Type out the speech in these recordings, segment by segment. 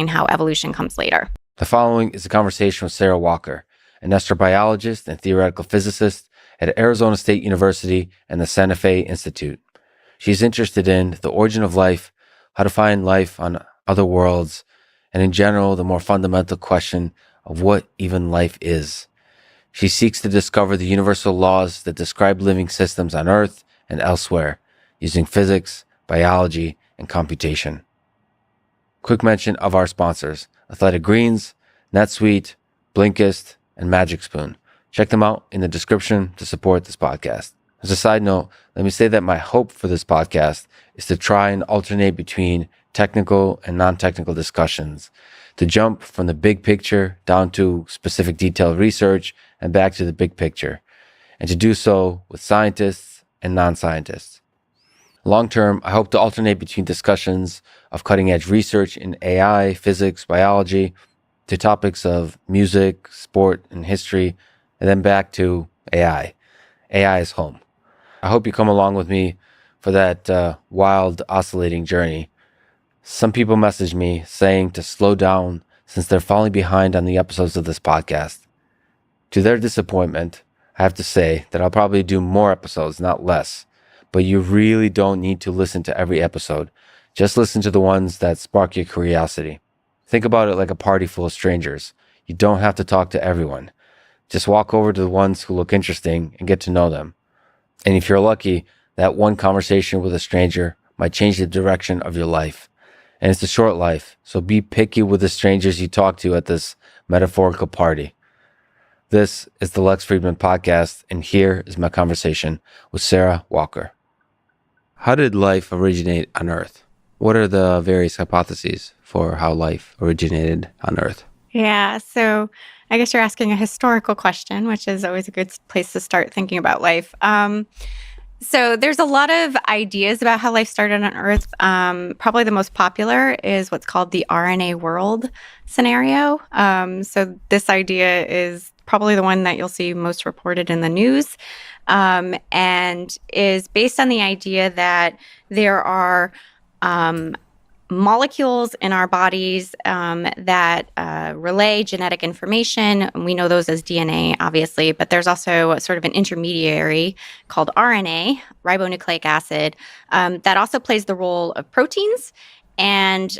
explain how evolution comes later. The following is a conversation with Sarah Walker, an astrobiologist and theoretical physicist at Arizona State University and the Santa Fe Institute. She's interested in the origin of life, how to find life on other worlds, and in general, the more fundamental question of what even life is. She seeks to discover the universal laws that describe living systems on Earth and elsewhere, using physics, biology, and computation. Quick mention of our sponsors: Athletic Greens, NetSuite, Blinkist, and Magic Spoon. Check them out in the description to support this podcast. As a side note, let me say that my hope for this podcast is to try and alternate between technical and non-technical discussions, to jump from the big picture down to specific detailed research and back to the big picture, and to do so with scientists and non-scientists. Long term, I hope to alternate between discussions of cutting-edge research in AI, physics, biology, to topics of music, sport, and history, and then back to AI. AI is home. I hope you come along with me for that wild, oscillating journey. Some people message me saying to slow down since they're falling behind on the episodes of this podcast. To their disappointment, I have to say that I'll probably do more episodes, not less. But you really don't need to listen to every episode. Just listen to the ones that spark your curiosity. Think about it like a party full of strangers. You don't have to talk to everyone. Just walk over to the ones who look interesting and get to know them. And if you're lucky, that one conversation with a stranger might change the direction of your life. And it's a short life, so be picky with the strangers you talk to at this metaphorical party. This is the Lex Friedman Podcast, and here is my conversation with Sarah Walker. How did life originate on Earth? What are the various hypotheses for how life originated on Earth? Yeah, so I guess you're asking a historical question, which is always a good place to start thinking about life. So there's a lot of ideas about how life started on Earth. Probably the most popular is what's called the RNA world scenario. So this idea is probably the one that you'll see most reported in the news, and is based on the idea that there are molecules in our bodies that relay genetic information. We know those as DNA, obviously, but there's also sort of an intermediary called RNA, ribonucleic acid, that also plays the role of proteins. And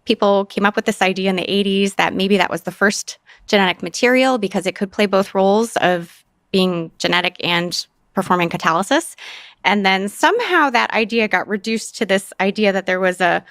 people came up with this idea in the 80s that maybe that was the first genetic material because it could play both roles of being genetic and performing catalysis. And then somehow that idea got reduced to this idea that there was a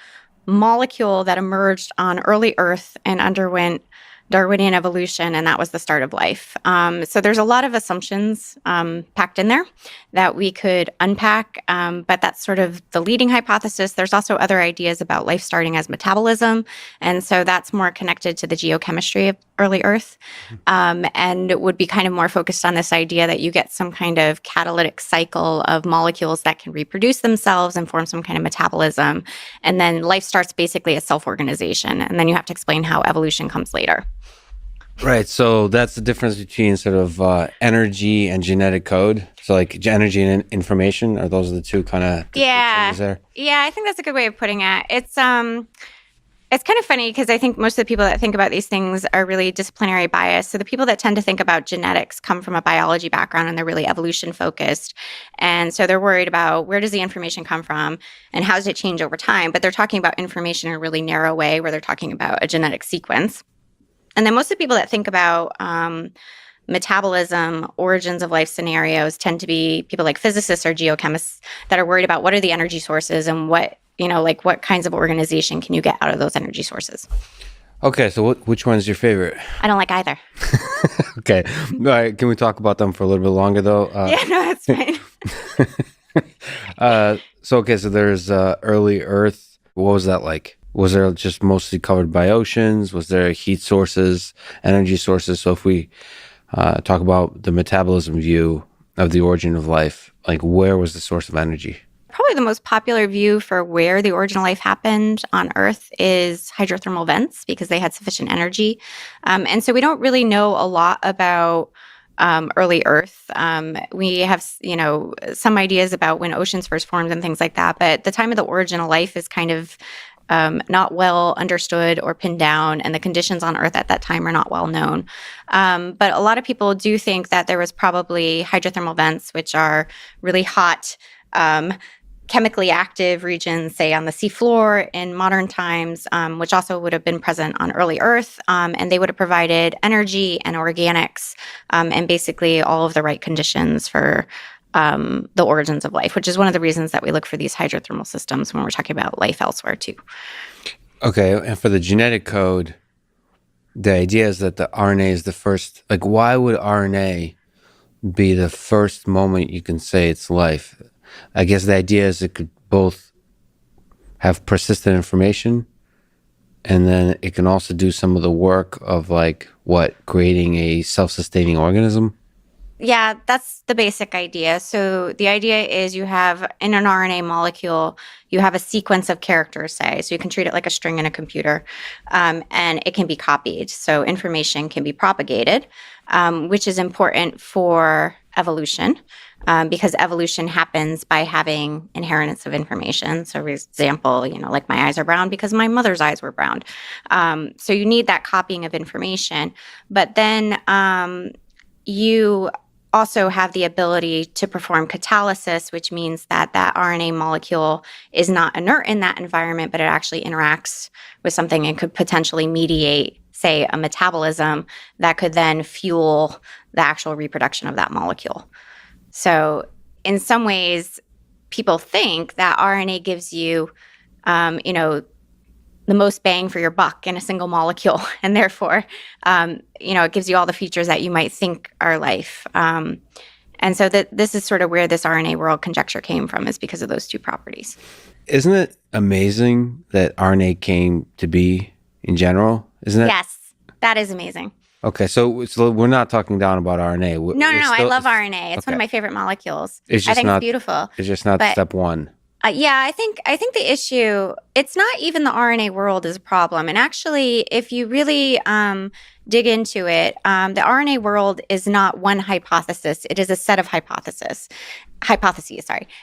molecule that emerged on early Earth and underwent Darwinian evolution, and that was the start of life. So there's a lot of assumptions packed in there that we could unpack, but that's sort of the leading hypothesis. There's also other ideas about life starting as metabolism, and so that's more connected to the geochemistry of early Earth, and it would be kind of more focused on this idea that you get some kind of catalytic cycle of molecules that can reproduce themselves and form some kind of metabolism, and then life starts basically as self-organization, and then you have to explain how evolution comes later. Right. So that's the difference between sort of energy and genetic code. So like energy and information, are those the two kind of there? Yeah, I think that's a good way of putting it. It's kind of funny because I think most of the people that think about these things are really disciplinary biased. So the people that tend to think about genetics come from a biology background and they're really evolution focused. And so they're worried about where does the information come from and how does it change over time? But they're talking about information in a really narrow way where they're talking about a genetic sequence. And then most of the people that think about metabolism, origins of life scenarios tend to be people like physicists or geochemists that are worried about what are the energy sources and what kinds of organization can you get out of those energy sources. Okay, so which one is your favorite? I don't like either. Okay. All right, can we talk about them for a little bit longer though? Yeah, no, that's fine. So there's early Earth. What was that like? Was there just mostly covered by oceans? Was there heat sources, energy sources? So if we talk about the metabolism view of the origin of life, like where was the source of energy? Probably the most popular view for where the original life happened on Earth is hydrothermal vents because they had sufficient energy. And so we don't really know a lot about early Earth. We have, some ideas about when oceans first formed and things like that. But the time of the origin of life is kind of not well understood or pinned down, and the conditions on Earth at that time are not well known. But a lot of people do think that there was probably hydrothermal vents, which are really hot, chemically active regions, say on the seafloor in modern times, which also would have been present on early Earth, and they would have provided energy and organics, and basically all of the right conditions for the origins of life, which is one of the reasons that we look for these hydrothermal systems when we're talking about life elsewhere too. Okay, and for the genetic code, the idea is that the RNA is the first, like why would RNA be the first moment you can say it's life? I guess the idea is it could both have persistent information and then it can also do some of the work of like creating a self-sustaining organism. Yeah, that's the basic idea. So the idea is you have in an RNA molecule, you have a sequence of characters, say, so you can treat it like a string in a computer, and it can be copied. So information can be propagated, which is important for evolution, because evolution happens by having inheritance of information. So for example, like my eyes are brown because my mother's eyes were brown. So you need that copying of information. But then you also have the ability to perform catalysis, which means that that RNA molecule is not inert in that environment, but it actually interacts with something and could potentially mediate, say, a metabolism that could then fuel the actual reproduction of that molecule. So in some ways, people think that RNA gives you, the most bang for your buck in a single molecule. And therefore, it gives you all the features that you might think are life. And so this is sort of where this RNA world conjecture came from, is because of those two properties. Isn't it amazing that RNA came to be in general? Isn't it? Yes, that is amazing. Okay, so we're not talking down about RNA. No, I love RNA. It's one of my favorite molecules. I think it's beautiful. It's just not step one. Yeah, I think the issue, it's not even the RNA world is a problem. And actually, if you really dig into it, the RNA world is not one hypothesis. It is a set of hypotheses,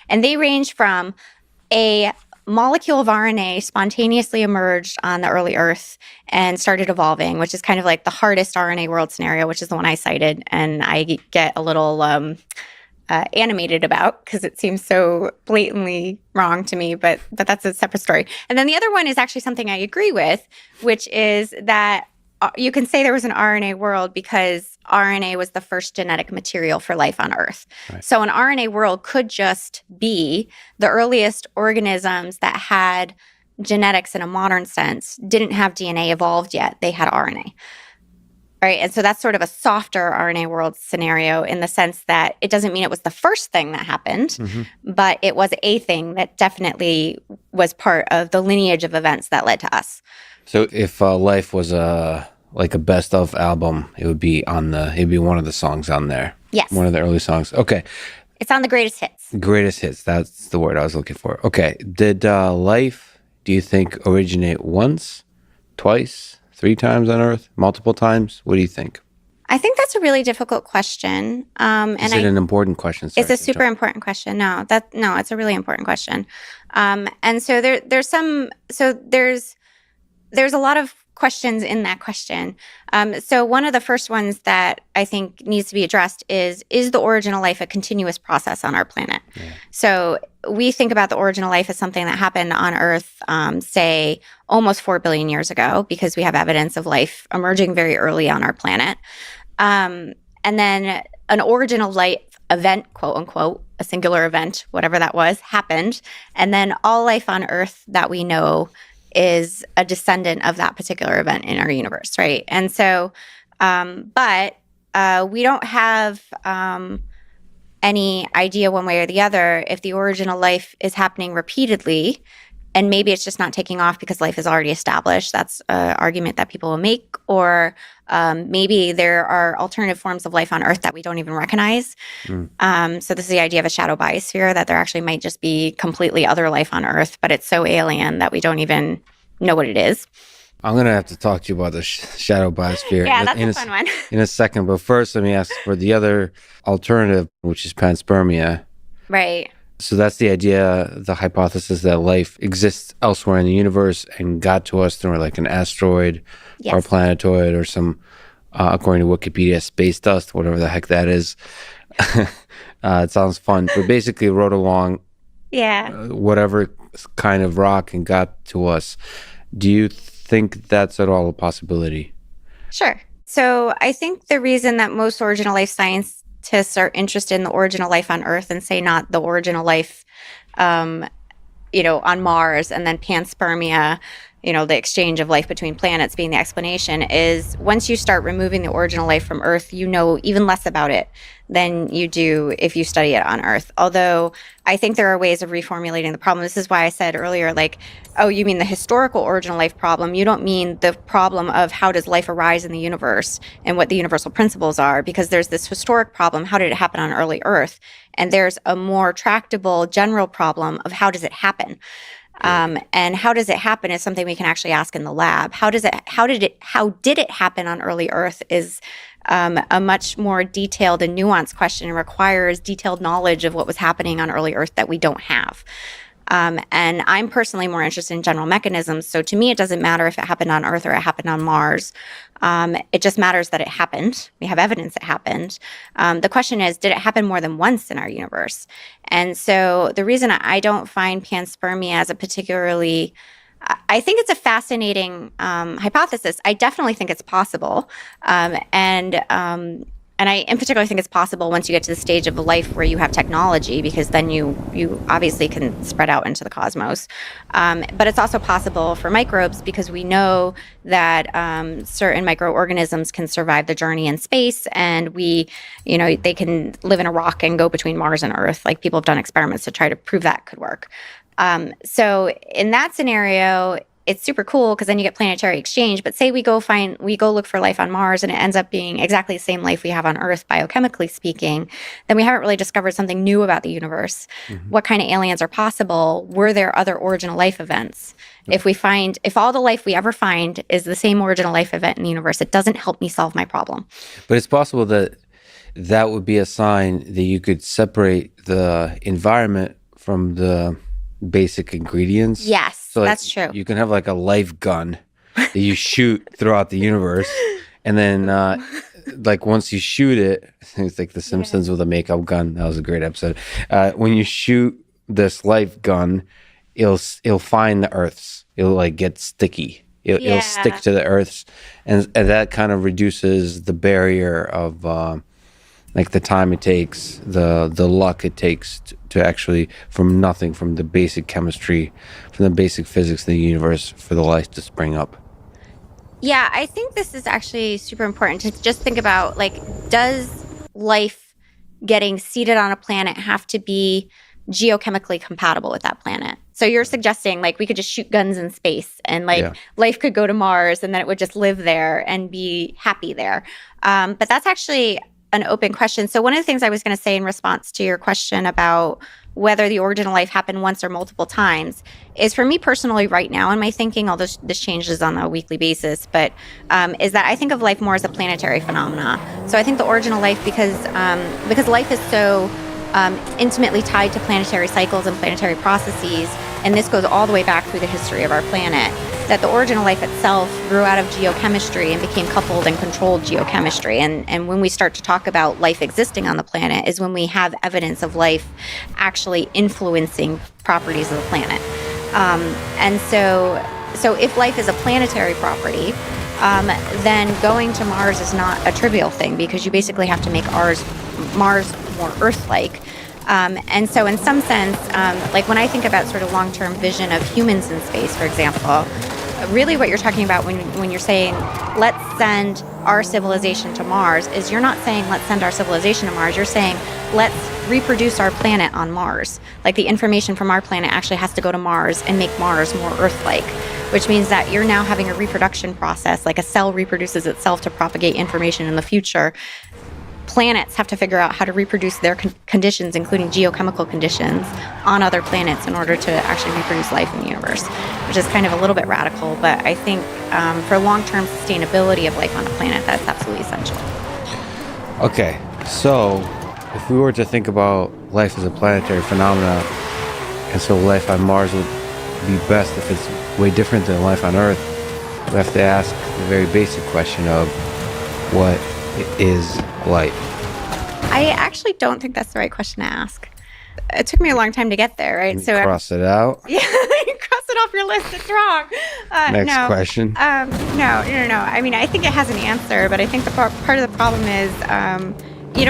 and they range from a molecule of RNA spontaneously emerged on the early Earth and started evolving, which is kind of like the hardest RNA world scenario, which is the one I cited. And I get a little animated about because it seems so blatantly wrong to me, but that's a separate story. And then the other one is actually something I agree with, which is that you can say there was an RNA world because RNA was the first genetic material for life on Earth. Right. So an RNA world could just be the earliest organisms that had genetics in a modern sense, didn't have DNA evolved yet, they had RNA. Right. And so that's sort of a softer RNA world scenario in the sense that it doesn't mean it was the first thing that happened, but it was a thing that definitely was part of the lineage of events that led to us. So if Life was like a best of album, it'd be one of the songs on there. Yes. One of the early songs. Okay. It's on the greatest hits. Greatest hits. That's the word I was looking for. Okay. Did Life, do you think, originate once, twice, 3 times on Earth, multiple times? What do you think? I think that's a really difficult question. Is it an important question? Sorry, it's a super important question. No, it's a really important question. And so there's a lot of questions in that question. So one of the first ones that I think needs to be addressed is the origin of life a continuous process on our planet? Yeah. So we think about the origin of life as something that happened on Earth, say, almost 4 billion years ago, because we have evidence of life emerging very early on our planet. And then an origin of life event, quote unquote, a singular event, whatever that was, happened. And then all life on Earth that we know is a descendant of that particular event in our universe, right? And so, but we don't have any idea one way or the other if the origin of life is happening repeatedly, and maybe it's just not taking off because life is already established. That's an argument that people will make. Or maybe there are alternative forms of life on Earth that we don't even recognize. So this is the idea of a shadow biosphere, that there actually might just be completely other life on Earth, but it's so alien that we don't even know what it is. I'm going to have to talk to you about the shadow biosphere that's a fun one. In a second. But first, let me ask for the other alternative, which is panspermia. Right. So that's the idea, the hypothesis that life exists elsewhere in the universe and got to us through like an asteroid or a Yes. planetoid or some, according to Wikipedia, space dust, whatever the heck that is. It sounds fun, but basically rode along Yeah. whatever kind of rock and got to us. Do you think that's at all a possibility? Sure. So I think the reason that most original life scientists are interested in the origin of life on Earth and say not the origin of life, um, on Mars, and then panspermia, the exchange of life between planets being the explanation, is once you start removing the original life from Earth, you know even less about it than you do if you study it on Earth. Although I think there are ways of reformulating the problem. This is why I said earlier, like, oh, you mean the historical original life problem. You don't mean the problem of how does life arise in the universe and what the universal principles are, because there's this historic problem. How did it happen on early Earth? And there's a more tractable general problem of how does it happen? And how does it happen is something we can actually ask in the lab. How did it happen on early Earth is a much more detailed and nuanced question, and requires detailed knowledge of what was happening on early Earth that we don't have. And I'm personally more interested in general mechanisms. So to me, it doesn't matter if it happened on Earth or it happened on Mars. It just matters that it happened. We have evidence it happened. The question is, did it happen more than once in our universe? And so the reason I don't find panspermia as a particularly I think it's a fascinating hypothesis. I definitely think it's possible, and I in particular think it's possible once you get to the stage of life where you have technology, because then you obviously can spread out into the cosmos. But it's also possible for microbes, because we know that certain microorganisms can survive the journey in space, and they can live in a rock and go between Mars and Earth. Like, people have done experiments to try to prove that could work. So in that scenario, it's super cool, because then you get planetary exchange. But say we go look for life on Mars, and it ends up being exactly the same life we have on Earth, biochemically speaking, then we haven't really discovered something new about the universe. Mm-hmm. What kind of aliens are possible? Were there other original life events? Mm-hmm. If all the life we ever find is the same original life event in the universe, it doesn't help me solve my problem. But it's possible that would be a sign that you could separate the environment from the basic ingredients. Yes, so that's true. You can have like a life gun that you shoot throughout the universe, and then like once you shoot it, it's like The Simpsons with a makeup gun. That was a great episode. When you shoot this life gun, it'll find the Earths. It'll like get sticky. It'll stick to the Earths, and that kind of reduces the barrier of like the time it takes, the luck it takes to actually, from nothing, from the basic chemistry, from the basic physics of the universe, for the life to spring up. Yeah, I think this is actually super important to just think about, like, does life getting seeded on a planet have to be geochemically compatible with that planet? So you're suggesting, like, we could just shoot guns in space, and life could go to Mars, and then it would just live there and be happy there. But that's actually an open question. So one of the things I was going to say in response to your question about whether the original life happened once or multiple times is, for me personally right now in my thinking, although this changes on a weekly basis, but is that I think of life more as a planetary phenomena. So I think the original life, because life is so intimately tied to planetary cycles and planetary processes, and this goes all the way back through the history of our planet, that the original life itself grew out of geochemistry and became coupled and controlled geochemistry. And when we start to talk about life existing on the planet is when we have evidence of life actually influencing properties of the planet. And so if life is a planetary property, then going to Mars is not a trivial thing, because you basically have to make Mars more Earth-like. And so in some sense, like when I think about sort of long-term vision of humans in space, for example, really what you're talking about when you're saying, let's send our civilization to Mars, is you're not saying, let's send our civilization to Mars. You're saying, let's reproduce our planet on Mars. Like, the information from our planet actually has to go to Mars and make Mars more Earth-like, which means that you're now having a reproduction process, like a cell reproduces itself to propagate information in the future. Planets have to figure out how to reproduce their conditions, including geochemical conditions, on other planets in order to actually reproduce life in the universe, which is kind of a little bit radical. But I think for long-term sustainability of life on a planet, that's absolutely essential. Okay, so if we were to think about life is a planetary phenomenon, and so life on Mars would be best if it's way different than life on Earth. We have to ask the very basic question of what is life? I actually don't think that's the right question to ask. It took me a long time to get there, right? So cross it out. Yeah, you cross it off your list. It's wrong. Next question. No. I mean, I think it has an answer, but I think the part of the problem is,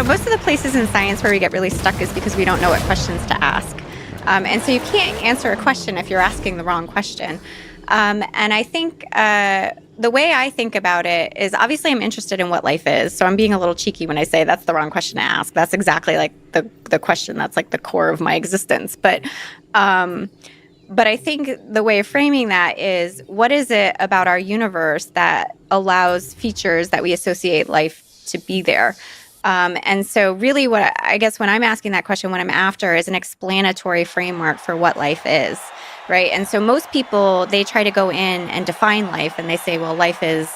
most of the places in science where we get really stuck is because we don't know what questions to ask. And so you can't answer a question if you're asking the wrong question. And I think the way I think about it is, obviously I'm interested in what life is. So I'm being a little cheeky when I say that's the wrong question to ask. That's exactly like the question that's like the core of my existence. But I think the way of framing that is, what is it about our universe that allows features that we associate life to be there? And so really what I guess when I'm asking that question, what I'm after is an explanatory framework for what life is, right? And so most people, they try to go in and define life, and they say, well, life is,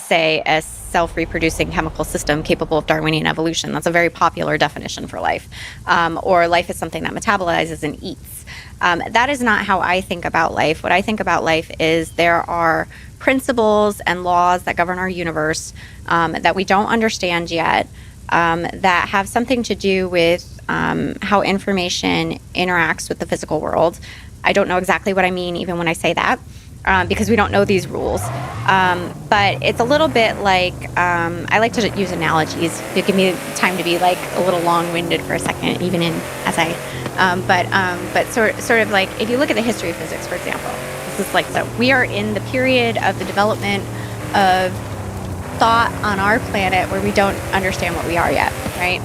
say, a self-reproducing chemical system capable of Darwinian evolution. That's a very popular definition for life. Or life is something that metabolizes and eats. That is not how I think about life. What I think about life is there are principles and laws that govern our universe that we don't understand yet, that have something to do with how information interacts with the physical world. I don't know exactly what I mean even when I say that, because we don't know these rules. But it's a little bit like, I like to use analogies. You give me time to be like a little long-winded for a second, even in essay. But sort of like, if you look at the history of physics, for example, this is like, so we are in the period of the development of thought on our planet where we don't understand what we are yet, right?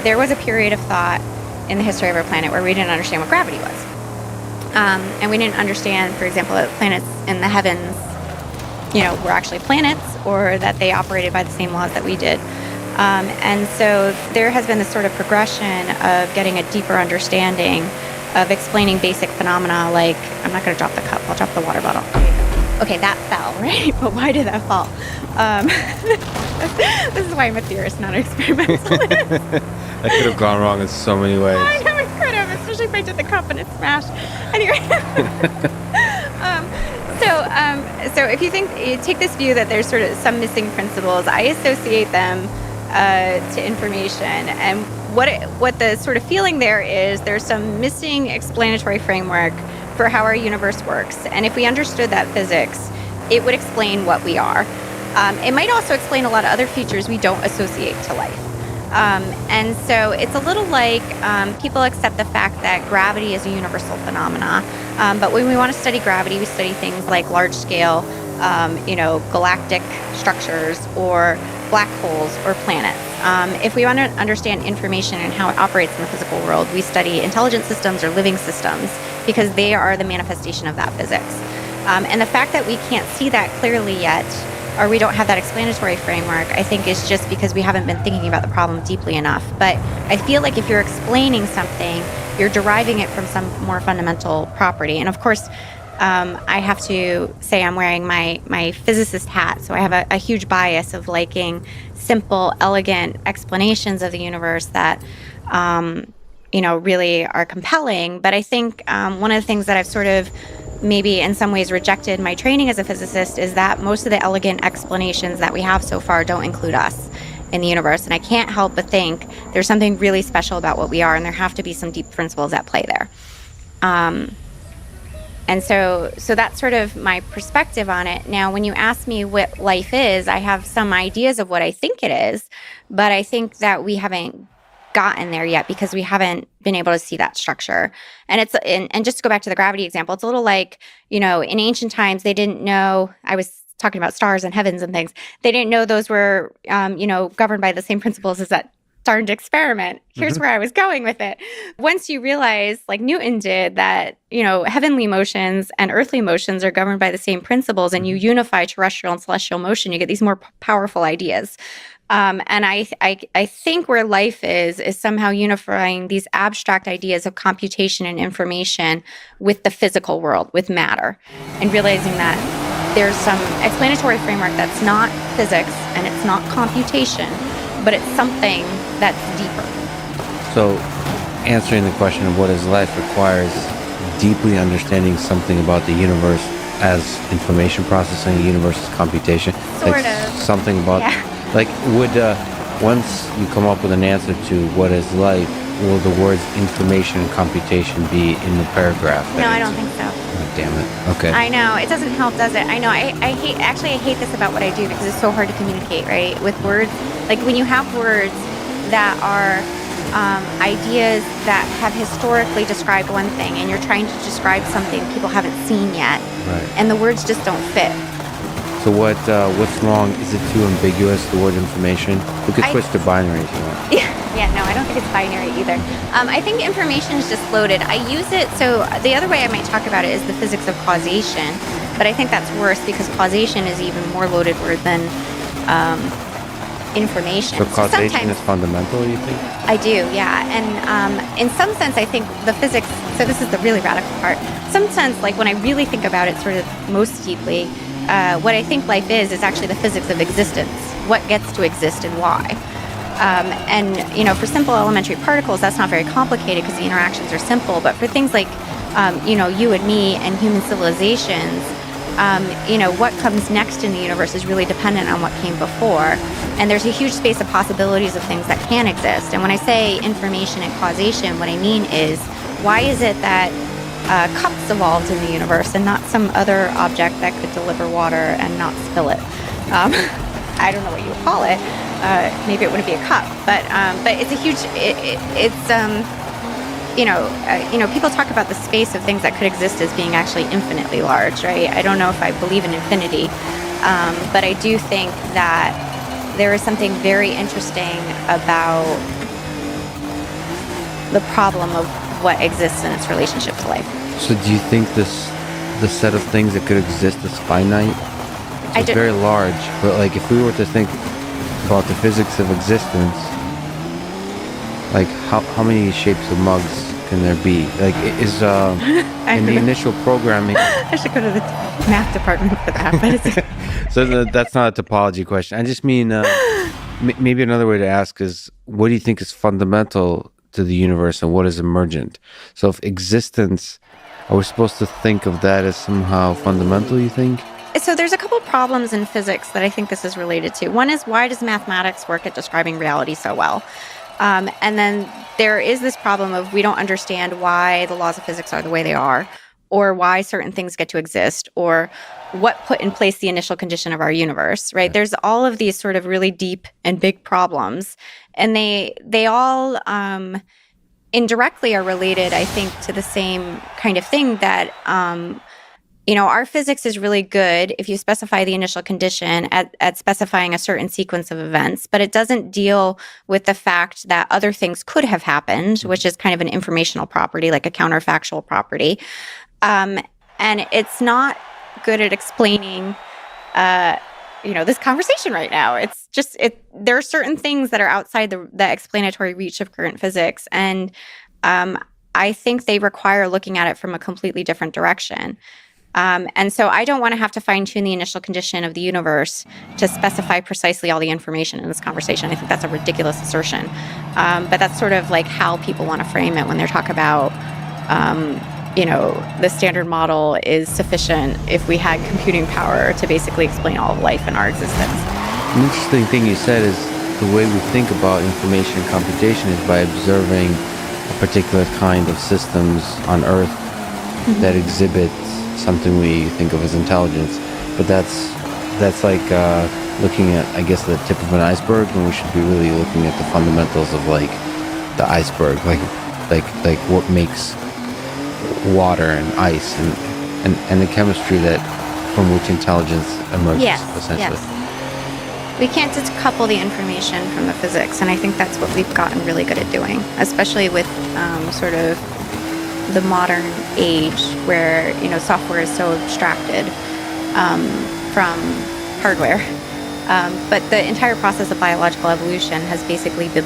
There was a period of thought in the history of our planet where we didn't understand what gravity was. And we didn't understand, for example, that planets in the heavens, were actually planets, or that they operated by the same laws that we did. And so there has been this sort of progression of getting a deeper understanding of explaining basic phenomena like, I'm not going to drop the cup, I'll drop the water bottle. Okay, that fell, right? But why did that fall? This is why I'm a theorist, not an experimentalist. That could have gone wrong in so many ways. I know it could have, especially if I did the cup and it smashed. Anyway. So if you take this view that there's sort of some missing principles, I associate them to information. And what the sort of feeling there is, there's some missing explanatory framework for how our universe works. And if we understood that physics, it would explain what we are. It might also explain a lot of other features we don't associate to life. And so it's a little like people accept the fact that gravity is a universal phenomena. But when we want to study gravity, we study things like large-scale, galactic structures or black holes or planets. If we want to understand information and how it operates in the physical world, we study intelligent systems or living systems because they are the manifestation of that physics. And the fact that we can't see that clearly yet, or we don't have that explanatory framework, I think is just because we haven't been thinking about the problem deeply enough. But I feel like if you're explaining something, you're deriving it from some more fundamental property. And of course, I have to say I'm wearing my physicist hat, so I have a huge bias of liking simple, elegant explanations of the universe that, really are compelling. But I think one of the things that I've sort of maybe in some ways rejected my training as a physicist is that most of the elegant explanations that we have so far don't include us in the universe. And I can't help but think there's something really special about what we are, and there have to be some deep principles at play there. And so that's sort of my perspective on it. Now, when you ask me what life is, I have some ideas of what I think it is, but I think that we haven't gotten there yet because we haven't been able to see that structure. And and just to go back to the gravity example, it's a little like, in ancient times, they didn't know, I was talking about stars and heavens and things. They didn't know those were, governed by the same principles as that darned experiment. Here's where I was going with it. Once you realize, like Newton did, that, heavenly motions and earthly motions are governed by the same principles, and you unify terrestrial and celestial motion, you get these more powerful ideas. And I think where life is somehow unifying these abstract ideas of computation and information with the physical world, with matter, and realizing that there's some explanatory framework that's not physics and it's not computation, but it's something that's deeper. So answering the question of what is life requires deeply understanding something about the universe as information processing, the universe as computation. Sort of. Something about, like, would, once you come up with an answer to what is life, will the words information and computation be in the paragraph? No, I don't think so. Oh, damn it. Okay. I know. It doesn't help, does it? I know. I hate this about what I do because it's so hard to communicate, right? With words. Like when you have words that are ideas that have historically described one thing and you're trying to describe something people haven't seen yet. Right. And the words just don't fit. So what's wrong? Is it too ambiguous, the word information? We could switch to binary if you want. Yeah, no, I don't think it's binary either. I think information is just loaded. I use it, so the other way I might talk about it is the physics of causation, but I think that's worse because causation is even more loaded word than information. So causation is fundamental, you think? I do, yeah. And in some sense, I think the physics, so this is the really radical part. Some sense, like when I really think about it sort of most deeply, what I think life is actually the physics of existence. What gets to exist and why. And, you know, for simple elementary particles, that's not very complicated because the interactions are simple. But for things like, you know, you and me and human civilizations, you know, what comes next in the universe is really dependent on what came before. And there's a huge space of possibilities of things that can exist. And when I say information and causation, what I mean is, why is it that cups evolved in the universe and not some other object that could deliver water and not spill it? I don't know what you would call it. Maybe it wouldn't be a cup, but it's a huge. You know, people talk about the space of things that could exist as being actually infinitely large, right? I don't know if I believe in infinity, but I do think that there is something very interesting about the problem of what exists in its relationship to life. So do you think the set of things that could exist is finite? It's very large, but like if we were to think about the physics of existence, like how many shapes of mugs can there be? Like is in the initial programming. I should go to the math department for that. But it's so that's not a topology question. I just mean maybe another way to ask is, what do you think is fundamental to the universe and what is emergent? So if existence, are we supposed to think of that as somehow fundamental, you think? So there's a couple problems in physics that I think this is related to. One is, why does mathematics work at describing reality so well? And then there is this problem of we don't understand why the laws of physics are the way they are, or why certain things get to exist, or what put in place the initial condition of our universe, right? There's all of these sort of really deep and big problems, and they all indirectly are related, I think, to the same kind of thing that you know, our physics is really good if you specify the initial condition at specifying a certain sequence of events, but it doesn't deal with the fact that other things could have happened, which is kind of an informational property, like a counterfactual property. And it's not good at explaining, you know, this conversation right now. It's just, there are certain things that are outside the explanatory reach of current physics. And I think they require looking at it from a completely different direction. And so I don't want to have to fine-tune the initial condition of the universe to specify precisely all the information in this conversation. I think that's a ridiculous assertion. But that's sort of like how people want to frame it when they talk about, you know, the standard model is sufficient if we had computing power to basically explain all of life and our existence. An interesting thing you said is the way we think about information and computation is by observing a particular kind of systems on Earth that exhibit something we think of as intelligence, but that's like looking at, I guess, the tip of an iceberg, when we should be really looking at the fundamentals of like the iceberg, like what makes water and ice and the chemistry that from which intelligence emerges, essentially. Yes. We can't just couple the information from the physics, and I think that's what we've gotten really good at doing, especially with sort of the modern age where, you know, software is so abstracted from hardware. But the entire process of biological evolution has basically been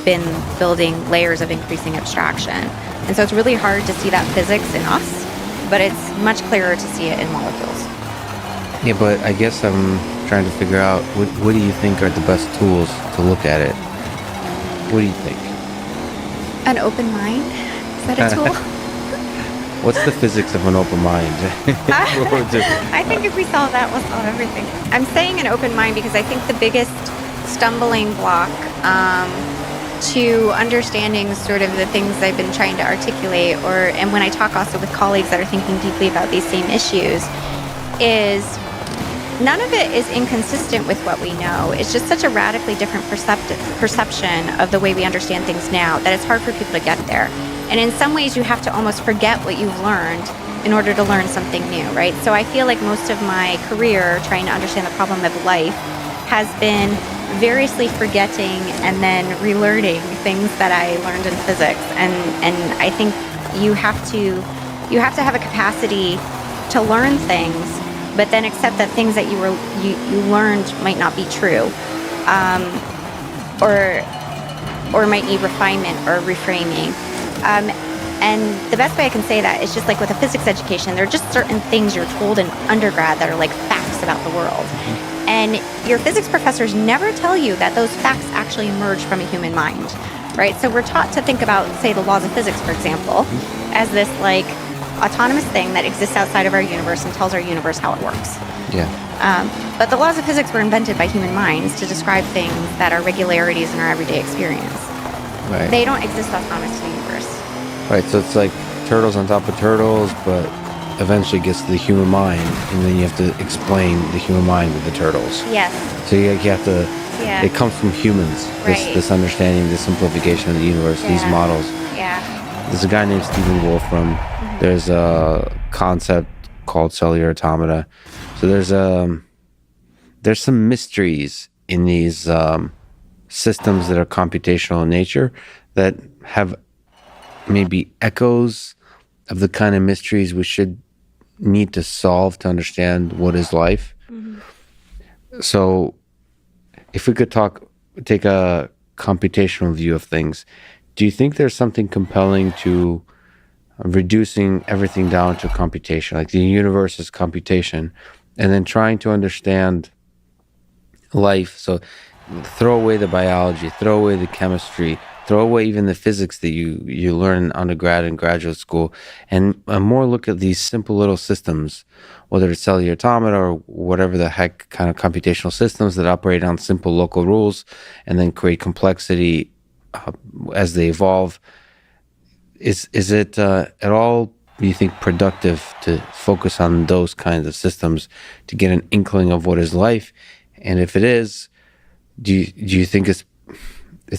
been building layers of increasing abstraction. And so it's really hard to see that physics in us, but it's much clearer to see it in molecules. Yeah, but I guess I'm trying to figure out, what do you think are the best tools to look at it? What do you think? An open mind? Is that a tool? What's the physics of an open mind? I think if we solve that, we'll solve everything. I'm saying an open mind because I think the biggest stumbling block to understanding sort of the things I've been trying to articulate, and when I talk also with colleagues that are thinking deeply about these same issues, is none of it is inconsistent with what we know. It's just such a radically different perception of the way we understand things now that it's hard for people to get there. And in some ways, you have to almost forget what you've learned in order to learn something new, right? So I feel like most of my career trying to understand the problem of life has been variously forgetting and then relearning things that I learned in physics. And I think you have to have a capacity to learn things, but then accept that things that you learned might not be true, or might need refinement or reframing. And the best way I can say that is just like with a physics education, there are just certain things you're told in undergrad that are like facts about the world. And your physics professors never tell you that those facts actually emerge from a human mind, right? So we're taught to think about, say, the laws of physics, for example, as this like autonomous thing that exists outside of our universe and tells our universe how it works. Yeah. But the laws of physics were invented by human minds to describe things that are regularities in our everyday experience. Right. They don't exist autonomous to the universe. Right, so it's like turtles on top of turtles, but eventually gets to the human mind, and then you have to explain the human mind with the turtles. Yes. So you have to, Yeah. it comes from humans, Right. this understanding, this simplification of the universe, these Yeah. models. Yeah. There's a guy named Stephen Wolfram. There's a concept called cellular automata. So there's some mysteries in these systems that are computational in nature that have maybe echoes of the kind of mysteries we should need to solve to understand what is life. So if we could take a computational view of things, do you think there's something compelling to reducing everything down to computation, like the universe is computation, and then trying to understand life? So throw away the biology, throw away the chemistry, throw away even the physics that you learn in undergrad and graduate school, and more look at these simple little systems, whether it's cellular automata or whatever the heck kind of computational systems that operate on simple local rules and then create complexity as they evolve. Is it at all, do you think, productive to focus on those kinds of systems to get an inkling of what is life? And if it is, do you think it's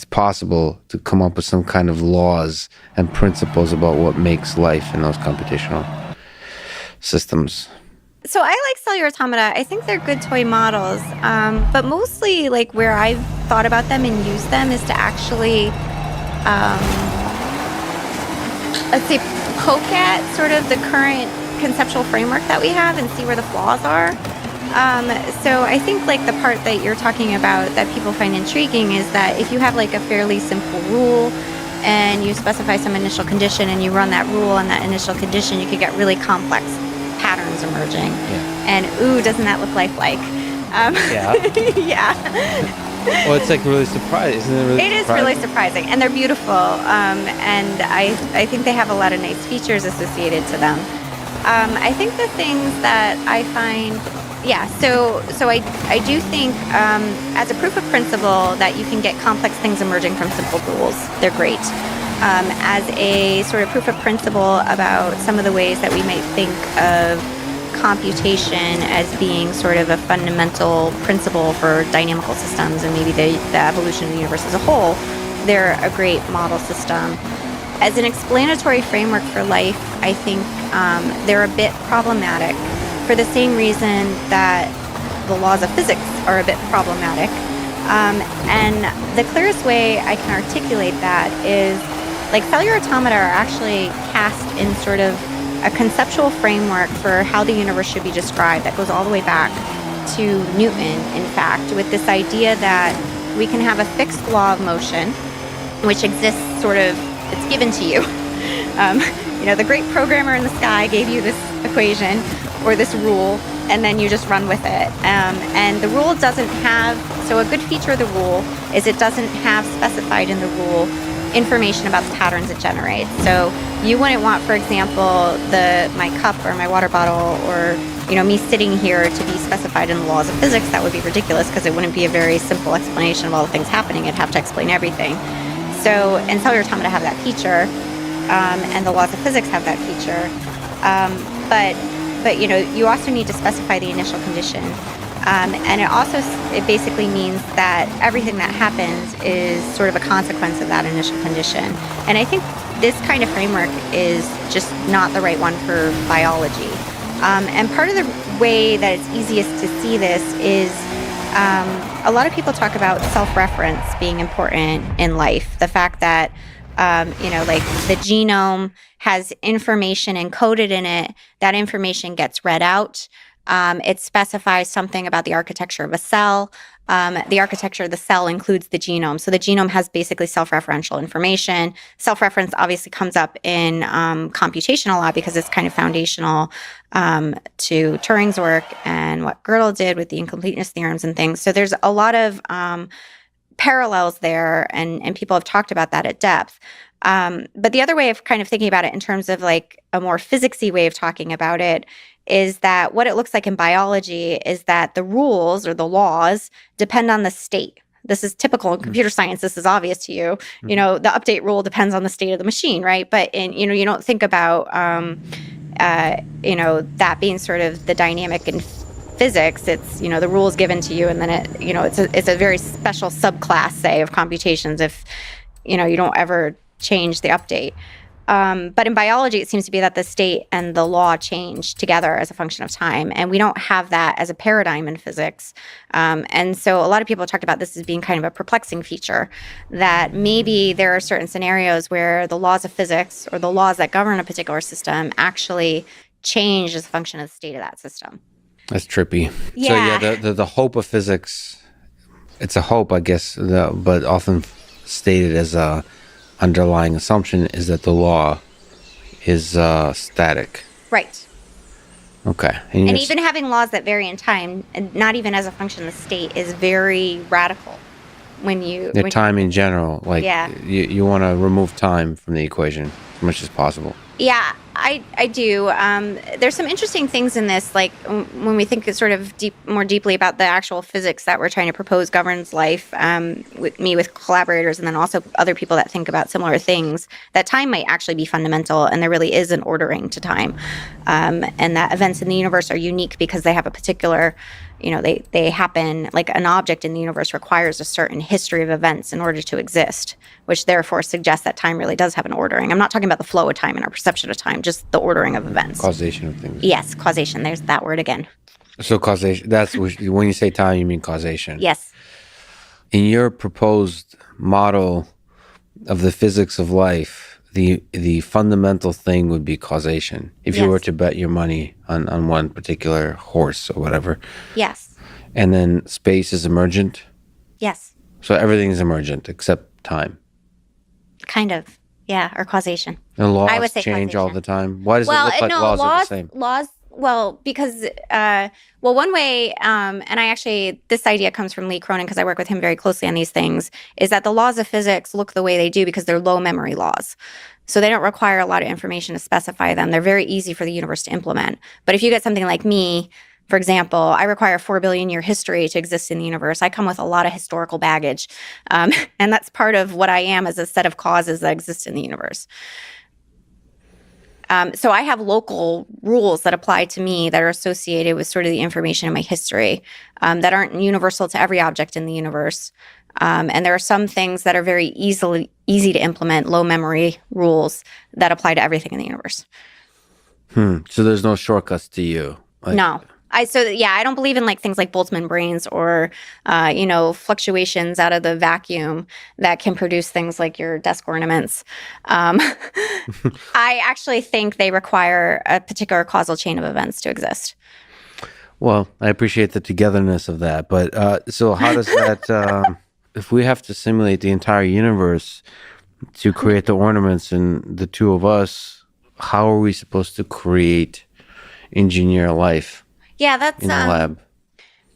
possible to come up with some kind of laws and principles about what makes life in those computational systems? So I like cellular automata. I think they're good toy models. But mostly like where I've thought about them and used them is to actually, let's say, poke at sort of the current conceptual framework that we have and see where the flaws are. So I think like the part that you're talking about that people find intriguing is that if you have like a fairly simple rule and you specify some initial condition and you run that rule and that initial condition, you could get really complex patterns emerging. Yeah. And ooh, doesn't that look lifelike? Yeah. Yeah. Well, it's like really surprising, isn't it? Really It is really surprising, and they're beautiful. And I think they have a lot of nice features associated to them. I think the things that I find, so I do think as a proof of principle that you can get complex things emerging from simple rules. They're great. As a sort of proof of principle about some of the ways that we might think of computation as being sort of a fundamental principle for dynamical systems and maybe the evolution of the universe as a whole, they're a great model system. As an explanatory framework for life, I think they're a bit problematic for the same reason that the laws of physics are a bit problematic. And the clearest way I can articulate that is like cellular automata are actually cast in sort of a conceptual framework for how the universe should be described that goes all the way back to Newton, in fact, with this idea that we can have a fixed law of motion, which exists sort of, it's given to you. The great programmer in the sky gave you this equation or this rule, and then you just run with it. And the rule doesn't have, so a good feature of the rule is it doesn't have specified in the rule information about the patterns it generates. So you wouldn't want, for example, my cup or my water bottle or me sitting here to be specified in the laws of physics. That would be ridiculous because it wouldn't be a very simple explanation of all the things happening. It'd have to explain everything. So in cellular automata have that feature, and the laws of physics have that feature. But you also need to specify the initial condition. And it basically means that everything that happens is sort of a consequence of that initial condition. And I think this kind of framework is just not the right one for biology. And part of the way that it's easiest to see this is a lot of people talk about self-reference being important in life. The fact that, like the genome has information encoded in it, that information gets read out. It specifies something about the architecture of a cell. The architecture of the cell includes the genome. So the genome has basically self-referential information. Self-reference obviously comes up in computation a lot because it's kind of foundational to Turing's work and what Gödel did with the incompleteness theorems and things. So there's a lot of parallels there, and people have talked about that at depth. But the other way of kind of thinking about it in terms of like a more physicsy way of talking about it is that what it looks like in biology is that the rules or the laws depend on the state. This is typical in computer science. This is obvious to you. The update rule depends on the state of the machine, right? But you don't think about that being sort of the dynamic in physics. It's the rules given to you, and then it's a very special subclass, say, of computations if you don't ever change the update. But in biology, it seems to be that the state and the law change together as a function of time. And we don't have that as a paradigm in physics. And so a lot of people talk about this as being kind of a perplexing feature, that maybe there are certain scenarios where the laws of physics or the laws that govern a particular system actually change as a function of the state of that system. That's trippy. Yeah. So yeah, the hope of physics, it's a hope, I guess, but often stated as a underlying assumption is that the law is static. Right. Okay. And even having laws that vary in time, and not even as a function of the state, is very radical. Time in general, like you want to remove time from the equation as much as possible. Yeah, I do. There's some interesting things in this, like when we think sort of more deeply about the actual physics that we're trying to propose governs life, with collaborators, and then also other people that think about similar things, that time might actually be fundamental, and there really is an ordering to time, and that events in the universe are unique because they have a particular, they happen, like an object in the universe requires a certain history of events in order to exist, which therefore suggests that time really does have an ordering. I'm not talking about the flow of time and our perception of time, just the ordering of events. Causation of things. Yes, causation. There's that word again. So causation, that's when you say time, you mean causation. Yes. In your proposed model of the physics of life, the fundamental thing would be causation. If you were to bet your money on one particular horse or whatever. Yes. And then space is emergent? Yes. So everything is emergent except time? Kind of. Yeah, or causation. And laws I would say change causation. all the time? Why does it look like laws are the same? Because one way, and this idea comes from Lee Cronin because I work with him very closely on these things, is that the laws of physics look the way they do because they're low memory laws. So they don't require a lot of information to specify them. They're very easy for the universe to implement. But if you get something like me, for example, I require 4 billion year history to exist in the universe. I come with a lot of historical baggage. And that's part of what I am as a set of causes that exist in the universe. So I have local rules that apply to me that are associated with sort of the information in my history that aren't universal to every object in the universe. And there are some things that are very easy to implement, low memory rules that apply to everything in the universe. So there's no shortcuts to you? No. I don't believe in like things like Boltzmann brains or, fluctuations out of the vacuum that can produce things like your desk ornaments. I actually think they require a particular causal chain of events to exist. Well, I appreciate the togetherness of that. But so how does that, if we have to simulate the entire universe to create the ornaments and the two of us, how are we supposed to engineer life? Yeah, that's in the lab?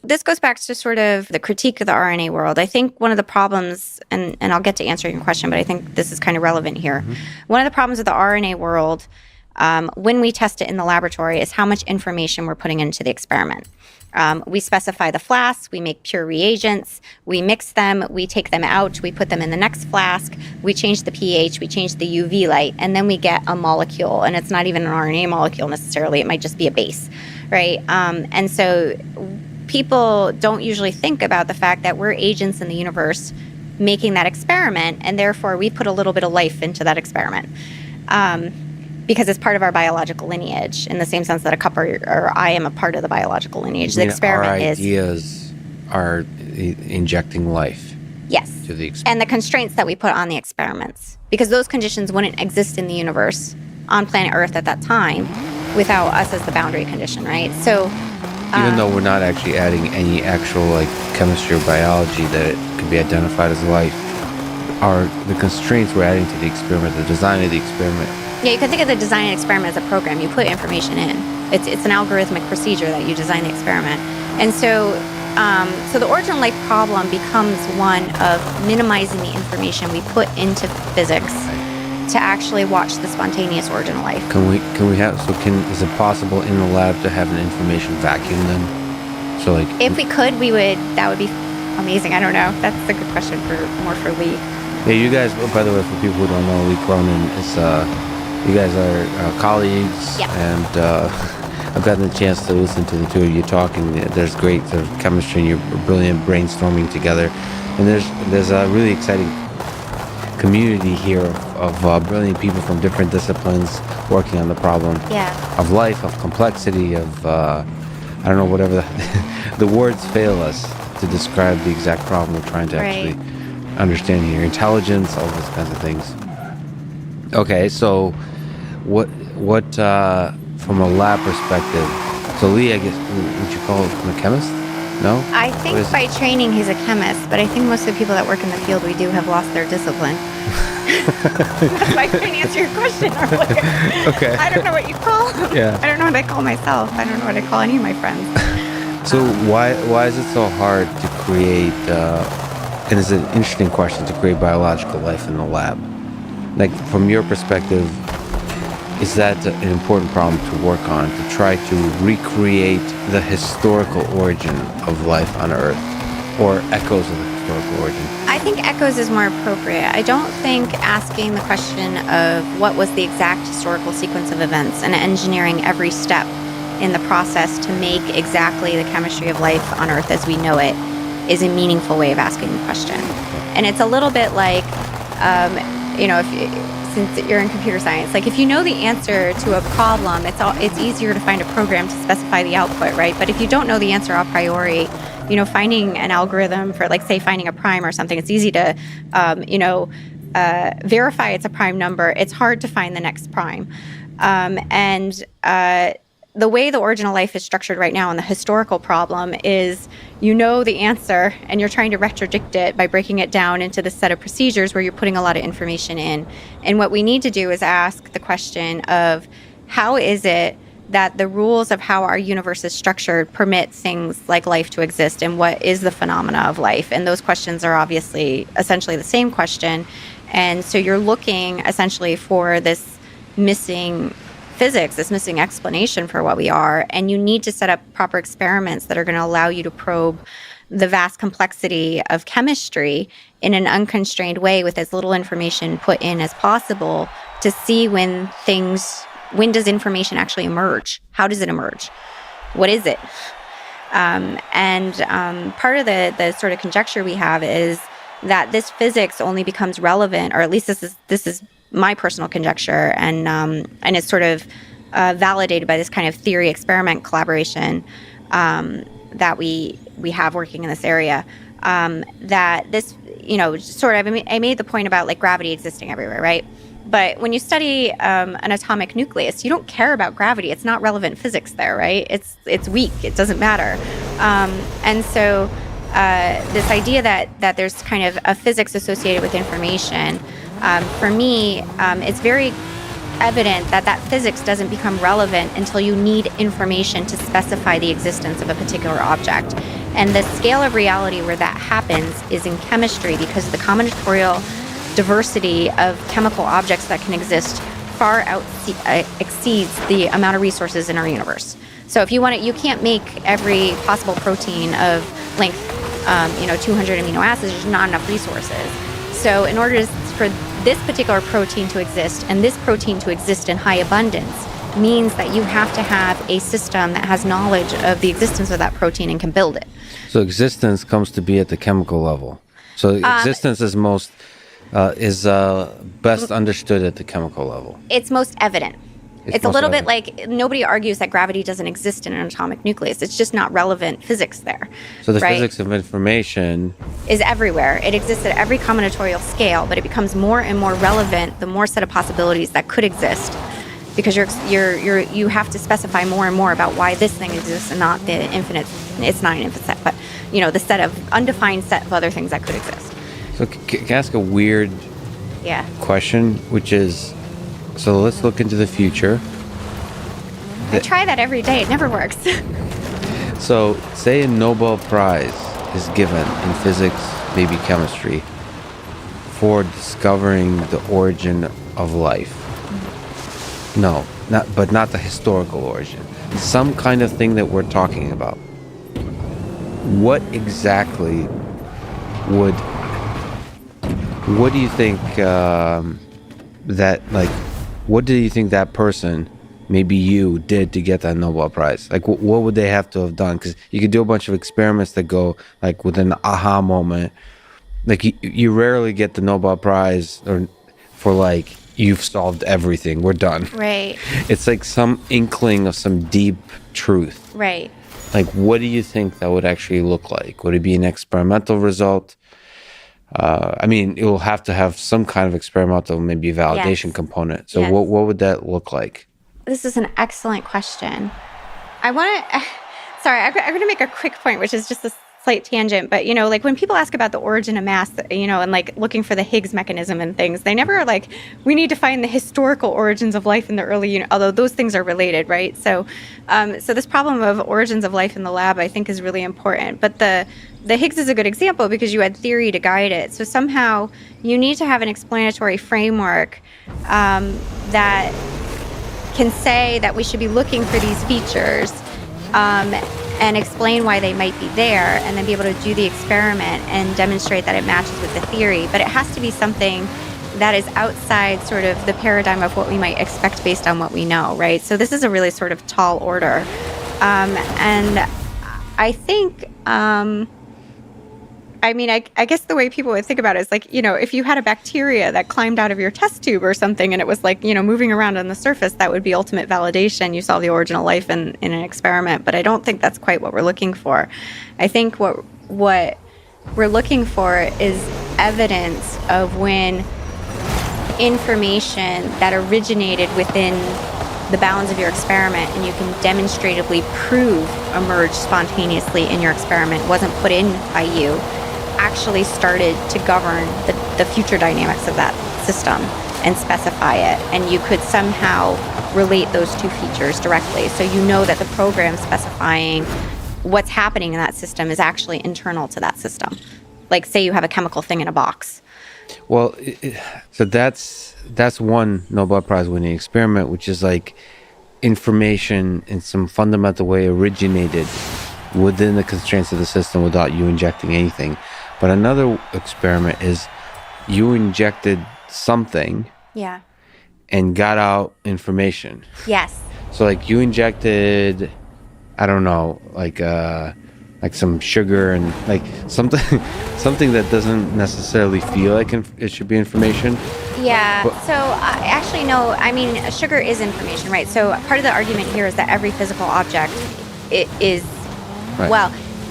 this goes back to sort of the critique of the RNA world. I think one of the problems, and I'll get to answering your question, but I think this is kind of relevant here. One of the problems with the RNA world, when we test it in the laboratory, is how much information we're putting into the experiment. We specify the flasks, we make pure reagents, we mix them, we take them out, we put them in the next flask, we change the pH, we change the UV light, and then we get a molecule. And it's not even an RNA molecule necessarily, it might just be a base, right? And so people don't usually think about the fact that we're agents in the universe making that experiment, and therefore we put a little bit of life into that experiment. Because it's part of our biological lineage, in the same sense that a cup or I am a part of the biological lineage. The experiment our ideas are injecting life. Yes. To the experiment. And the constraints that we put on the experiments. Because those conditions wouldn't exist in the universe on planet Earth at that time without us as the boundary condition, right? So even though we're not actually adding any actual like chemistry or biology that it could be identified as life, are the constraints we're adding to the experiment, the design of the experiment. Yeah, you can think of the design experiment as a program. You put information in. It's an algorithmic procedure that you design the experiment. And so the origin life problem becomes one of minimizing the information we put into physics to actually watch the spontaneous origin of life. Is it possible in the lab to have an information vacuum then? So like, if we could, that would be amazing. I don't know. That's a good question more for Lee. Yeah, you guys, by the way, for people who don't know, Lee Cronin is, you guys are colleagues, yeah. And I've gotten the chance to listen to the two of you talking. There's great sort of chemistry, and you're brilliant brainstorming together. And there's a really exciting community here of brilliant people from different disciplines working on the problem of life, of complexity, of, I don't know, whatever the words fail us to describe the exact problem we're trying to actually understand here. Intelligence, all those kinds of things. Okay, so what from a lab perspective, so Lee, I guess, would you call him a chemist? No? I think by training he's a chemist, but I think most of the people that work in the field we do have lost their discipline. That's why I couldn't answer your question earlier. Okay. I don't know what you call them. Yeah. I don't know what I call myself. I don't know what I call any of my friends. So why is it so hard to create, and it's an interesting question, to create biological life in the lab? Like, from your perspective, is that an important problem to work on, to try to recreate the historical origin of life on Earth, or echoes of the historical origin? I think echoes is more appropriate. I don't think asking the question of what was the exact historical sequence of events and engineering every step in the process to make exactly the chemistry of life on Earth as we know it is a meaningful way of asking the question. And it's a little bit like, since you're in computer science, like if you know the answer to a problem, it's easier to find a program to specify the output, right? But if you don't know the answer a priori, finding an algorithm for, like, say, finding a prime or something, it's easy to, verify it's a prime number. It's hard to find the next prime. The way the origin of life is structured right now in the historical problem is the answer and you're trying to retrodict it by breaking it down into this set of procedures where you're putting a lot of information in. And what we need to do is ask the question of how is it that the rules of how our universe is structured permit things like life to exist, and what is the phenomena of life? And those questions are obviously essentially the same question. And so you're looking essentially for this missing physics, this missing explanation for what we are, and you need to set up proper experiments that are going to allow you to probe the vast complexity of chemistry in an unconstrained way with as little information put in as possible to see when does information actually emerge? How does it emerge? What is it? Part of the sort of conjecture we have is that this physics only becomes relevant, or at least this is my personal conjecture, and it's sort of validated by this kind of theory experiment collaboration that we have working in this area. That this, I made the point about, like, gravity existing everywhere, right? But when you study an atomic nucleus, you don't care about gravity. It's not relevant physics there, right? It's weak. It doesn't matter. And so this idea that there's kind of a physics associated with information, for me, it's very evident that physics doesn't become relevant until you need information to specify the existence of a particular object. And the scale of reality where that happens is in chemistry, because the combinatorial diversity of chemical objects that can exist far exceeds the amount of resources in our universe. So if you want it, you can't make every possible protein of length, 200 amino acids. There's not enough resources. So in order for this particular protein to exist, and this protein to exist in high abundance, means that you have to have a system that has knowledge of the existence of that protein and can build it. So existence comes to be at the chemical level. So existence is best understood at the chemical level. It's most evident. It's a little bit like nobody argues that gravity doesn't exist in an atomic nucleus. It's just not relevant physics there. So the physics of information is everywhere. It exists at every combinatorial scale, but it becomes more and more relevant the more set of possibilities that could exist, because you have to specify more and more about why this thing exists and not the infinite. It's not an infinite set, but the set of undefined set of other things that could exist. So can I ask a weird question, which is, so let's look into the future. I try that every day. It never works. So say a Nobel Prize is given in physics, maybe chemistry, for discovering the origin of life. No, not the historical origin. Some kind of thing that we're talking about. What exactly what do you think what do you think that person, maybe you, did to get that Nobel Prize? Like, what would they have to have done? Because you could do a bunch of experiments that go, like, with an aha moment. Like, you rarely get the Nobel Prize for, like, you've solved everything, we're done. Right. It's like some inkling of some deep truth. Right. Like, what do you think that would actually look like? Would it be an experimental result? It will have to have some kind of experimental, maybe validation component. So what would that look like? This is an excellent question. I'm going to make a quick point, which is just a slight tangent, but like when people ask about the origin of mass, and like looking for the Higgs mechanism and things, they never are like, we need to find the historical origins of life in the early, although those things are related, right? So this problem of origins of life in the lab, I think, is really important. But the Higgs is a good example because you had theory to guide it. So somehow you need to have an explanatory framework that can say that we should be looking for these features and explain why they might be there, and then be able to do the experiment and demonstrate that it matches with the theory. But it has to be something that is outside sort of the paradigm of what we might expect based on what we know, right? So this is a really sort of tall order. And I think, I guess the way people would think about it is like, if you had a bacteria that climbed out of your test tube or something and it was like, moving around on the surface, that would be ultimate validation. You saw the origin of life in an experiment. But I don't think that's quite what we're looking for. I think what we're looking for is evidence of when information that originated within the bounds of your experiment and you can demonstratively prove emerged spontaneously in your experiment, wasn't put in by you, actually started to govern the future dynamics of that system and specify it. And you could somehow relate those two features directly. So that the program specifying what's happening in that system is actually internal to that system. Like, say you have a chemical thing in a box. Well, so that's one Nobel Prize winning experiment, which is like information in some fundamental way originated within the constraints of the system without you injecting anything. But another experiment is you injected something and got out information. Yes. So like you injected, I don't know, like some sugar and like something that doesn't necessarily feel like it should be information. Yeah. So actually, no. I mean, sugar is information, right? So part of the argument here is that every physical object is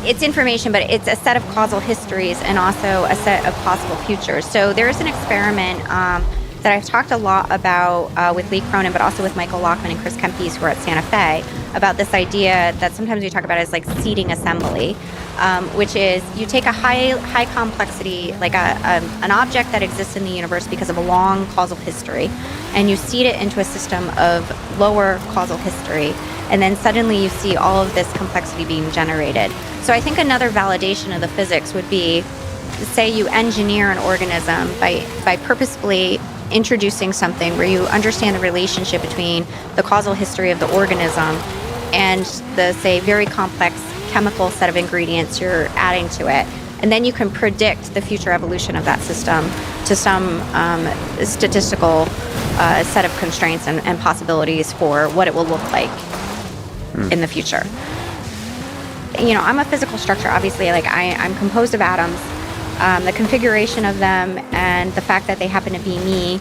it's information, but it's a set of causal histories and also a set of possible futures. So there's an experiment that I've talked a lot about with Lee Cronin, but also with Michael Lockman and Chris Kempes, who are at Santa Fe, about this idea that sometimes we talk about as like seeding assembly, which is you take a high complexity, like an object that exists in the universe because of a long causal history, and you seed it into a system of lower causal history, and then suddenly you see all of this complexity being generated. So I think another validation of the physics would be, say you engineer an organism by purposefully introducing something where you understand the relationship between the causal history of the organism and the, say, very complex chemical set of ingredients you're adding to it. And then you can predict the future evolution of that system to some statistical set of constraints and possibilities for what it will look like in the future. You know, I'm a physical structure, obviously. Like I'm composed of atoms. The configuration of them and the fact that they happen to be me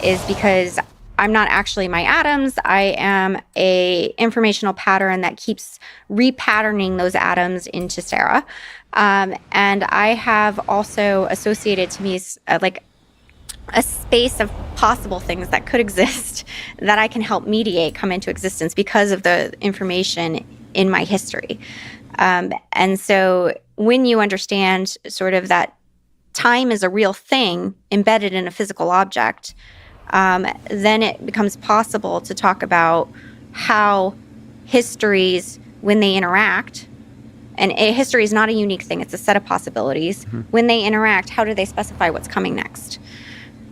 is because I'm not actually my atoms. I am a informational pattern that keeps repatterning those atoms into Sarah. And I have also associated to me like a space of possible things that could exist that I can help mediate come into existence because of the information in my history. And so when you understand sort of that time is a real thing embedded in a physical object, then it becomes possible to talk about how histories, when they interact, and a history is not a unique thing, it's a set of possibilities. When they interact, how do they specify what's coming next?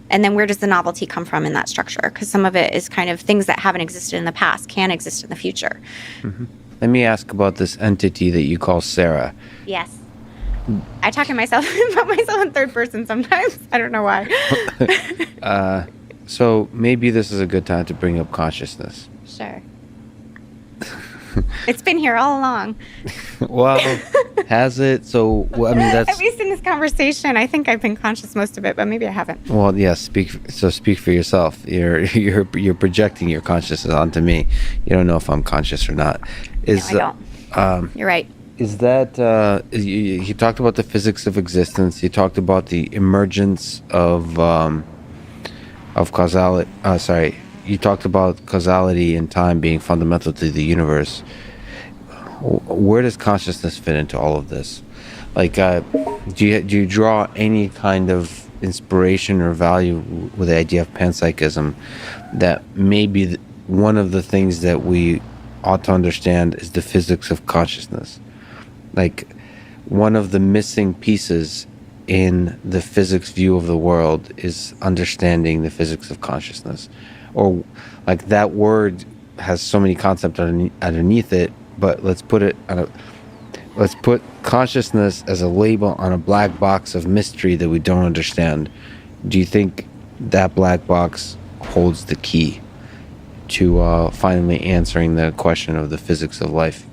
And then where does the novelty come from in that structure? Because some of it is kind of things that haven't existed in the past can exist in the future. Let me ask about this entity that you call Sarah. Yes. I talk to myself about myself in third person sometimes. I don't know why. So maybe this is a good time to bring up consciousness. Sure. It's been here all along. Well, has it? So, well, I mean, that's... At least in this conversation, I think I've been conscious most of it, but maybe I haven't. Well, yeah, speak for yourself. You're projecting your consciousness onto me. You don't know if I'm conscious or not. No, I don't. You're right. Is that... you talked about the physics of existence. You talked about the emergence of causality... You talked about causality and time being fundamental to the universe. Where does consciousness fit into all of this? Like, do you draw any kind of inspiration or value with the idea of panpsychism that maybe one of the things that we ought to understand is the physics of consciousness? Like, one of the missing pieces in the physics view of the world is understanding the physics of consciousness. Or like that word has so many concepts underneath it, but let's put consciousness as a label on a black box of mystery that we don't understand. Do you think that black box holds the key to finally answering the question of the physics of life?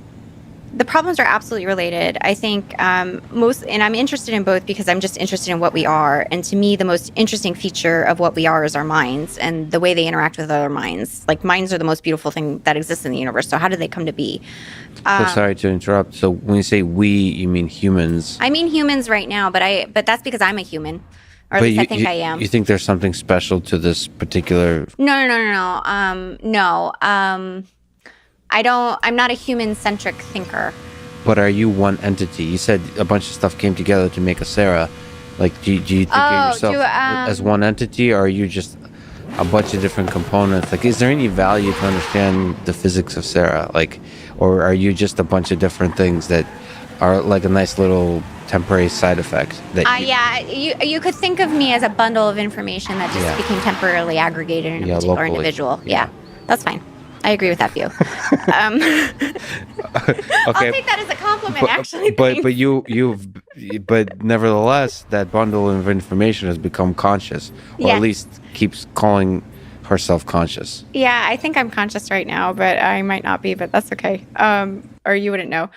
The problems are absolutely related. I think and I'm interested in both because I'm just interested in what we are. And to me, the most interesting feature of what we are is our minds and the way they interact with other minds. Like minds are the most beautiful thing that exists in the universe. So how do they come to be? So sorry to interrupt. So when you say we, you mean humans? I mean humans right now, but that's because I'm a human. Or at least I think I am. You think there's something special to this particular... No. I'm not a human-centric thinker. But are you one entity? You said a bunch of stuff came together to make a Sarah. Like, do you think of yourself as one entity, or are you just a bunch of different components? Like, is there any value to understand the physics of Sarah? Like, or are you just a bunch of different things that are like a nice little temporary side effect? You could think of me as a bundle of information that just became temporarily aggregated in a particular locally. Individual. Yeah, that's fine. I agree with that view. Okay. I'll take that as a compliment, actually. But nevertheless, that bundle of information has become conscious, or at least keeps calling herself conscious. Yeah, I think I'm conscious right now, but I might not be, but that's okay. Or you wouldn't know.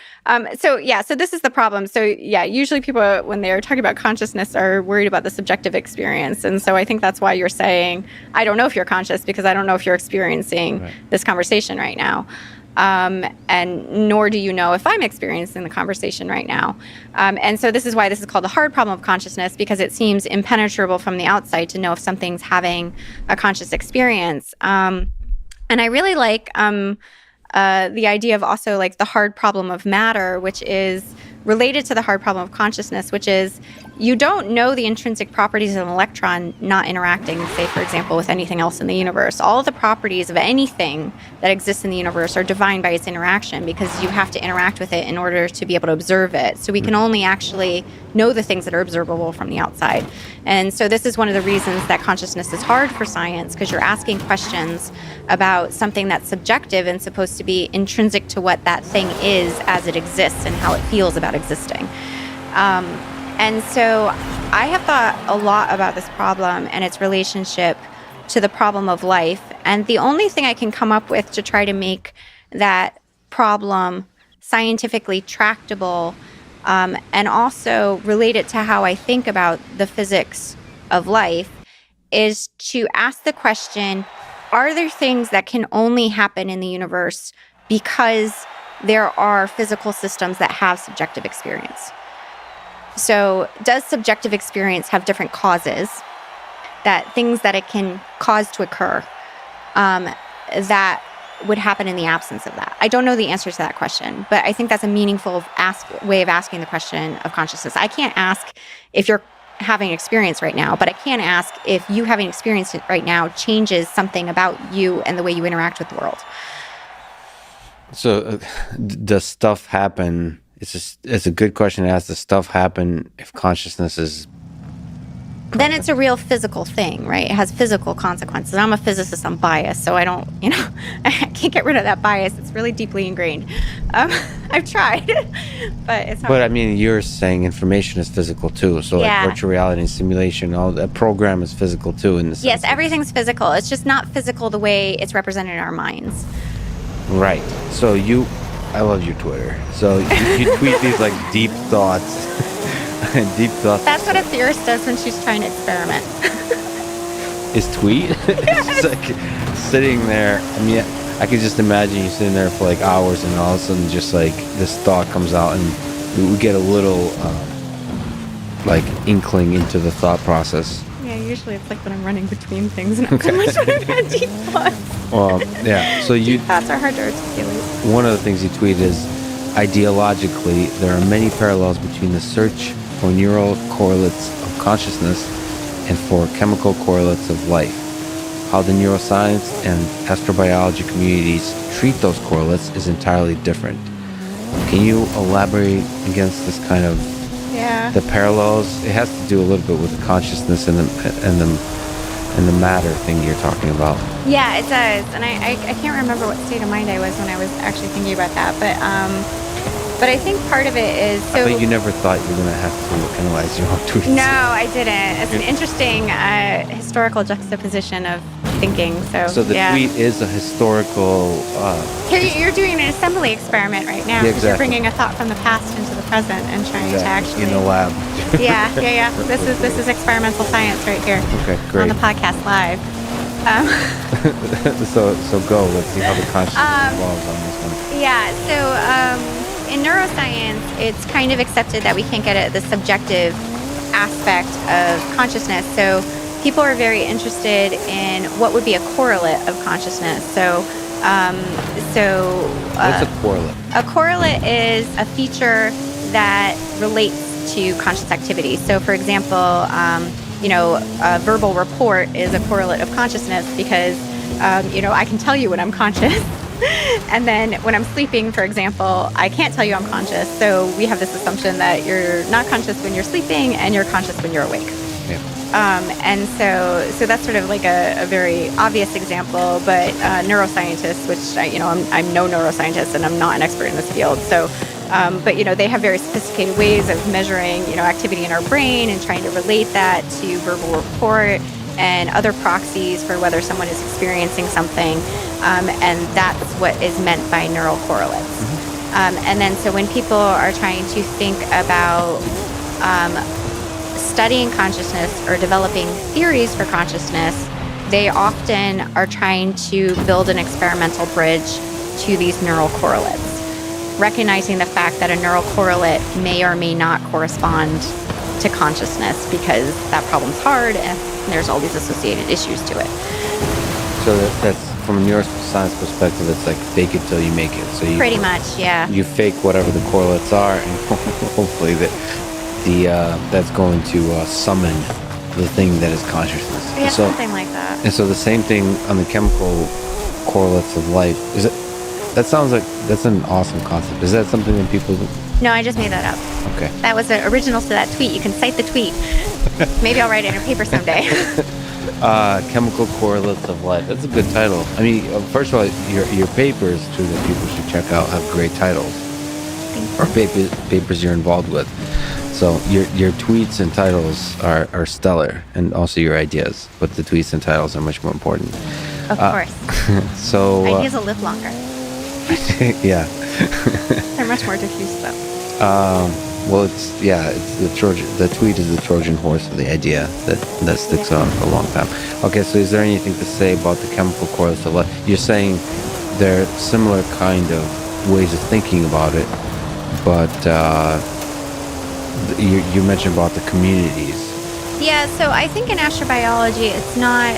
So this is the problem. So usually people, when they're talking about consciousness, are worried about the subjective experience. And so I think that's why you're saying, I don't know if you're conscious, because I don't know if you're experiencing this conversation right now. And nor do you know if I'm experiencing the conversation right now. And so this is why this is called the hard problem of consciousness, because it seems impenetrable from the outside to know if something's having a conscious experience. And I really like the idea of also like the hard problem of matter, which is related to the hard problem of consciousness, which is you don't know the intrinsic properties of an electron not interacting, say, for example, with anything else in the universe. All of the properties of anything that exists in the universe are defined by its interaction, because you have to interact with it in order to be able to observe it. So we can only actually know the things that are observable from the outside. And so this is one of the reasons that consciousness is hard for science, because you're asking questions about something that's subjective and supposed to be intrinsic to what that thing is as it exists and how it feels about existing. And so I have thought a lot about this problem and its relationship to the problem of life. And the only thing I can come up with to try to make that problem scientifically tractable, and also relate it to how I think about the physics of life, is to ask the question, are there things that can only happen in the universe because there are physical systems that have subjective experience? So does subjective experience have different causes, that things that it can cause to occur, that would happen in the absence of that? I don't know the answer to that question, but I think that's a meaningful way of asking the question of consciousness. I can't ask if you're having experience right now, but I can ask if you having experience right now changes something about you and the way you interact with the world. So does stuff happen? It's a good question to ask. Does stuff happen if consciousness is... Then it's a real physical thing, right? It has physical consequences. I'm a physicist, I'm biased, so I don't, I can't get rid of that bias. It's really deeply ingrained. I've tried, but it's hard. But I mean, you're saying information is physical too. So like virtual reality and simulation, all that program is physical too in the sense. Yes, everything's physical. It's just not physical the way it's represented in our minds. Right. So I love your Twitter. So you tweet these like deep thoughts. Deep thoughts. That's what a theorist does when she's trying to experiment. Is tweet? It's like sitting there. I mean, I could just imagine you sitting there for like hours, and all of a sudden, just like this thought comes out, and we get a little like inkling into the thought process. Yeah, usually it's like when I'm running between things, not so much when I've had deep thoughts. Well, yeah. So deep thoughts are hard to articulate. One of the things you tweet is, ideologically, there are many parallels between the search for neural correlates of consciousness and for chemical correlates of life. How the neuroscience and astrobiology communities treat those correlates is entirely different. Can you elaborate against this kind of the parallels? It has to do a little bit with the consciousness and the matter thing you're talking about. Yeah, it does. And I can't remember what state of mind I was when I was actually thinking about that, but I think part of it is... I bet you never thought you were going to have to analyze your own tweets. No, I didn't. It's an interesting historical juxtaposition of thinking. So the tweet is a historical... You're doing an assembly experiment right now. Yeah, exactly. You're bringing a thought from the past into the present and trying to actually... In the lab. Yeah. This is experimental science right here. Okay, great. On the podcast live. So go. Let's see how the consciousness evolves on this one. Yeah, so... in neuroscience, it's kind of accepted that we can't get at the subjective aspect of consciousness. So people are very interested in what would be a correlate of consciousness. What's a correlate? A correlate is a feature that relates to conscious activity. So, for example, a verbal report is a correlate of consciousness because, I can tell you when I'm conscious. And then when I'm sleeping, for example, I can't tell you I'm conscious. So we have this assumption that you're not conscious when you're sleeping and you're conscious when you're awake. Yeah. And so that's sort of like a very obvious example, but neuroscientists, which I'm no neuroscientist and I'm not an expert in this field. So, but they have very sophisticated ways of measuring, activity in our brain and trying to relate that to verbal report and other proxies for whether someone is experiencing something. And that's what is meant by neural correlates. Mm-hmm. And then so when people are trying to think about studying consciousness or developing theories for consciousness, they often are trying to build an experimental bridge to these neural correlates, recognizing the fact that a neural correlate may or may not correspond to consciousness because that problem's hard and there's all these associated issues to it. So that's from a neuroscience perspective, it's like fake it till you make it. So you Pretty much, yeah. you fake whatever the correlates are, and hopefully that's going to summon the thing that is consciousness. Yeah, something like that. And so the same thing on the chemical correlates of life. Is it? That sounds like that's an awesome concept. Is that something that people? No, I just made that up. Okay. That was the original to that tweet. You can cite the tweet. Maybe I'll write it in a paper someday. Chemical correlates of life. That's a good title. I mean, first of all, your papers too that people should check out have great titles, or papers you're involved with. So your tweets and titles are stellar, and also your ideas. But the tweets and titles are much more important. Of course. So ideas will live longer. Yeah. They're much more diffuse though. Well, it's the Trojan. The tweet is the Trojan horse of the idea that sticks on for a long time. Okay, so is there anything to say about the chemical correlates of life? You're saying they're similar kind of ways of thinking about it, but you mentioned about the communities. Yeah, so I think in astrobiology, it's not.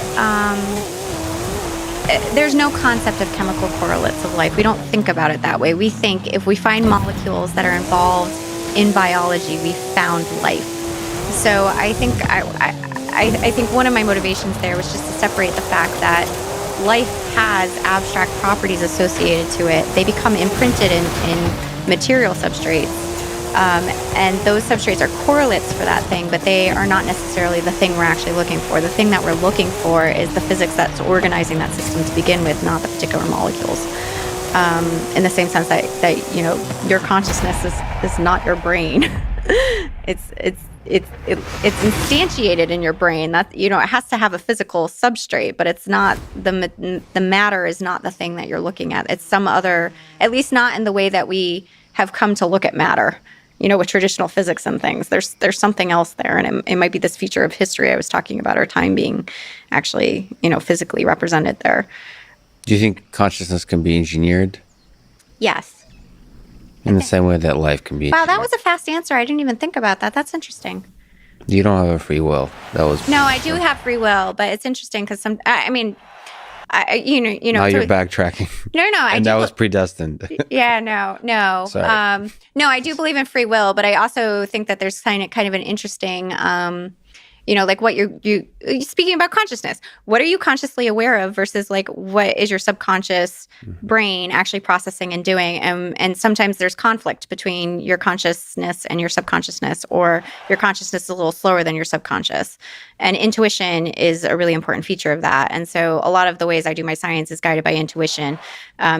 There's no concept of chemical correlates of life. We don't think about it that way. We think if we find molecules that are involved in biology, we found life. So I think I think one of my motivations there was just to separate the fact that life has abstract properties associated to it. They become imprinted in material substrates. And those substrates are correlates for that thing, but they are not necessarily the thing we're actually looking for. The thing that we're looking for is the physics that's organizing that system to begin with, not the particular molecules. In the same sense that you know, your consciousness is not your brain. It's instantiated in your brain. That, you know, it has to have a physical substrate, but it's not the matter is not the thing that you're looking at. It's some other, at least not in the way that we have come to look at matter. You know, with traditional physics and things, there's something else there, and it might be this feature of history I was talking about, or time being actually, you know, physically represented there. Do you think consciousness can be engineered? Yes. In the same way that life can be engineered? Wow, that was a fast answer. I didn't even think about that. That's interesting. You don't have a free will. That was no, I do have free will, but it's interesting because you know. Now you're backtracking. No, and that was predestined. Yeah, no. Sorry. No, I do believe in free will, but I also think that there's kind of an interesting, you know, like what you speaking about consciousness. What are you consciously aware of versus like what is your subconscious brain actually processing and doing? And sometimes there's conflict between your consciousness and your subconsciousness, or your consciousness is a little slower than your subconscious. And intuition is a really important feature of that. And so a lot of the ways I do my science is guided by intuition.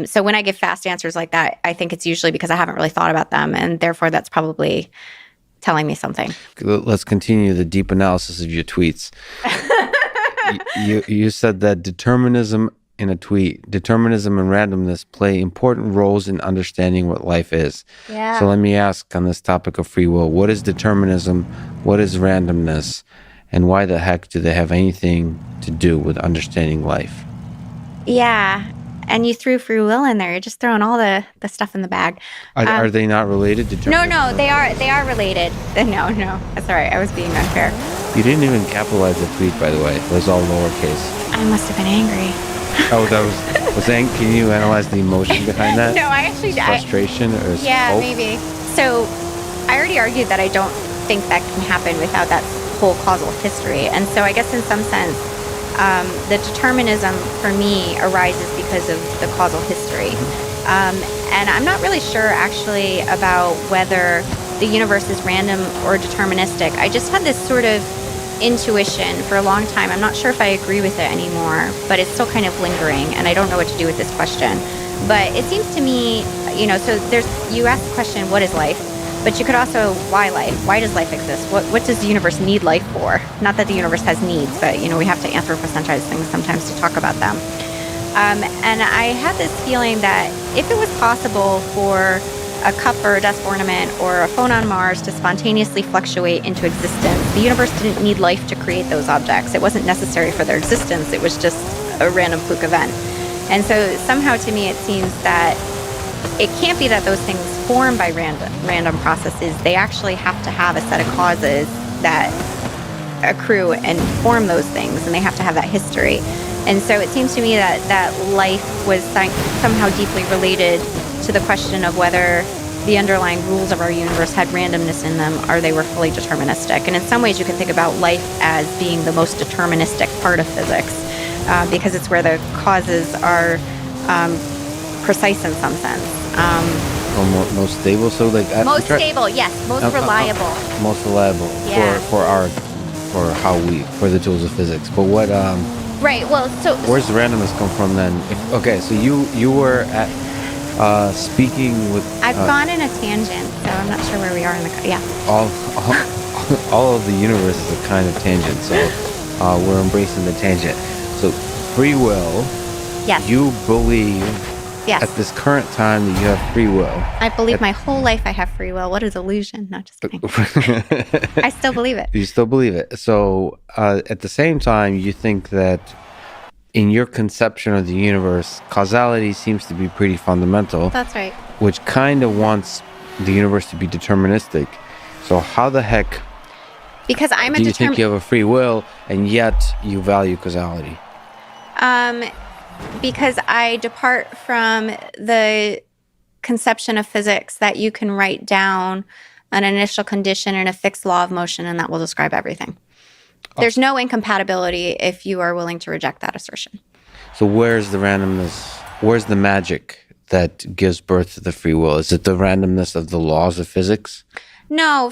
So when I give fast answers like that, I think it's usually because I haven't really thought about them, and therefore that's probably telling me something. Let's continue the deep analysis of your tweets. you said that determinism in a tweet, determinism and randomness play important roles in understanding what life is. Yeah. So let me ask on this topic of free will, what is determinism? What is randomness? And why the heck do they have anything to do with understanding life? Yeah. And you threw free will in there. You're just throwing all the stuff in the bag. Are they not related? No, they are related. No, that's all right. I was being unfair. You didn't even capitalize the tweet, by the way. It was all lowercase. I must have been angry. Oh, that was angry. Can you analyze the emotion behind that? No, I actually frustration or yeah, hope? Maybe. So I already argued that I don't think that can happen without that whole causal history. And so I guess in some sense, the determinism for me arises because of the causal history. And I'm not really sure actually about whether the universe is random or deterministic. I just had this sort of intuition for a long time. I'm not sure if I agree with it anymore, but it's still kind of lingering, and I don't know what to do with this question. But it seems to me, you know, so you ask the question, what is life? But you could also, why life? Why does life exist? What does the universe need life for? Not that the universe has needs, but, you know, we have to anthropocentrize things sometimes to talk about them. And I had this feeling that if it was possible for a cup or a desk ornament or a phone on Mars to spontaneously fluctuate into existence, the universe didn't need life to create those objects. It wasn't necessary for their existence. It was just a random fluke event. And so somehow to me it seems that it can't be that those things form by random processes. They actually have to have a set of causes that accrue and form those things, and they have to have that history. And so it seems to me that life was somehow deeply related to the question of whether the underlying rules of our universe had randomness in them or they were fully deterministic. And in some ways, you can think about life as being the most deterministic part of physics because it's where the causes are precise in some sense. Most stable, so like most stable, yes, most reliable. Most reliable for the tools of physics. But what right? Well, so where's the randomness come from then? So you were at speaking with. I've gone in a tangent, so I'm not sure where we are in the all of the universe is a kind of tangent, so we're embracing the tangent. So free will. Yes. You believe. Yes. At this current time that you have free will. I believe my whole life I have free will. What a delusion. Not just kidding. I still believe it. You still believe it. So at the same time, you think that in your conception of the universe, causality seems to be pretty fundamental. That's right. Which kind of wants the universe to be deterministic. So how the heck because I'm do you think you have a free will and yet you value causality? Because I depart from the conception of physics that you can write down an initial condition and a fixed law of motion, and that will describe everything. There's no incompatibility if you are willing to reject that assertion. So where's the randomness? Where's the magic that gives birth to the free will? Is it the randomness of the laws of physics? No.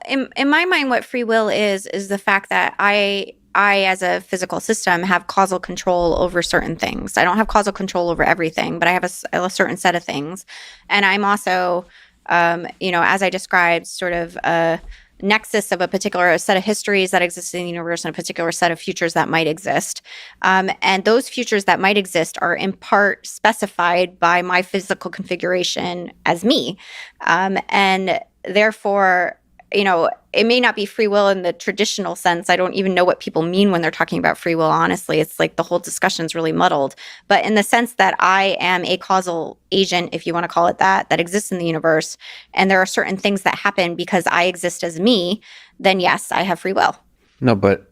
In my mind, what free will is the fact that I, as a physical system, have causal control over certain things. I don't have causal control over everything, but I have a certain set of things. And I'm also, as I described, sort of a nexus of a particular set of histories that exist in the universe and a particular set of futures that might exist. And those futures that might exist are in part specified by my physical configuration as me. And therefore, it may not be free will in the traditional sense. I don't even know what people mean when they're talking about free will, honestly. It's like the whole discussion's really muddled. But in the sense that I am a causal agent, if you want to call it that exists in the universe, and there are certain things that happen because I exist as me, then yes, I have free will. No, but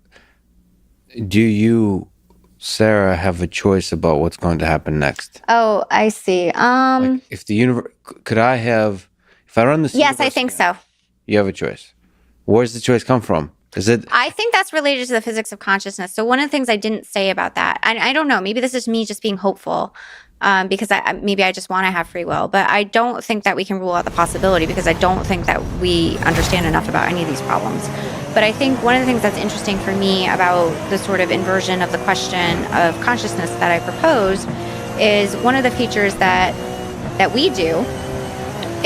do you, Sarah, have a choice about what's going to happen next? Oh, I see. Like if the universe, if I run this Yes, I think so. You have a choice. Where's the choice come from? Is it? I think that's related to the physics of consciousness. So one of the things I didn't say about that, and I don't know, maybe this is me just being hopeful, because maybe I just want to have free will, but I don't think that we can rule out the possibility because I don't think that we understand enough about any of these problems. But I think one of the things that's interesting for me about the sort of inversion of the question of consciousness that I propose is one of the features that we do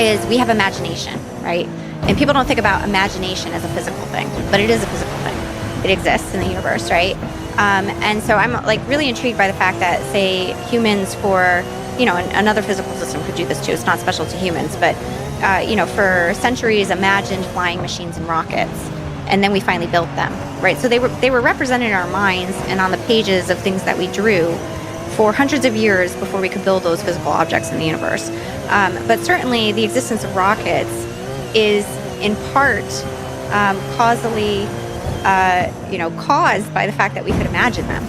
is we have imagination, right? And people don't think about imagination as a physical thing, but it is a physical thing. It exists in the universe, right? And so I'm like really intrigued by the fact that, say, humans another physical system could do this too. It's not special to humans, but, for centuries imagined flying machines and rockets. And then we finally built them, right? So they were represented in our minds and on the pages of things that we drew for hundreds of years before we could build those physical objects in the universe. But certainly the existence of rockets is in part causally, caused by the fact that we could imagine them.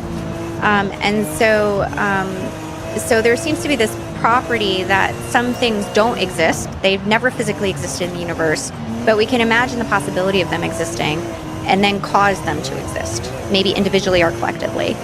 And so there seems to be this property that some things don't exist. They've never physically existed in the universe, but we can imagine the possibility of them existing and then cause them to exist, maybe individually or collectively.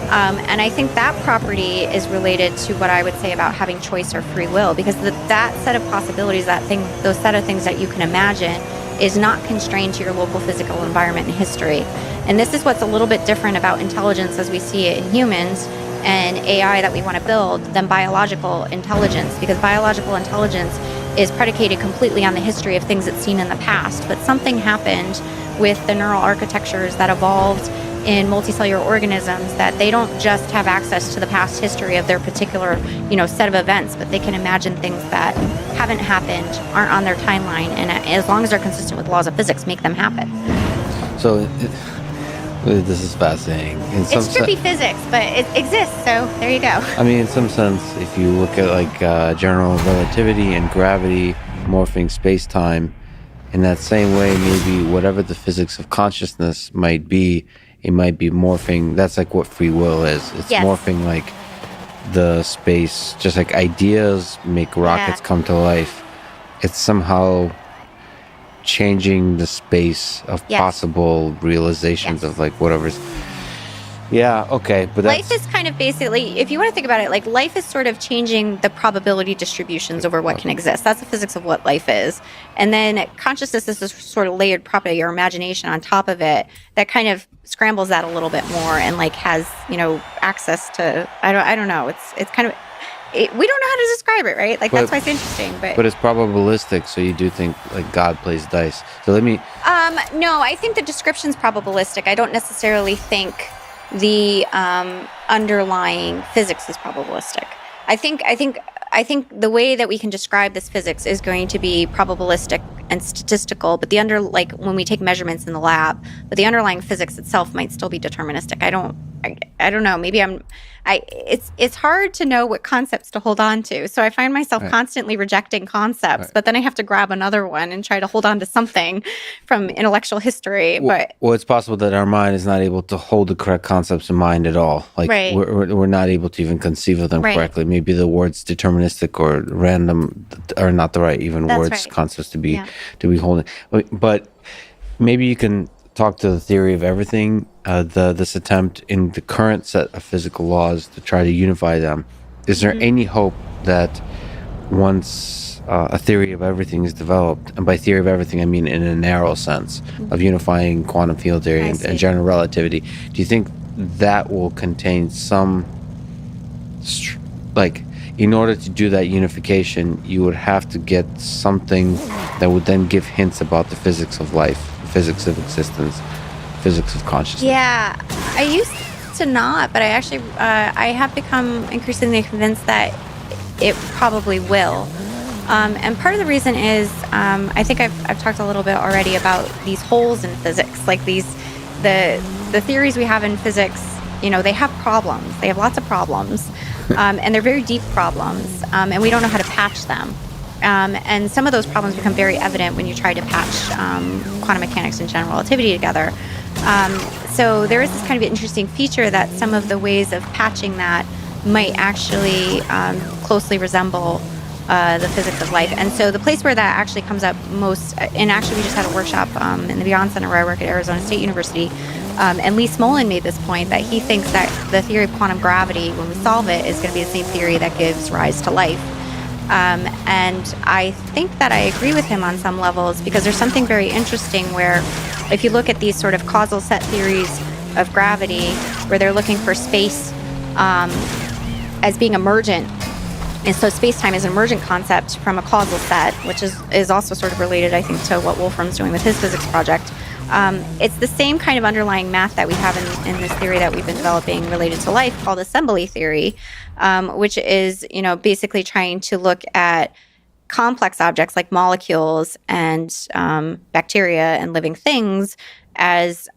And I think that property is related to what I would say about having choice or free will, because that set of possibilities, those set of things that you can imagine is not constrained to your local physical environment and history. And this is what's a little bit different about intelligence as we see it in humans and AI that we want to build than biological intelligence, because biological intelligence is predicated completely on the history of things it's seen in the past. But something happened with the neural architectures that evolved in multicellular organisms that they don't just have access to the past history of their particular, set of events, but they can imagine things that haven't happened, aren't on their timeline, and as long as they're consistent with laws of physics, make them happen. So this is fascinating. It's trippy physics, but it exists, so there you go. I mean, in some sense, if you look at general relativity and gravity morphing space-time, in that same way, maybe whatever the physics of consciousness might be, it might be morphing. That's like what free will is. It's Yes. morphing like the space, just like ideas make rockets come to life. It's somehow changing the space of possible realizations of like whatever's. Yeah, okay, but life is kind of basically, if you want to think about it, like life is sort of changing the probability distributions over what can exist. That's the physics of what life is. And then consciousness is this sort of layered property or imagination on top of it that kind of scrambles that a little bit more and like has, access to, I don't know. It's kind of, we don't know how to describe it, right? Like that's why it's interesting. But it's probabilistic, so you do think like God plays dice. So let me. No, I think the description's probabilistic. I don't necessarily think the underlying physics is probabilistic. I think the way that we can describe this physics is going to be probabilistic and statistical, but when we take measurements in the lab, but the underlying physics itself might still be deterministic. I don't know. Maybe it's hard to know what concepts to hold on to. So I find myself constantly rejecting concepts, but then I have to grab another one and try to hold on to something from intellectual history. But it's possible that our mind is not able to hold the correct concepts in mind at all. Like we're not able to even conceive of them correctly. Maybe the words deterministic or random are not the right concepts to be holding. But maybe you can talk to the theory of everything, this attempt in the current set of physical laws to try to unify them. Is there any hope that once a theory of everything is developed, and by theory of everything I mean in a narrow sense of unifying quantum field theory and general relativity, do you think that will contain some, in order to do that unification, you would have to get something that would then give hints about the physics of life, physics of existence, physics of consciousness? Yeah, I used to not, but I actually I have become increasingly convinced that it probably will. And part of the reason is I think I've talked a little bit already about these holes in physics, like the theories we have in physics. They have problems. They have lots of problems, and they're very deep problems, and we don't know how to patch them. And some of those problems become very evident when you try to patch quantum mechanics and general relativity together. So there is this kind of interesting feature that some of the ways of patching that might actually closely resemble the physics of life. And so the place where that actually comes up most, and actually we just had a workshop in the Beyond Center where I work at Arizona State University, and Lee Smolin made this point that he thinks that the theory of quantum gravity, when we solve it, is going to be the same theory that gives rise to life. And I think that I agree with him on some levels, because there's something very interesting where if you look at these sort of causal set theories of gravity, where they're looking for space as being emergent, and so space-time is an emergent concept from a causal set, which is also sort of related, I think, to what Wolfram's doing with his physics project. It's the same kind of underlying math that we have in this theory that we've been developing related to life called assembly theory, which is, basically trying to look at complex objects like molecules and bacteria and living things as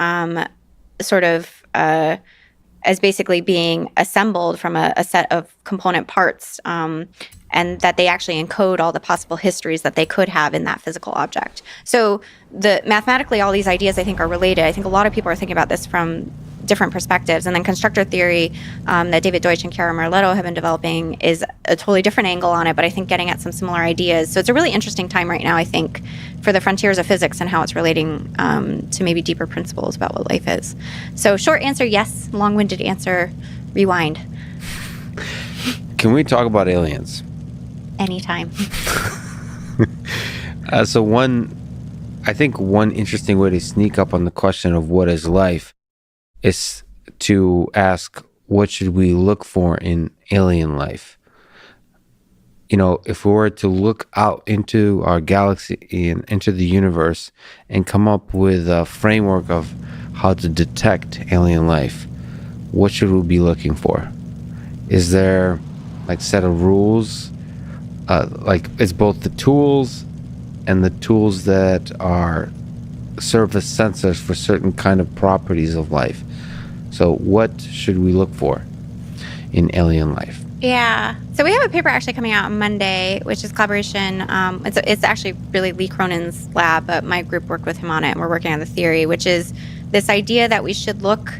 as basically being assembled from a set of component parts, and that they actually encode all the possible histories that they could have in that physical object. So mathematically, all these ideas, I think, are related. I think a lot of people are thinking about this from different perspectives. And then constructor theory that David Deutsch and Chiara Merletto have been developing is a totally different angle on it, but I think getting at some similar ideas. So it's a really interesting time right now, I think, for the frontiers of physics and how it's relating to maybe deeper principles about what life is. So short answer, yes. Long-winded answer, rewind. Can we talk about aliens? Anytime. I think one interesting way to sneak up on the question of what is life is to ask, what should we look for in alien life? If we were to look out into our galaxy and into the universe and come up with a framework of how to detect alien life, what should we be looking for? Is there like set of rules? It's both the tools and the tools that serve as sensors for certain kind of properties of life. So what should we look for in alien life? Yeah. So we have a paper actually coming out on Monday, which is collaboration. It's actually really Lee Cronin's lab, but my group worked with him on it, and we're working on the theory, which is this idea that we should look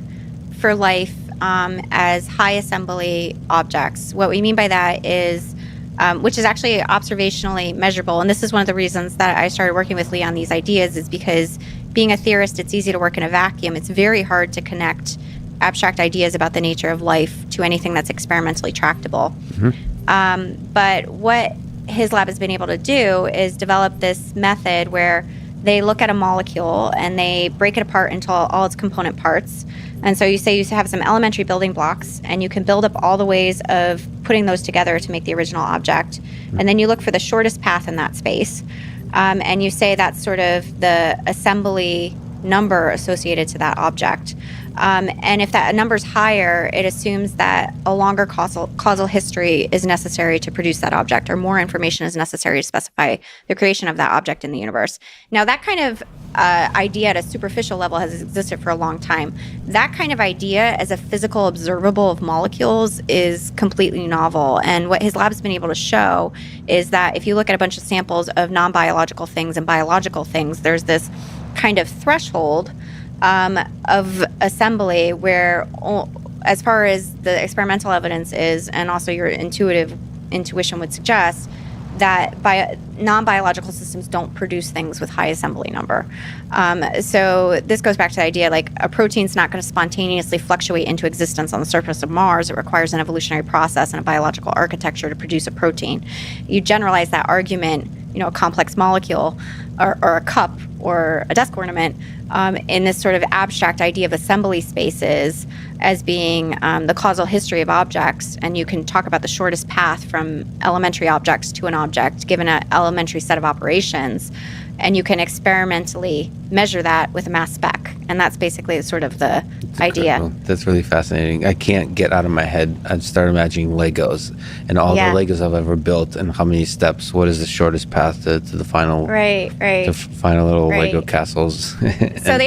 for life as high assembly objects. What we mean by that is, which is actually observationally measurable, and this is one of the reasons that I started working with Lee on these ideas, is because being a theorist, it's easy to work in a vacuum. It's very hard to connect abstract ideas about the nature of life to anything that's experimentally tractable. But what his lab has been able to do is develop this method where they look at a molecule and they break it apart into all its component parts. And so you say you have some elementary building blocks, and you can build up all the ways of putting those together to make the original object. And then you look for the shortest path in that space. And you say that's sort of the assembly number associated to that object. And if that number's higher, it assumes that a longer causal history is necessary to produce that object, or more information is necessary to specify the creation of that object in the universe. Now, that kind of idea at a superficial level has existed for a long time. That kind of idea as a physical observable of molecules is completely novel. And what his lab's been able to show is that if you look at a bunch of samples of non-biological things and biological things, there's this kind of threshold of assembly where, as far as the experimental evidence is, and also your intuition would suggest, that non-biological systems don't produce things with high assembly number. So this goes back to the idea, like, a protein's not going to spontaneously fluctuate into existence on the surface of Mars. It requires an evolutionary process and a biological architecture to produce a protein. You generalize that argument, a complex molecule or a cup or a desk ornament, in this sort of abstract idea of assembly spaces as being the causal history of objects. And you can talk about the shortest path from elementary objects to an object given an elementary set of operations. And you can experimentally measure that with a mass spec. And that's basically sort of the idea. Incredible. That's really fascinating. I can't get out of my head. I'd start imagining Legos and all the Legos I've ever built, and how many steps. What is the shortest path to the final? Right. To final little Lego castles. So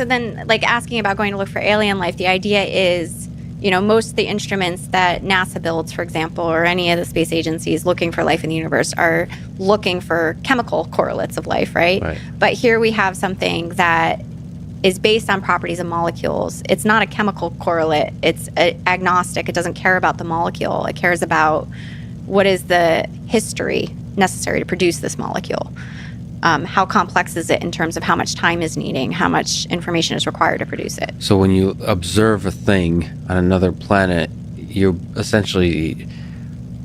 then, like, asking about going to look for alien life, the idea is, most of the instruments that NASA builds, for example, or any of the space agencies looking for life in the universe, are looking for chemical correlates of life, right? But here we have something that is based on properties of molecules. It's not a chemical correlate. It's agnostic. It doesn't care about the molecule. It cares about what is the history necessary to produce this molecule. How complex is it in terms of how much time is needing, how much information is required to produce it. So when you observe a thing on another planet, you're essentially,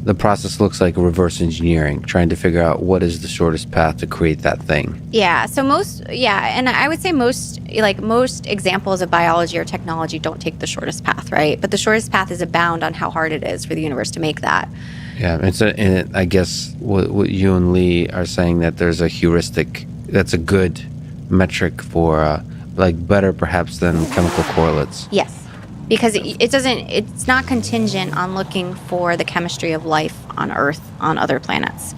the process looks like reverse engineering, trying to figure out what is the shortest path to create that thing. Yeah. So and I would say most examples of biology or technology don't take the shortest path, right? But the shortest path is a bound on how hard it is for the universe to make that. Yeah, and I guess what you and Lee are saying, that there's a heuristic that's a good metric for, better perhaps than chemical correlates. Yes, because it's not contingent on looking for the chemistry of life on Earth, on other planets.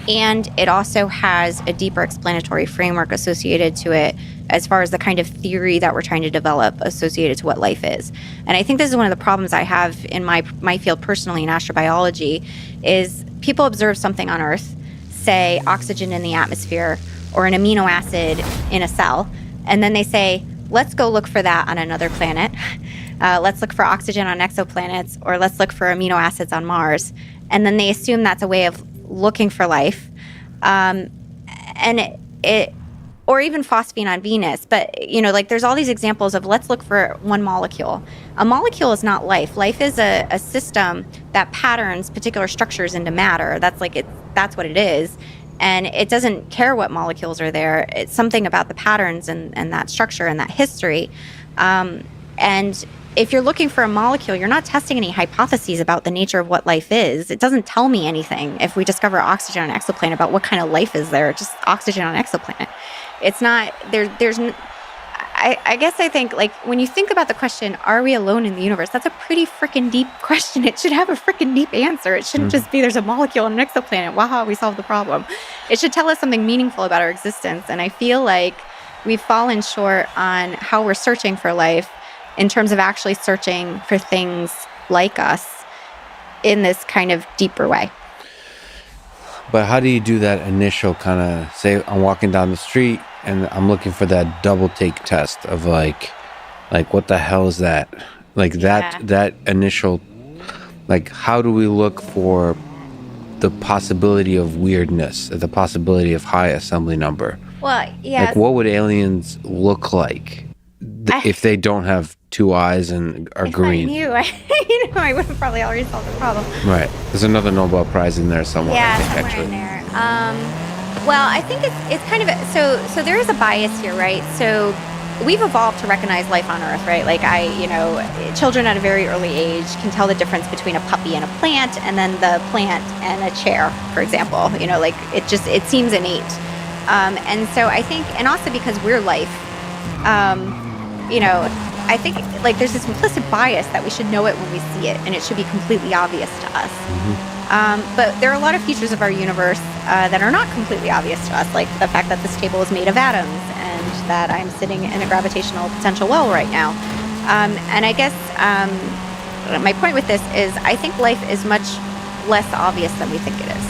And it also has a deeper explanatory framework associated to it as far as the kind of theory that we're trying to develop associated to what life is. And I think this is one of the problems I have in my field personally in astrobiology, is people observe something on Earth, say oxygen in the atmosphere or an amino acid in a cell, and then they say, let's go look for that on another planet. Let's look for oxygen on exoplanets, or let's look for amino acids on Mars. And then they assume that's a way of looking for life, and it or even phosphine on Venus. But there's all these examples of let's look for one molecule. A molecule is not life. Life is a system that patterns particular structures into matter. That's what it is, and it doesn't care what molecules are there. It's something about the patterns and that structure and that history. And if you're looking for a molecule, you're not testing any hypotheses about the nature of what life is. It doesn't tell me anything if we discover oxygen on an exoplanet about what kind of life is there. Just oxygen on an exoplanet. It's not there. I guess I think, when you think about the question, are we alone in the universe? That's a pretty freaking deep question. It should have a freaking deep answer. It shouldn't just be there's a molecule on an exoplanet. Wow, we solved the problem. It should tell us something meaningful about our existence. And I feel like we've fallen short on how we're searching for life, in terms of actually searching for things like us in this kind of deeper way. But how do you do that initial kind of, say I'm walking down the street and I'm looking for that double take test of like what the hell is that? Like that initial, like, how do we look for the possibility of weirdness, the possibility of high assembly number? Well, yeah. Like, what would aliens look like if they don't have two eyes and are green? I would have probably already solved the problem. Right. There's another Nobel Prize in there somewhere. Yeah, I think, somewhere actually. in there. Well, I think it's kind of so there is a bias here, right? So we've evolved to recognize life on Earth, right? Like children at a very early age can tell the difference between a puppy and a plant, and then the plant and a chair, for example. Like it seems innate. And so I think, and also because we're life, I think like there's this implicit bias that we should know it when we see it, and it should be completely obvious to us. But there are a lot of features of our universe that are not completely obvious to us, like the fact that this table is made of atoms and that I'm sitting in a gravitational potential well right now. And I guess my point with this is I think life is much less obvious than we think it is.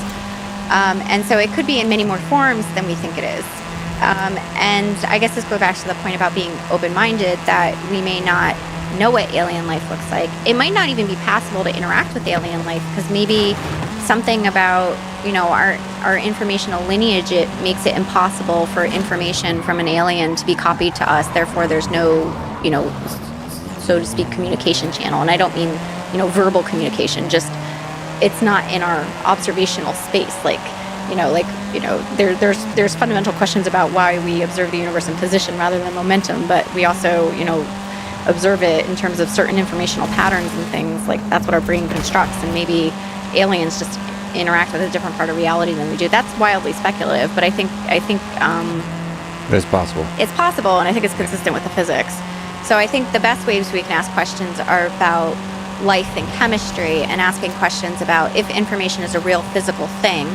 And so it could be in many more forms than we think it is. And I guess this goes back to the point about being open-minded, that we may not know what alien life looks like. It might not even be possible to interact with alien life, because maybe something about our informational lineage, it makes it impossible for information from an alien to be copied to us. Therefore, there's no so to speak, communication channel. And I don't mean verbal communication, just it's not in our observational space. There's fundamental questions about why we observe the universe in position rather than momentum, but we also observe it in terms of certain informational patterns and things. Like, that's what our brain constructs, and maybe aliens just interact with a different part of reality than we do. That's wildly speculative, but I think it's possible. It's possible, and I think it's consistent with the physics. So I think the best ways we can ask questions are about life and chemistry, and asking questions about, if information is a real physical thing,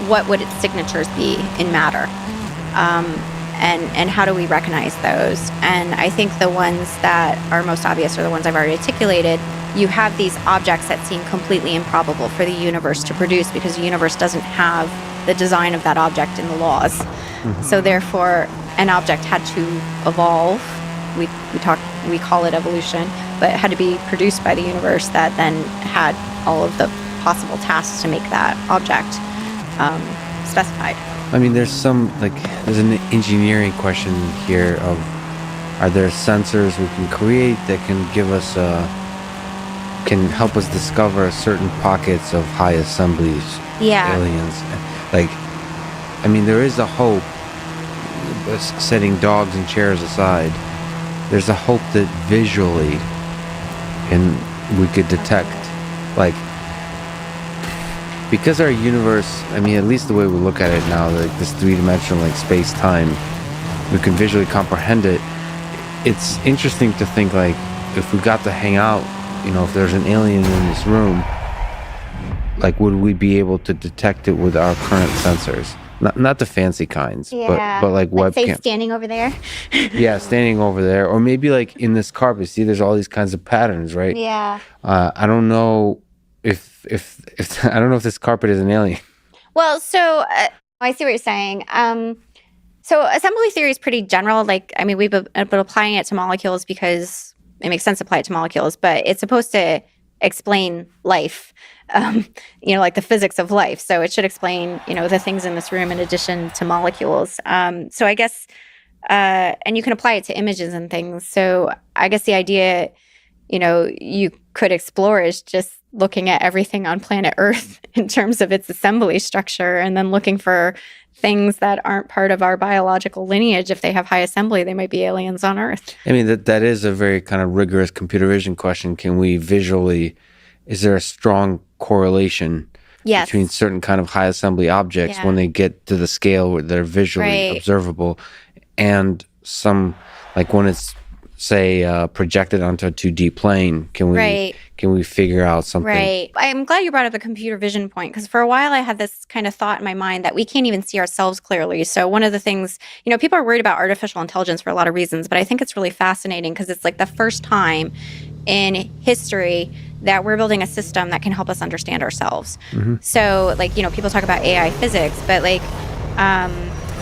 what would its signatures be in matter? And how do we recognize those? And I think the ones that are most obvious are the ones I've already articulated. You have these objects that seem completely improbable for the universe to produce, because the universe doesn't have the design of that object in the laws. So therefore, an object had to evolve. We call it evolution, but it had to be produced by the universe that then had all of the possible tasks to make that object specified. I mean, there's an engineering question here of, are there sensors we can create that can give us can help us discover certain pockets of high assemblies? Aliens. There is a hope, setting dogs and chairs aside, there's a hope that visually we could detect, because our universe, at least the way we look at it now, this three-dimensional space-time, we can visually comprehend it. It's interesting to think, if we got to hang out, if there's an alien in this room, would we be able to detect it with our current sensors? Not the fancy kinds, but webcam. Say standing over there. Yeah, standing over there, or maybe in this carpet. See, there's all these kinds of patterns, right? Yeah. I don't know if I don't know if this carpet is an alien. Well, so I see what you're saying. So assembly theory is pretty general. We've been applying it to molecules because it makes sense to apply it to molecules, but it's supposed to explain life, the physics of life. So it should explain, the things in this room in addition to molecules. So I guess, and you can apply it to images and things. So I guess the idea, you could explore is just looking at everything on planet Earth in terms of its assembly structure, and then looking for things that aren't part of our biological lineage. If they have high assembly, they might be aliens on Earth. That is a very kind of rigorous computer vision question. Can we visually, is there a strong correlation between certain kind of high assembly objects when they get to the scale where they're visually observable, and some, when it's, say, projected onto a 2D plane, can we figure out something? Right. I'm glad you brought up the computer vision point, because for a while I had this kind of thought in my mind that we can't even see ourselves clearly. So one of the things, people are worried about artificial intelligence for a lot of reasons, but I think it's really fascinating because it's the first time in history that we're building a system that can help us understand ourselves. So people talk about AI physics, but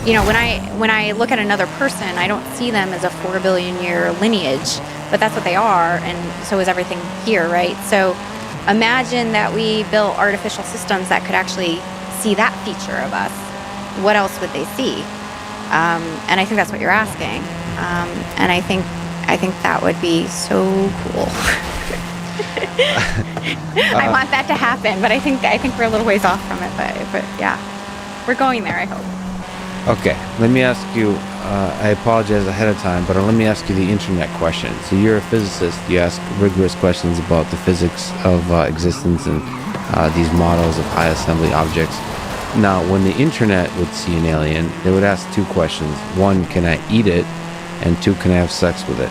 when I look at another person, I don't see them as a 4 billion year lineage, but that's what they are, and so is everything here, right? So imagine that we built artificial systems that could actually see that feature of us. What else would they see? And I think that's what you're asking, and I think that would be so cool. I want that to happen, but I think we're a little ways off from it. But yeah, we're going there, I hope. Okay, let me ask you, I apologize ahead of time, but let me ask you the internet question. So you're a physicist, you ask rigorous questions about the physics of existence and these models of high assembly objects. Now, when the internet would see an alien, they would ask two questions. One, can I eat it? And two, can I have sex with it?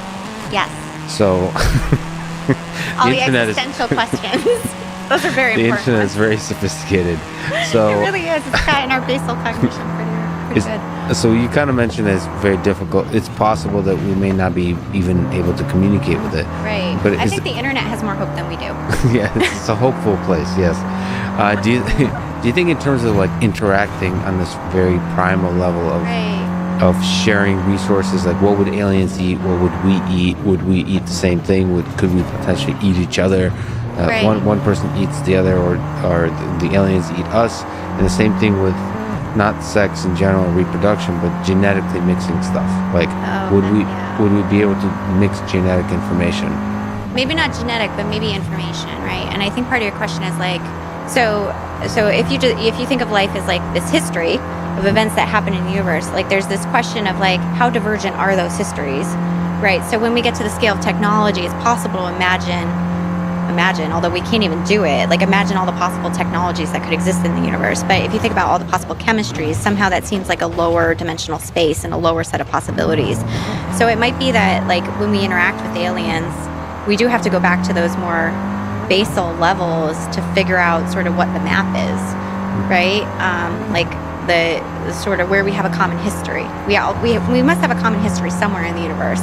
Yes. So all the existential questions. Those are very important. The internet is very sophisticated. So it really is. It's got in our basal cognition pretty good. So you kind of mentioned that it's very difficult. It's possible that we may not be even able to communicate with it. Right. But I think the internet has more hope than we do. Yeah, it's a hopeful place. Yes. Do you think in terms of like interacting on this very primal level of sharing resources, like what would aliens eat? What would we eat? Would we eat the same thing? Could we potentially eat each other? One person eats the other, or the aliens eat us. And the same thing with not sex in general, reproduction, but genetically mixing stuff. Like, would we be able to mix genetic information? Maybe not genetic, but maybe information, right? And I think part of your question is like, so if you think of life as like this history of events that happen in the universe, like there's this question of like, how divergent are those histories, right? So when we get to the scale of technology, it's possible to imagine, although we can't even do it, like imagine all the possible technologies that could exist in the universe. But if you think about all the possible chemistries, somehow that seems like a lower dimensional space and a lower set of possibilities. So it might be that like when we interact with aliens, we do have to go back to those more basal levels to figure out sort of what the map is, right? Like the sort of where we have a common history. We must have a common history somewhere in the universe.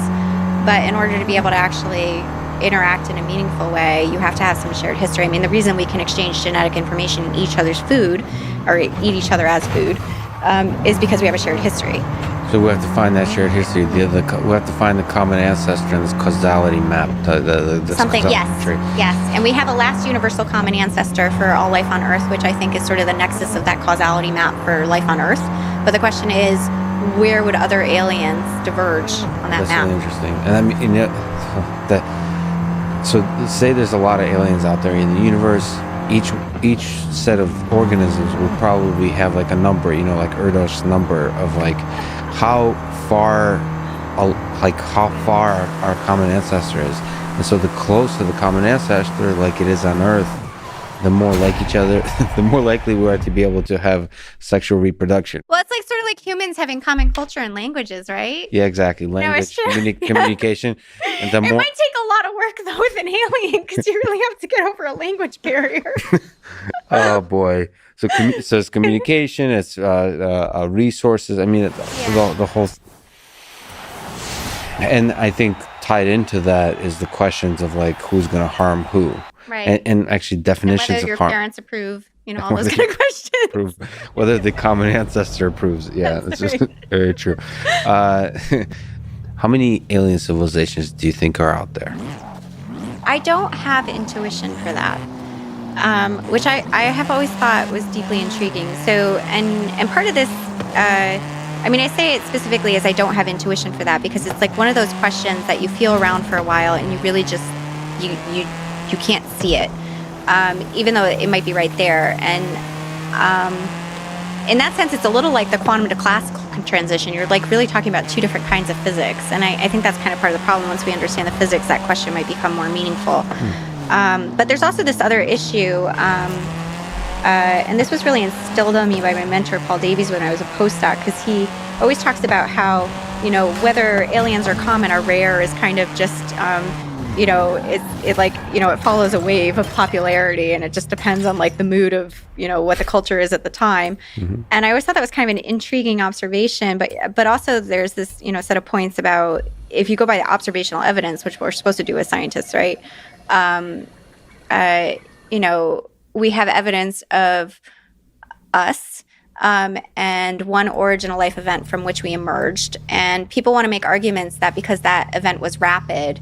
But in order to be able to actually interact in a meaningful way, you have to have some shared history. I mean, the reason we can exchange genetic information and eat each other's food, or eat each other as food, is because we have a shared history. So we have to find that shared history. We have to find the common ancestor in this causality map. Something, yes. Yes. And we have a last universal common ancestor for all life on Earth, which I think is sort of the nexus of that causality map for life on Earth. But the question is, where would other aliens diverge on that map? That's really interesting. And I mean, so say there's a lot of aliens out there in the universe. Each set of organisms will probably have like a number, like Erdős number of like how far our common ancestor is. And so the closer the common ancestor, like it is on Earth, the more like each other, the more likely we are to be able to have sexual reproduction. Well, it's like sort of like humans having common culture and languages, right? Yeah, exactly. Language, communication. And it might take a lot of work though with an alien because you really have to get over a language barrier. Oh boy. So it's communication, it's resources. I mean, the whole. And I think tied into that is the questions of like who's going to harm who. Right. And actually definitions and whether of harm. Your parents approve, all those kind of questions. Whether the common ancestor approves. Yeah, that's just very true. How many alien civilizations do you think are out there? I don't have intuition for that, which I have always thought was deeply intriguing. So, and part of this, I say it specifically as I don't have intuition for that because it's like one of those questions that you feel around for a while and you really just, you can't see it, even though it might be right there. And in that sense, it's a little like the quantum to classical transition. You're like really talking about two different kinds of physics. And I think that's kind of part of the problem. Once we understand the physics, that question might become more meaningful. But there's also this other issue, and this was really instilled on me by my mentor, Paul Davies, when I was a postdoc, because he always talks about how, whether aliens are common or rare is kind of just, it follows a wave of popularity and it just depends on like the mood of, what the culture is at the time. Mm-hmm. And I always thought that was kind of an intriguing observation, but also there's this, set of points about if you go by the observational evidence, which we're supposed to do as scientists, right? We have evidence of us and one original life event from which we emerged. And people want to make arguments that because that event was rapid,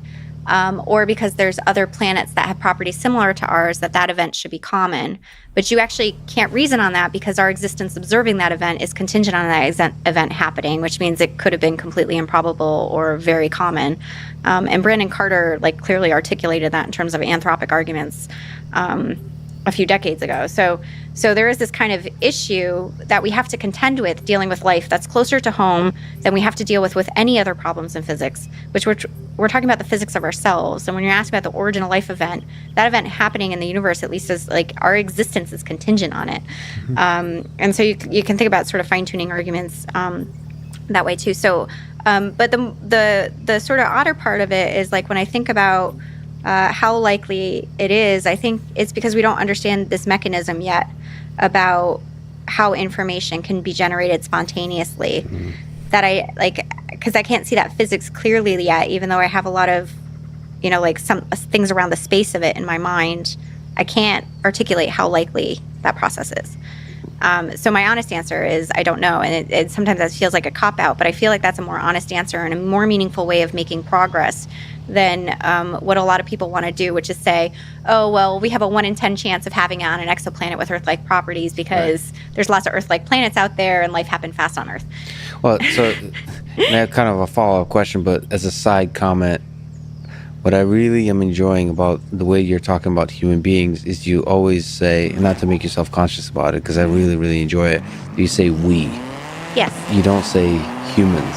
or because there's other planets that have properties similar to ours, that event should be common. But you actually can't reason on that because our existence observing that event is contingent on that event happening, which means it could have been completely improbable or very common. And Brandon Carter clearly articulated that in terms of anthropic arguments a few decades ago. So there is this kind of issue that we have to contend with dealing with life that's closer to home than we have to deal with any other problems in physics, which we're talking about the physics of ourselves. And when you're asking about the original life event, that event happening in the universe, at least, is our existence is contingent on it. Mm-hmm. And so you can think about sort of fine-tuning arguments that way too. So, but the sort of odder part of it is when I think about how likely it is, I think it's because we don't understand this mechanism yet about how information can be generated spontaneously. Mm-hmm. That because I can't see that physics clearly yet, even though I have a lot of, some things around the space of it in my mind. I can't articulate how likely that process is. So my honest answer is I don't know. And it sometimes that feels like a cop-out, but I feel like that's a more honest answer and a more meaningful way of making progress than what a lot of people want to do, which is say, oh, well, we have a 1 in 10 chance of having on an exoplanet with Earth-like properties because there's lots of Earth-like planets out there and life happened fast on Earth. Well, so I have kind of a follow-up question, but as a side comment, what I really am enjoying about the way you're talking about human beings is you always say, and not to make yourself conscious about it, because I really, really enjoy it, you say we. Yes. You don't say humans.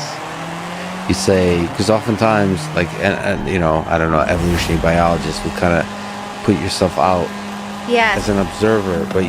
You say, because oftentimes, and I don't know, evolutionary biologists would kind of put yourself out as an observer, but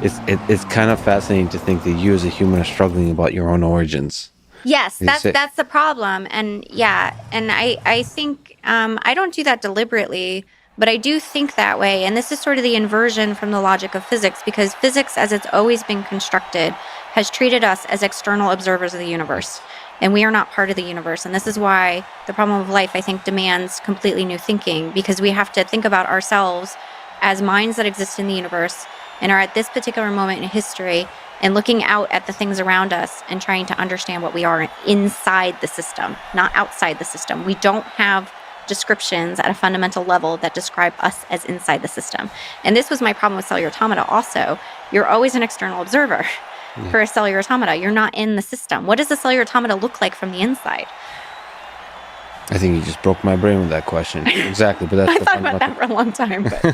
it's kind of fascinating to think that you as a human are struggling about your own origins. Yes, that's the problem. And I think I don't do that deliberately, but I do think that way. And this is sort of the inversion from the logic of physics, because physics, as it's always been constructed, has treated us as external observers of the universe. And we are not part of the universe. And this is why the problem of life, I think, demands completely new thinking, because we have to think about ourselves as minds that exist in the universe and are at this particular moment in history and looking out at the things around us and trying to understand what we are inside the system, not outside the system. We don't have descriptions at a fundamental level that describe us as inside the system. And this was my problem with cellular automata also. You're always an external observer. For a cellular automata, you're not in the system. What does a cellular automata look like from the inside? I think you just broke my brain with that question. Exactly, but that's I thought about that for a long time. But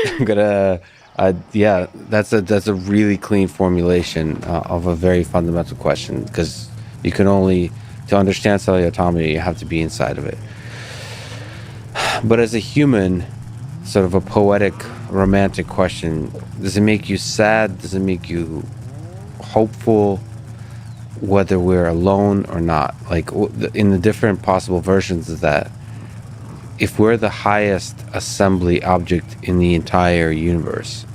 I'm gonna, that's a really clean formulation of a very fundamental question, because you can only, to understand cellular automata, you have to be inside of it. But as a human, sort of a poetic, romantic question, does it make you sad? Does it make you hopeful, whether we're alone or not? In the different possible versions of that, if we're the highest assembly object in the entire universe,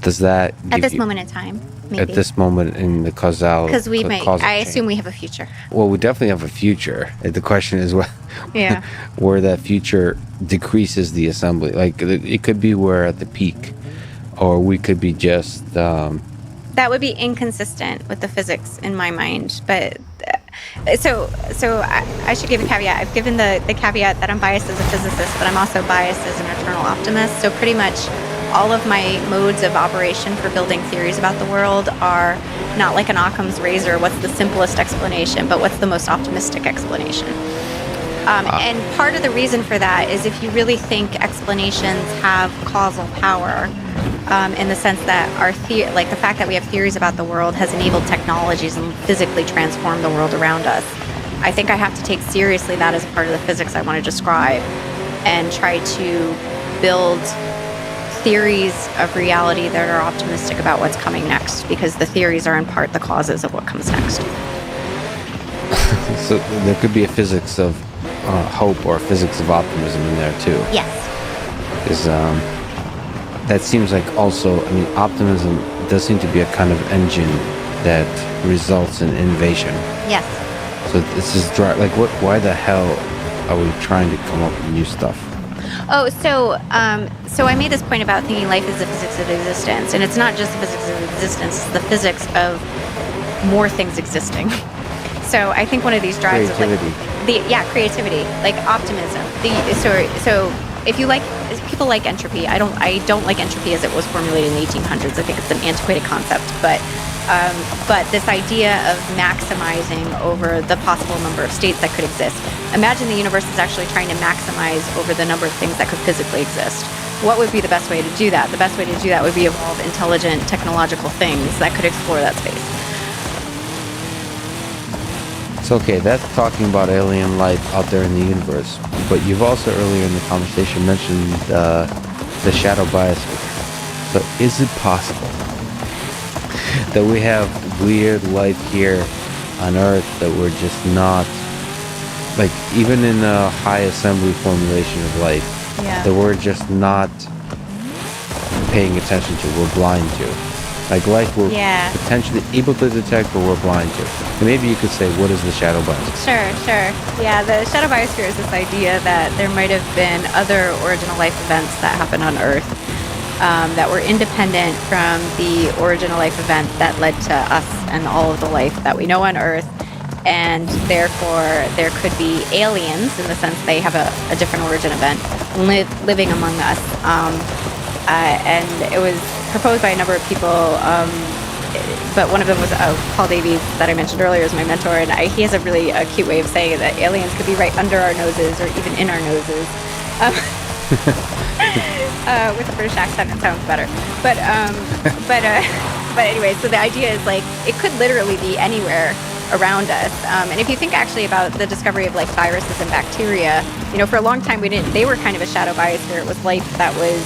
does that give at this moment in time, maybe. At this moment in the causal, because we may, I chain. assume we have a future. Well, we definitely have a future. The question is where that future decreases the assembly. It could be we're at the peak, or we could be just that would be inconsistent with the physics in my mind. But so I should give a caveat. I've given the caveat that I'm biased as a physicist, but I'm also biased as an eternal optimist. So pretty much all of my modes of operation for building theories about the world are not like an Occam's razor, what's the simplest explanation, but what's the most optimistic explanation. And part of the reason for that is if you really think explanations have causal power, in the sense that our the fact that we have theories about the world has enabled technologies and physically transformed the world around us. I think I have to take seriously that as part of the physics I want to describe and try to build theories of reality that are optimistic about what's coming next, because the theories are in part the causes of what comes next. So there could be a physics of hope or a physics of optimism in there too. Yes. Is that seems like also, optimism does seem to be a kind of engine that results in innovation. Yes. So this is why the hell are we trying to come up with new stuff? Oh, so I made this point about thinking life is the physics of existence, and it's not just the physics of existence; it's the physics of more things existing. So I think one of these drives of Creativity. creativity, like optimism. So if you like, people like entropy. I don't like entropy as it was formulated in the 1800s. I think it's an antiquated concept, but this idea of maximizing over the possible number of states that could exist. Imagine the universe is actually trying to maximize over the number of things that could physically exist. What would be the best way to do that? The best way to do that would be evolve intelligent technological things that could explore that space. It's okay, that's talking about alien life out there in the universe. But you've also earlier in the conversation mentioned the shadow biosphere. So is it possible that we have weird life here on Earth that we're just not, like even in a high assembly formulation of life, that we're just not paying attention to, we're blind to? Like life we're potentially able to detect, but we're blind to. And maybe you could say, what is the shadow biosphere? Sure. Yeah, the shadow biosphere is this idea that there might have been other original life events that happened on Earth that were independent from the original life event that led to us and all of the life that we know on Earth. And therefore, there could be aliens, in the sense they have a different origin event, living among us. And it was proposed by a number of people, but one of them was Paul Davies, that I mentioned earlier, is my mentor, and he has a really cute way of saying that aliens could be right under our noses or even in our noses. With a British accent, it sounds better. But anyway, so the idea is like it could literally be anywhere around us. And if you think actually about the discovery of like viruses and bacteria, for a long time they were kind of a shadow biosphere. It was life that was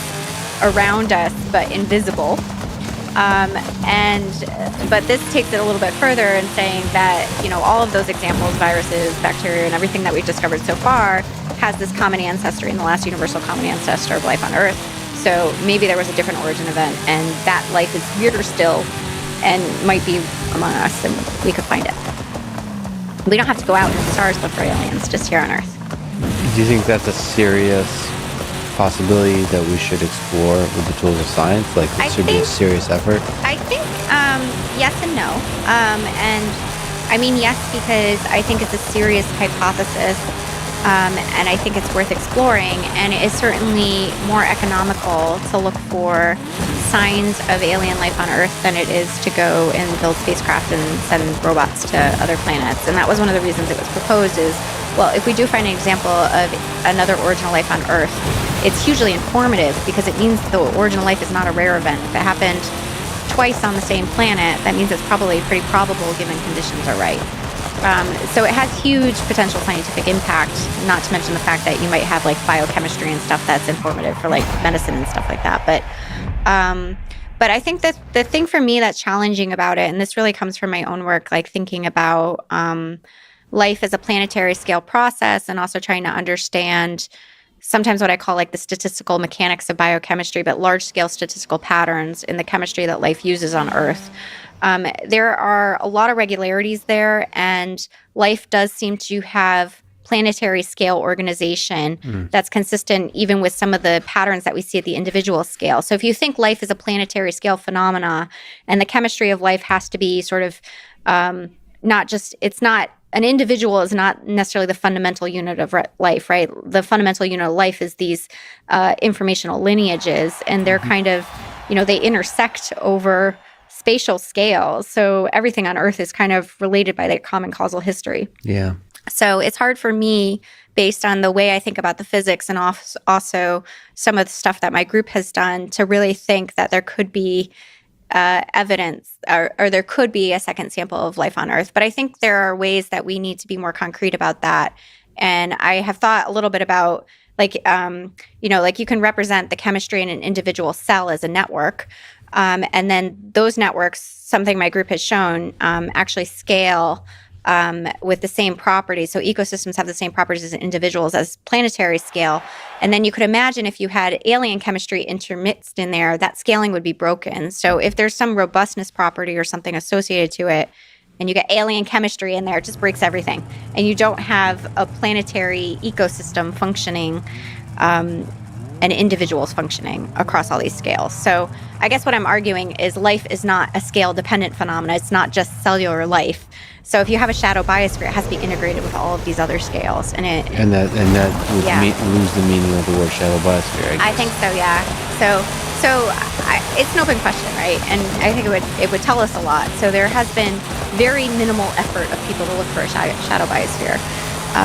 around us but invisible. But this takes it a little bit further in saying that, all of those examples, viruses, bacteria, and everything that we've discovered so far has this common ancestry, and the last universal common ancestor of life on Earth. So maybe there was a different origin event, and that life is weirder still and might be among us, and we could find it. We don't have to go out into the stars look for aliens, just here on Earth. Do you think that's a serious possibility that we should explore with the tools of science? Like, it should be a serious effort? I think yes and no. And I mean yes, because I think it's a serious hypothesis, and I think it's worth exploring, and it is certainly more economical to look for signs of alien life on Earth than it is to go and build spacecraft and send robots to other planets. And that was one of the reasons it was proposed is, well, if we do find an example of another original life on Earth, it's hugely informative because it means the original life is not a rare event. If it happened twice on the same planet, that means it's probably pretty probable given conditions are right. So it has huge potential scientific impact, not to mention the fact that you might have like biochemistry and stuff that's informative for like medicine and stuff like that. But I think that the thing for me that's challenging about it, and this really comes from my own work, like thinking about life as a planetary scale process and also trying to understand sometimes what I call like the statistical mechanics of biochemistry, but large scale statistical patterns in the chemistry that life uses on Earth. There are a lot of regularities there, and life does seem to have planetary scale organization that's consistent even with some of the patterns that we see at the individual scale. So if you think life is a planetary scale phenomena, and the chemistry of life has to be sort of an individual is not necessarily the fundamental unit of life, right? The fundamental unit of life is these informational lineages, and they're kind of, they intersect over spatial scales. So everything on Earth is kind of related by that common causal history. Yeah. So it's hard for me, based on the way I think about the physics and also some of the stuff that my group has done, to really think that there could be evidence or there could be a second sample of life on Earth. But I think there are ways that we need to be more concrete about that. And I have thought a little bit about like you can represent the chemistry in an individual cell as a network. And then those networks, something my group has shown, actually scale with the same properties. So ecosystems have the same properties as individuals as planetary scale. And then you could imagine if you had alien chemistry intermixed in there, that scaling would be broken. So if there's some robustness property or something associated to it, and you get alien chemistry in there, it just breaks everything. And you don't have a planetary ecosystem functioning and individuals functioning across all these scales. So I guess what I'm arguing is life is not a scale-dependent phenomena. It's not just cellular life. So if you have a shadow biosphere, it has to be integrated with all of these other scales, and that would lose the meaning of the word shadow biosphere. I think so, yeah. It's an open question, right? And I think it would tell us a lot. So there has been very minimal effort of people to look for a shadow biosphere.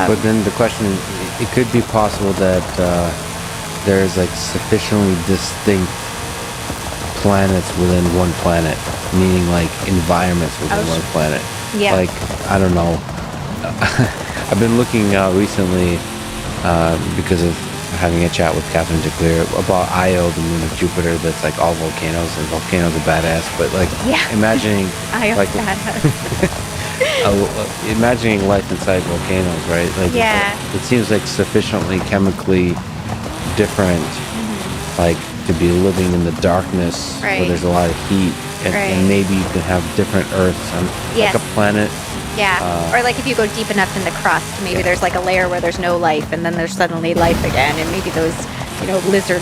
But then the question is, it could be possible that there is like sufficiently distinct planets within one planet, meaning like environments within one planet. Yeah. Like, I don't know. I've been looking recently because of having a chat with Catherine DeClear about Io, the moon of Jupiter, that's like all volcanoes, and volcanoes are badass. But like, imagining Io's like badass. imagining life inside volcanoes, right? Like, it seems like sufficiently chemically different, like to be living in the darkness where there's a lot of heat, and maybe you can have different Earths on like a planet. Or like if you go deep enough in the crust, maybe there's like a layer where there's no life, and then there's suddenly life again, and maybe those, lizard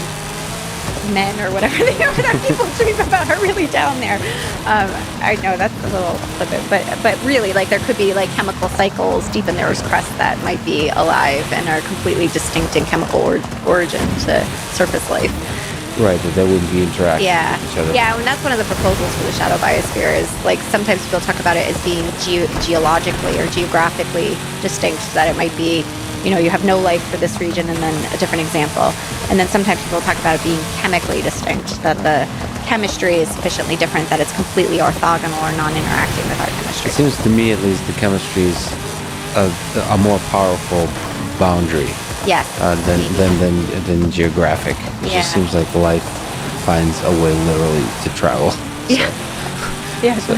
men or whatever they are that people dream about are really down there. I know that's a little flippant, but really, like there could be like chemical cycles deep in the Earth's crust that might be alive and are completely distinct in chemical origin to surface life. Right, that wouldn't be interacting with each other. Yeah, and that's one of the proposals for the shadow biosphere is like sometimes people talk about it as being geologically or geographically distinct, that it might be, you have no life for this region and then a different example. And then sometimes people talk about it being chemically distinct, that the chemistry is sufficiently different that it's completely orthogonal or non-interacting with our chemistry. It seems to me, at least, the chemistry is a more powerful boundary. Yes. Than geographic. It just seems like life finds a way literally to travel. Yeah. So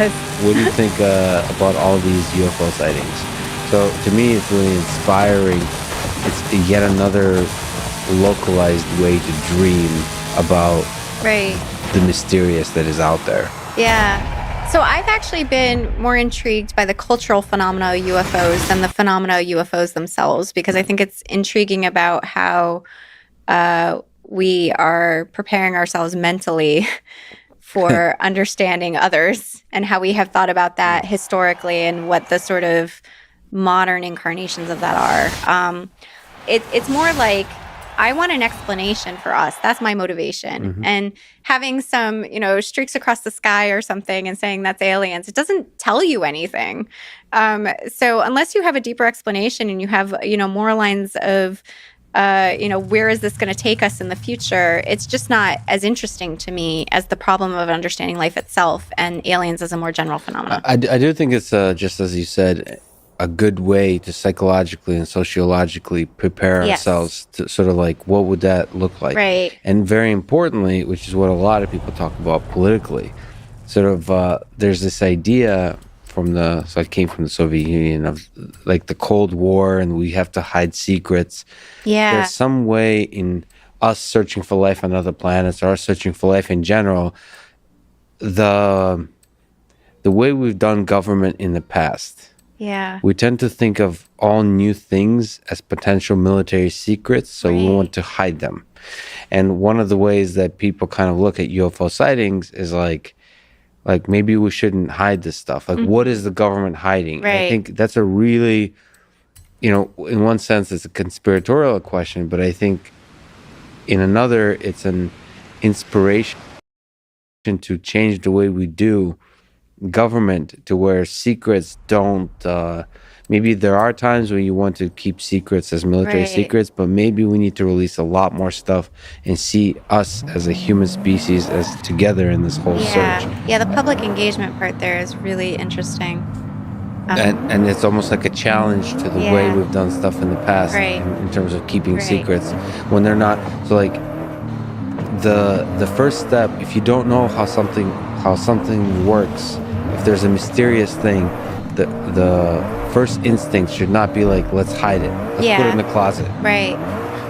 what do you think about all these UFO sightings? So to me, it's really inspiring. It's yet another localized way to dream about the mysterious that is out there. Yeah. So I've actually been more intrigued by the cultural phenomena of UFOs than the phenomena of UFOs themselves, because I think it's intriguing about how we are preparing ourselves mentally for understanding others, and how we have thought about that historically and what the sort of modern incarnations of that are. It's more like, I want an explanation for us. That's my motivation. And having some, streaks across the sky or something and saying that's aliens, it doesn't tell you anything. So unless you have a deeper explanation and you have, more lines of, where is this going to take us in the future, it's just not as interesting to me as the problem of understanding life itself and aliens as a more general phenomenon. I do think it's, just as you said, a good way to psychologically and sociologically prepare ourselves to sort of like, what would that look like? Right. And very importantly, which is what a lot of people talk about politically, sort of there's this idea so I came from the Soviet Union, of like the Cold War, and we have to hide secrets. Yeah. There's some way in us searching for life on other planets, or us searching for life in general, the way we've done government in the past. Yeah. We tend to think of all new things as potential military secrets, so we want to hide them. And one of the ways that people kind of look at UFO sightings is like maybe we shouldn't hide this stuff. Like, what is the government hiding? Right. I think that's a really, in one sense, it's a conspiratorial question, but I think in another, it's an inspiration to change the way we do government, to where secrets don't maybe there are times when you want to keep secrets as military secrets, but maybe we need to release a lot more stuff and see us as a human species as together in this whole search. The public engagement part there is really interesting. And it's almost like a challenge to the way we've done stuff in the past, in terms of keeping secrets when they're not. So like the first step, if you don't know how something works, if there's a mysterious thing, the first instinct should not be like, let's hide it, let's put it in the closet,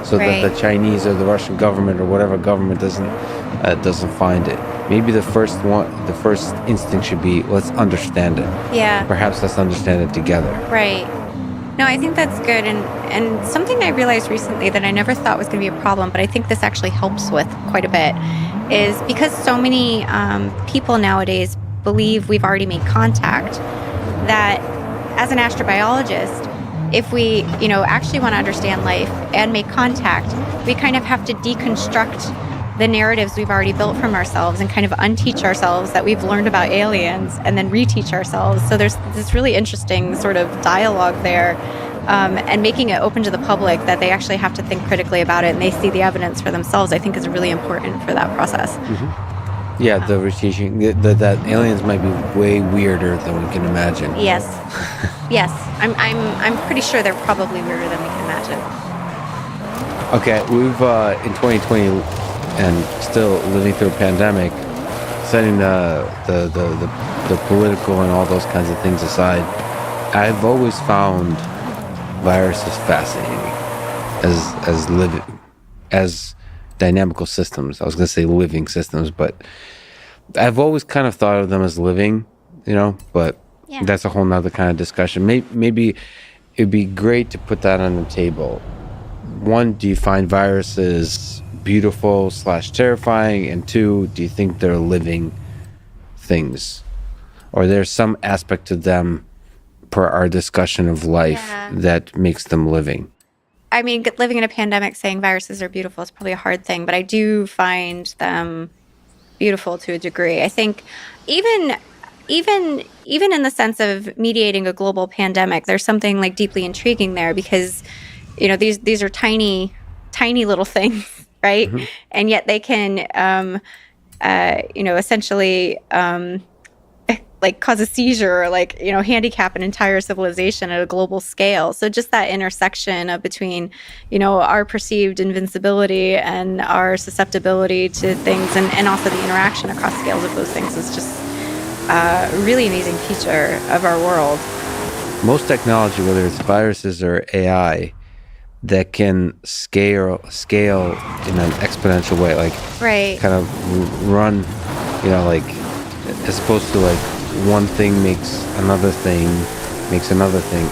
so that the Chinese or the Russian government or whatever government doesn't find it. maybe the first instinct should be, let's understand it. Yeah. Perhaps let's understand it together. Right. No, I think that's good. And something I realized recently that I never thought was going to be a problem, but I think this actually helps with quite a bit, is because so many people nowadays believe we've already made contact, that as an astrobiologist, if we, actually want to understand life and make contact, we kind of have to deconstruct the narratives we've already built from ourselves and kind of unteach ourselves that we've learned about aliens and then reteach ourselves. So there's this really interesting sort of dialogue there, and making it open to the public that they actually have to think critically about it and they see the evidence for themselves, I think is really important for that process. Mm-hmm. Yeah, the reteaching, that aliens might be way weirder than we can imagine. Yes. Yes. I'm pretty sure they're probably weirder than we can imagine. Okay, we've in 2020 and still living through a pandemic, setting the political and all those kinds of things aside, I've always found viruses fascinating as dynamical systems. I was going to say living systems, but I've always kind of thought of them as living, but Yeah. that's a whole nother kind of discussion. Maybe it'd be great to put that on the table. One, do you find viruses beautiful / terrifying? And two, do you think they're living things, or there's some aspect to them per our discussion of life that makes them living? I mean, living in a pandemic, saying viruses are beautiful is probably a hard thing, but I do find them beautiful to a degree. I think even in the sense of mediating a global pandemic, there's something like deeply intriguing there, because these are tiny little things, right? Mm-hmm. And yet they can essentially like cause a seizure, or like handicap an entire civilization at a global scale. So just that intersection of between our perceived invincibility and our susceptibility to things, and also the interaction across scales of those things, is just a really amazing feature of our world. Most technology, whether it's viruses or AI, that can scale in an exponential way, like kind of run, like as opposed to like one thing makes another thing,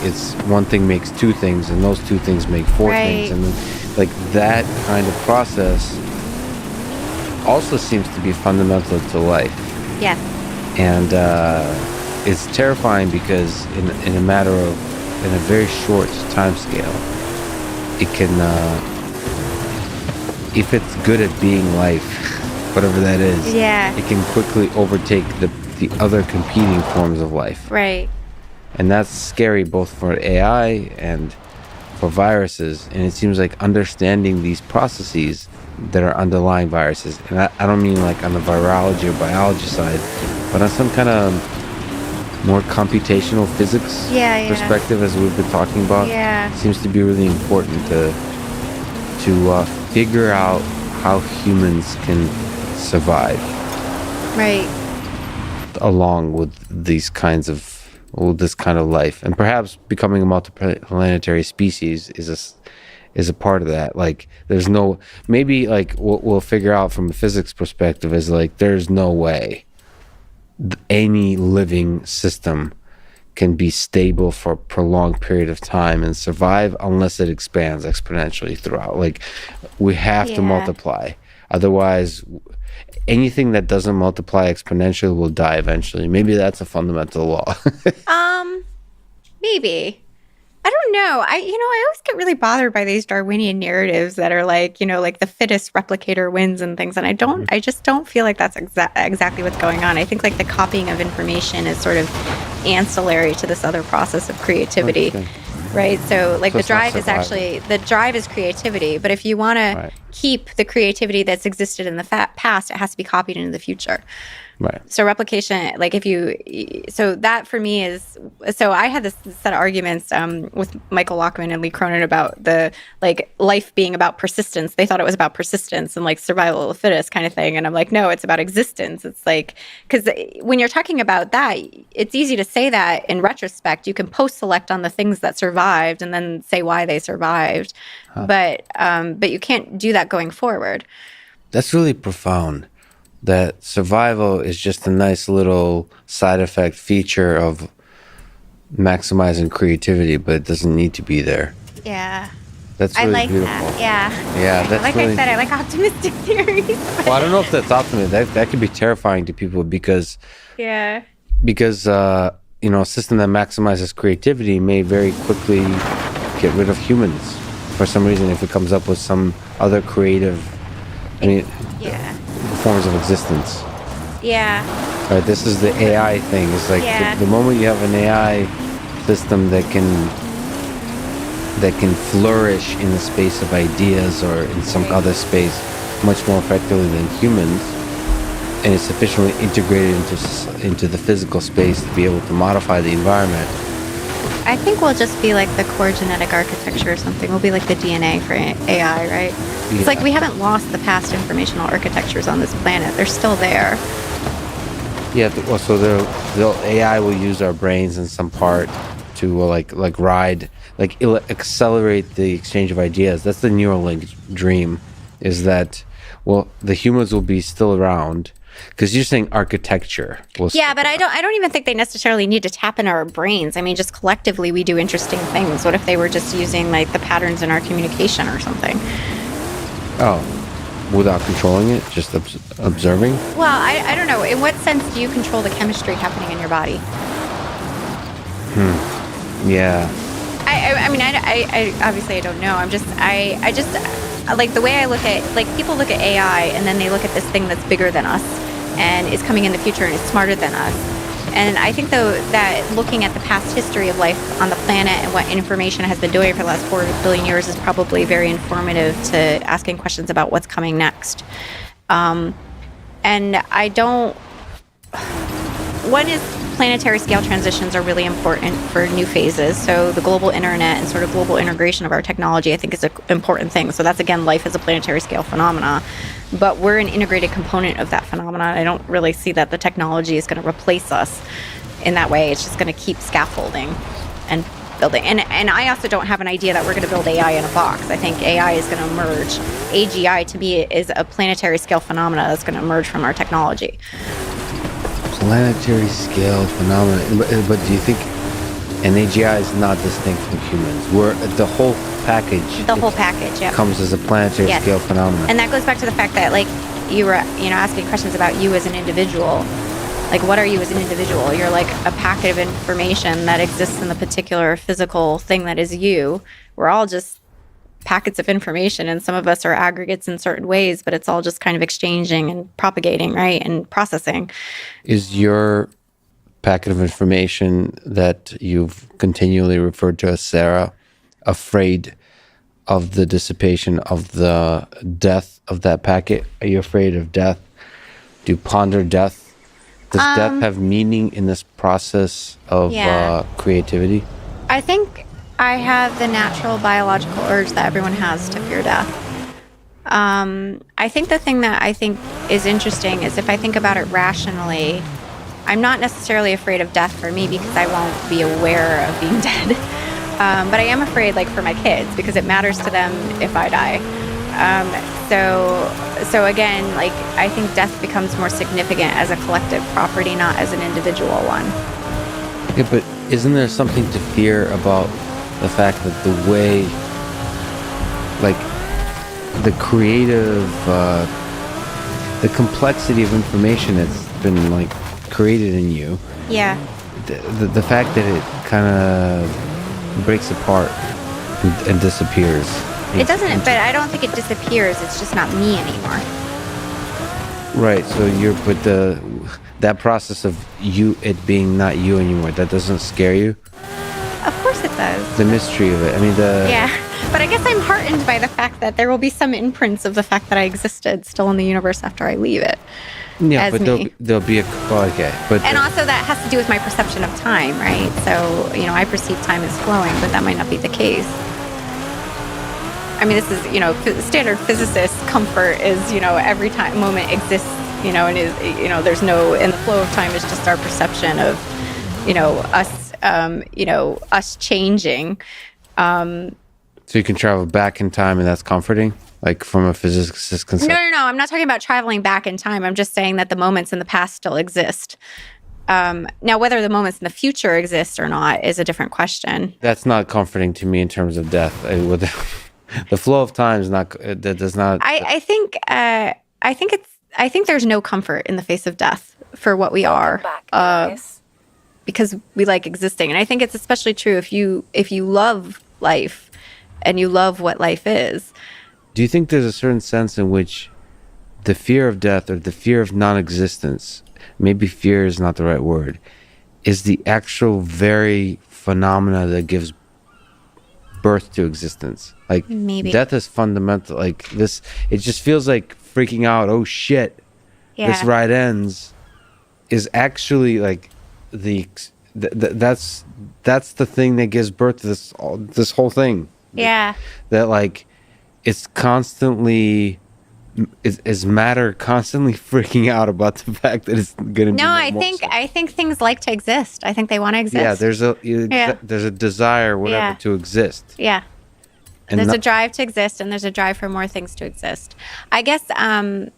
it's one thing makes two things, and those two things make four things, and then, like that kind of process also seems to be fundamental to life. Yeah. And it's terrifying because in a very short time scale, it can, if it's good at being life, whatever that is, it can quickly overtake the other competing forms of life. Right. And that's scary both for AI and for viruses. And it seems like understanding these processes that are underlying viruses, and I don't mean like on the virology or biology side, but on some kind of more computational physics perspective, as we've been talking about, seems to be really important to figure out how humans can survive. Right. Along with this kind of life, and perhaps becoming a multiplanetary species is a part of that. Like, there's no, maybe like what we'll figure out from a physics perspective is like there's no way any living system can be stable for a prolonged period of time and survive unless it expands exponentially throughout. Like, we have to multiply. Otherwise, anything that doesn't multiply exponentially will die eventually. Maybe that's a fundamental law. Maybe. I don't know. I always get really bothered by these Darwinian narratives that are like, like the fittest replicator wins and things. And I just don't feel like that's exactly what's going on. I think like the copying of information is sort of ancillary to this other process of creativity. Right. So like the drive is creativity. But if you want to keep the creativity that's existed in the past, it has to be copied into the future. Right. So replication, like so that for me is, so I had this set of arguments with Michael Lockman and Lee Cronin about the like life being about persistence. They thought it was about persistence and like survival of the fittest kind of thing. And I'm like, no, it's about existence. It's like, because when you're talking about that, it's easy to say that in retrospect. You can post-select on the things that survived and then say why they survived. But you can't do that going forward. That's really profound. that survival is just a nice little side effect feature of maximizing creativity, but it doesn't need to be there. Yeah. That's I really like beautiful. that. Yeah. Yeah, that's like really... I said, I like optimistic theories. Well, I don't know if that's optimistic. That could be terrifying to people because Yeah. A system that maximizes creativity may very quickly get rid of humans for some reason if it comes up with some other creative, Yeah. forms of existence. Yeah. Right, this is the AI thing. It's like the moment you have an AI system that can flourish in the space of ideas or in some other space much more effectively than humans, and is sufficiently integrated into the physical space to be able to modify the environment. I think we'll just be like the core genetic architecture or something. We'll be like the DNA for AI, right? Yeah. It's like we haven't lost the past informational architectures on this planet. They're still there. Yeah, so the AI will use our brains in some part to accelerate the exchange of ideas. That's the Neuralink dream, is that, well, the humans will be still around. Because you're saying architecture. Yeah, but I don't even think they necessarily need to tap into our brains. I mean, just collectively we do interesting things. What if they were just using like the patterns in our communication or something? Oh, without controlling it, just observing? Well, I don't know. In what sense do you control the chemistry happening in your body? Yeah. I obviously I don't know. I just like the way I look at, like, people look at AI and then they look at this thing that's bigger than us and is coming in the future and is smarter than us. And I think, though, that looking at the past history of life on the planet and what information has been doing for the last 4 billion years is probably very informative to asking questions about what's coming next. And I don't... One is planetary scale transitions are really important for new phases. So the global internet and sort of global integration of our technology, I think, is an important thing. So that's, again, life as a planetary scale phenomena. But we're an integrated component of that phenomenon. I don't really see that the technology is going to replace us in that way. It's just going to keep scaffolding and building. And I also don't have an idea that we're going to build AI in a box. I think AI is going to emerge. AGI, to me, is a planetary scale phenomena that's going to emerge from our technology. Planetary scale phenomenon, but do you think an AGI is not distinct from humans? We're the whole package. The whole package, yeah, comes as a planetary scale phenomenon. And that goes back to the fact that, like, you were, asking questions about you as an individual. Like, what are you as an individual? You're like a packet of information that exists in the particular physical thing that is you. We're all just packets of information, and some of us are aggregates in certain ways, but it's all just kind of exchanging and propagating, right, and processing. Is your packet of information that you've continually referred to as Sarah afraid of the dissipation of the death of that packet? Are you afraid of death? Do you ponder death? Does death have meaning in this process of creativity? I think I have the natural biological urge that everyone has to fear death. I think the thing that I think is interesting is if I think about it rationally, I'm not necessarily afraid of death for me because I won't be aware of being dead. But I am afraid, like, for my kids, because it matters to them if I die. So again, like, I think death becomes more significant as a collective property, not as an individual one. Yeah, but isn't there something to fear about the fact that the way, like, the creative, the complexity of information that's been, like, created in you. Yeah. The fact that it kind of breaks apart and disappears. It doesn't, but I don't think it disappears. It's just not me anymore. Right. So that process of it being not you anymore, that doesn't scare you? Of course it does. The mystery of it. I mean, Yeah. But I guess I'm heartened by the fact that there will be some imprints of the fact that I existed still in the universe after I leave it. Yeah, but there'll be and also that has to do with my perception of time, right? So, I perceive time as flowing, but that might not be the case. I mean, this is, standard physicist comfort is, every moment exists, and is, there's no, and the flow of time is just our perception of, us changing. So you can travel back in time, and that's comforting? Like from a physicist concept? No. I'm not talking about traveling back in time. I'm just saying that the moments in the past still exist. Now, whether the moments in the future exist or not is a different question. That's not comforting to me in terms of death. The flow of time is not. That does not. I think there's no comfort in the face of death for what we are, because we like existing, and I think it's especially true if you love life and you love what life is. Do you think there's a certain sense in which the fear of death or the fear of non-existence, maybe fear is not the right word, is the actual very phenomena that gives birth to existence? Like Maybe. Death is fundamental. Like this, it just feels like freaking out. Oh shit, this ride ends. Is actually like that's the thing that gives birth to this whole thing. Yeah. That like it's constantly. Is matter constantly freaking out about the fact that it's going to be? No, I think things like to exist. I think they want to exist. Yeah, there's a desire, whatever, to exist. Yeah, and there's a drive to exist, and there's a drive for more things to exist. I guess, I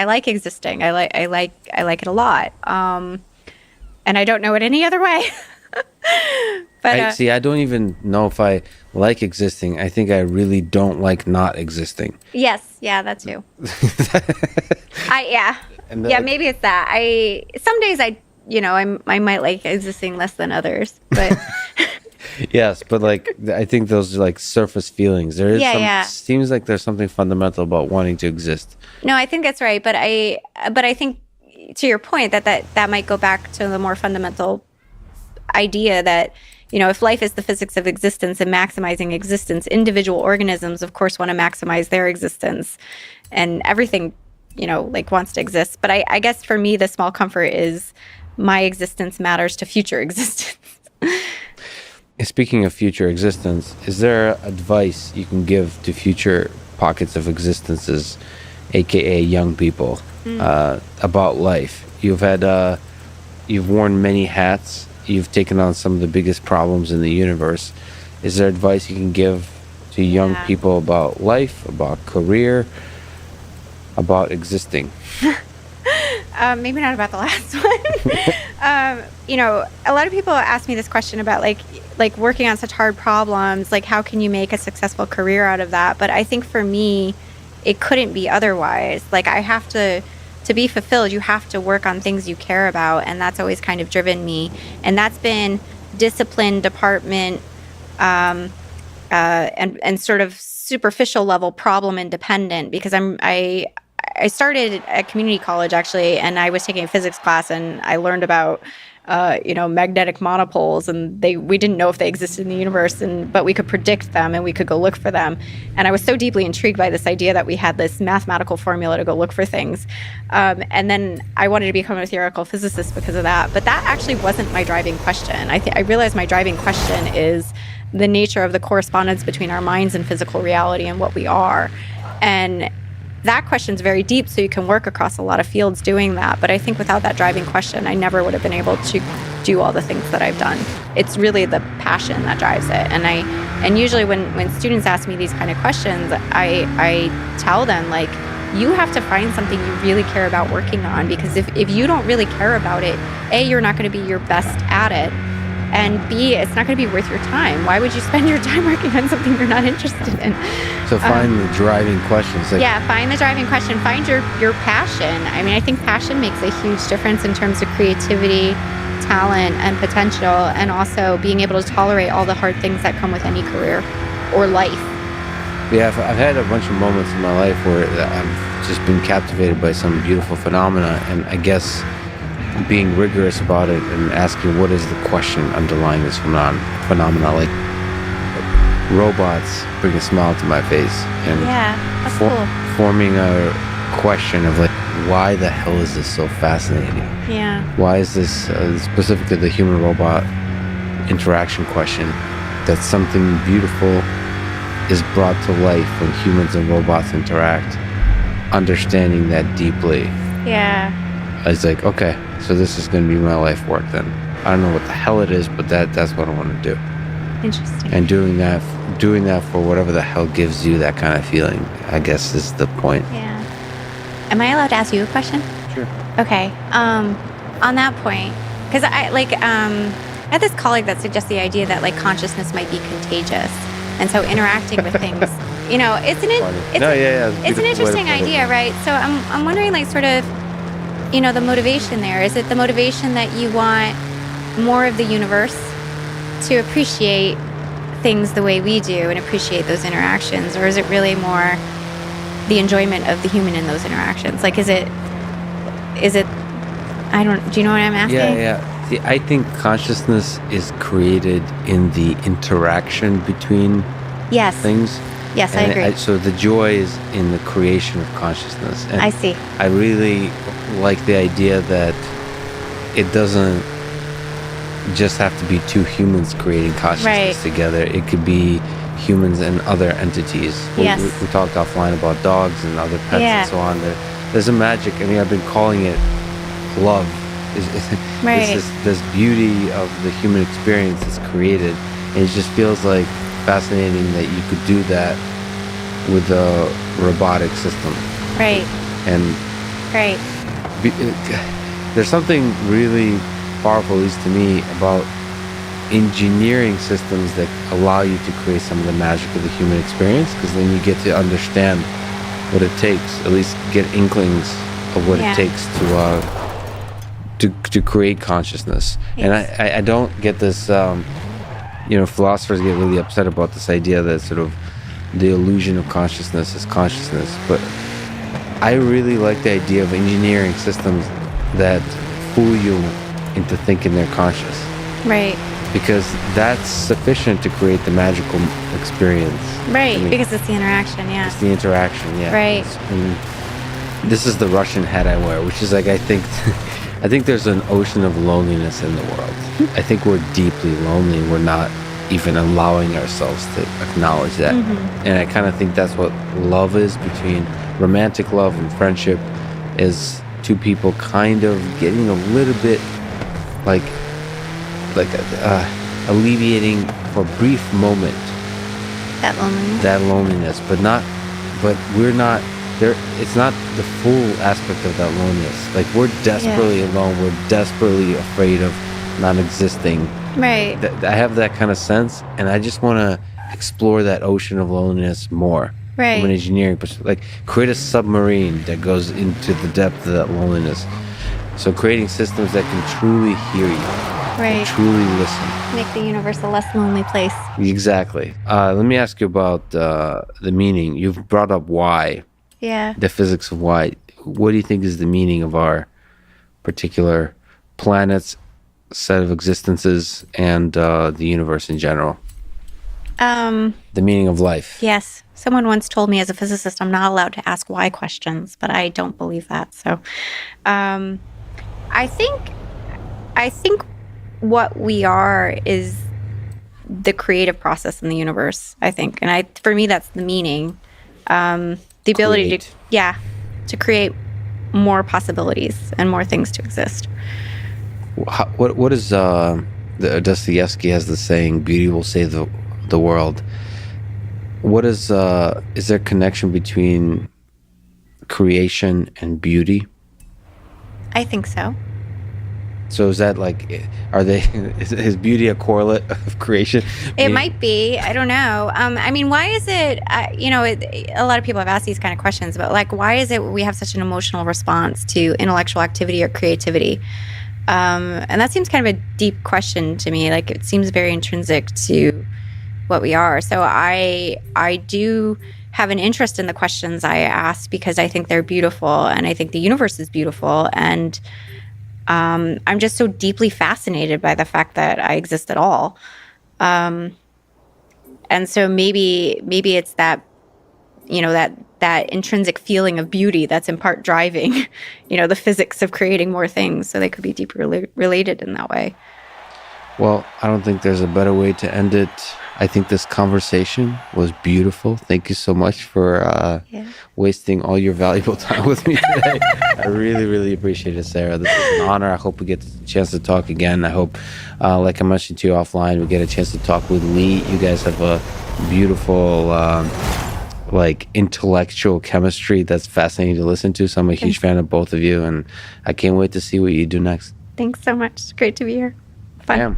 like existing. I like it a lot. And I don't know it any other way. But I don't even know if I like existing. I think I really don't like not existing. Yes, yeah, that too. Maybe it's that. Some days I might like existing less than others, but yes, but like I think those are like surface feelings. There is seems like there's something fundamental about wanting to exist. No, I think that's right, but I think to your point that might go back to the more fundamental idea that, if life is the physics of existence and maximizing existence, individual organisms, of course, want to maximize their existence, and everything, wants to exist. But I guess for me, the small comfort is my existence matters to future existence. Speaking of future existence, is there advice you can give to future pockets of existences, aka young people, about life? You've worn many hats. You've taken on some of the biggest problems in the universe. Is there advice you can give to young people about life, about career, about existing? Maybe not about the last one. A lot of people ask me this question about like working on such hard problems, like how can you make a successful career out of that? But I think for me, it couldn't be otherwise. Like I have to be fulfilled, you have to work on things you care about, and that's always kind of driven me. And that's been discipline, department, and sort of superficial level problem independent, because I started at community college actually, and I was taking a physics class, and I learned about magnetic monopoles, and we didn't know if they existed in the universe, but we could predict them and we could go look for them. And I was so deeply intrigued by this idea that we had this mathematical formula to go look for things. And then I wanted to become a theoretical physicist because of that. But that actually wasn't my driving question. I realized my driving question is the nature of the correspondence between our minds and physical reality and what we are. And that question is very deep, so you can work across a lot of fields doing that. But I think without that driving question, I never would have been able to do all the things that I've done. It's really the passion that drives it. And usually when students ask me these kind of questions, I tell them, like, you have to find something you really care about working on, because if you don't really care about it, A, you're not going to be your best at it, and B, it's not going to be worth your time. Why would you spend your time working on something you're not interested in? So find the driving questions. Find the driving question. Find your passion. I mean, I think passion makes a huge difference in terms of creativity, talent, and potential, and also being able to tolerate all the hard things that come with any career or life. Yeah, I've had a bunch of moments in my life where I've just been captivated by some beautiful phenomena, and I guess being rigorous about it and asking what is the question underlying this phenomena, like robots bring a smile to my face, and that's cool. Forming a question of like, why the hell is this so fascinating? Yeah. Why is this specifically the human robot interaction question, that something beautiful is brought to life when humans and robots interact? Understanding that deeply. Yeah. I was like, okay, so this is going to be my life work then. I don't know what the hell it is, but that's what I want to do. Interesting. And doing that for whatever the hell gives you that kind of feeling, I guess, is the point. Yeah. Am I allowed to ask you a question? Sure. Okay. On that point, because I had this colleague that suggests the idea that like consciousness might be contagious, and so interacting with things, it's an interesting idea, right? So I'm wondering, like, sort of, the motivation there. Is it the motivation that you want more of the universe to appreciate things the way we do and appreciate those interactions, or is it really more the enjoyment of the human in those interactions? Like, is it? Do you know what I'm asking? Yeah. See, I think consciousness is created in the interaction between things. Yes, I agree. So the joy is in the creation of consciousness. And I see. I really like the idea that it doesn't just have to be two humans creating consciousness together. It could be humans and other entities. Yes. We talked offline about dogs and other pets and so on. There's a magic. I mean, I've been calling it love. It's this beauty of the human experience that's created. And it just feels like fascinating that you could do that with a robotic system. Right. And there's something really powerful, at least to me, about engineering systems that allow you to create some of the magic of the human experience, because then you get to understand what it takes, at least get inklings of what it takes to create consciousness. And I don't get this, philosophers get really upset about this idea that sort of the illusion of consciousness is consciousness, but I really like the idea of engineering systems that fool you into thinking they're conscious. Right. Because that's sufficient to create the magical experience. Right, because it's the interaction, It's the interaction, Right. This is the Russian hat I wear, which is like, I think there's an ocean of loneliness in the world. I think we're deeply lonely. We're not even allowing ourselves to acknowledge that. Mm-hmm. And I kind of think that's what love is, between romantic love and friendship, is two people kind of getting a little bit like alleviating for a brief moment that loneliness, but we're not there. It's not the full aspect of that loneliness. Like, we're desperately alone. We're desperately afraid of not existing. Right. I have that kind of sense, and I just want to explore that ocean of loneliness more. Right. From an engineering perspective, like create a submarine that goes into the depth of that loneliness. So creating systems that can truly hear you, right, truly listen, make the universe a less lonely place. Exactly. Let me ask you about the meaning. You've brought up why. Yeah. The physics of why. What do you think is the meaning of our particular planet's set of existences and the universe in general? The meaning of life. Yes. Someone once told me, as a physicist, I'm not allowed to ask why questions, but I don't believe that. So I think what we are is the creative process in the universe, I think. And for me, that's the meaning. The ability to create more possibilities and more things to exist. What is Dostoevsky has the saying, beauty will save the world. What is there a connection between creation and beauty? I think so. So is that like, is beauty a correlate of creation? It might be. I don't know. I mean, why is it, a lot of people have asked these kind of questions about, like, why is it we have such an emotional response to intellectual activity or creativity? And that seems kind of a deep question to me. Like, it seems very intrinsic to what we are. So I do have an interest in the questions I ask, because I think they're beautiful, and I think the universe is beautiful, and I'm just so deeply fascinated by the fact that I exist at all. And so maybe it's that, that intrinsic feeling of beauty that's in part driving, the physics of creating more things. So they could be deeply related in that way. Well, I don't think there's a better way to end it. I think this conversation was beautiful. Thank you so much for wasting all your valuable time with me today. I really, really appreciate it, Sarah. This is an honor. I hope we get a chance to talk again. I hope, like I mentioned to you offline, we get a chance to talk with Lee. You guys have a beautiful, like intellectual chemistry that's fascinating to listen to. So I'm a huge fan of both of you, and I can't wait to see what you do next. Thanks so much. It's great to be here. Fun. Damn.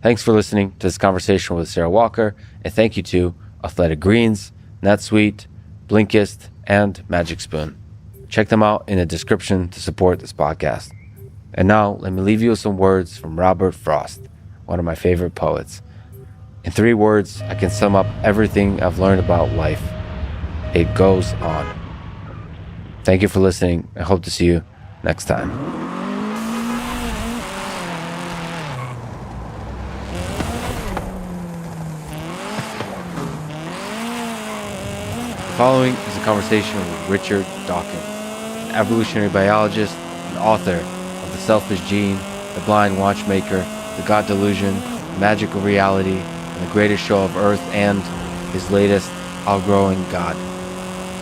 Thanks for listening to this conversation with Sarah Walker, and thank you to Athletic Greens, NetSuite, Blinkist, and Magic Spoon. Check them out in the description to support this podcast. And now, let me leave you with some words from Robert Frost, one of my favorite poets. In 3 words, I can sum up everything I've learned about life. It goes on. Thank you for listening. I hope to see you next time. The following is a conversation with Richard Dawkins, an evolutionary biologist and author of The Selfish Gene, The Blind Watchmaker, The God Delusion, The Magic of Reality, and The Greatest Show of Earth, and his latest, Outgrowing God.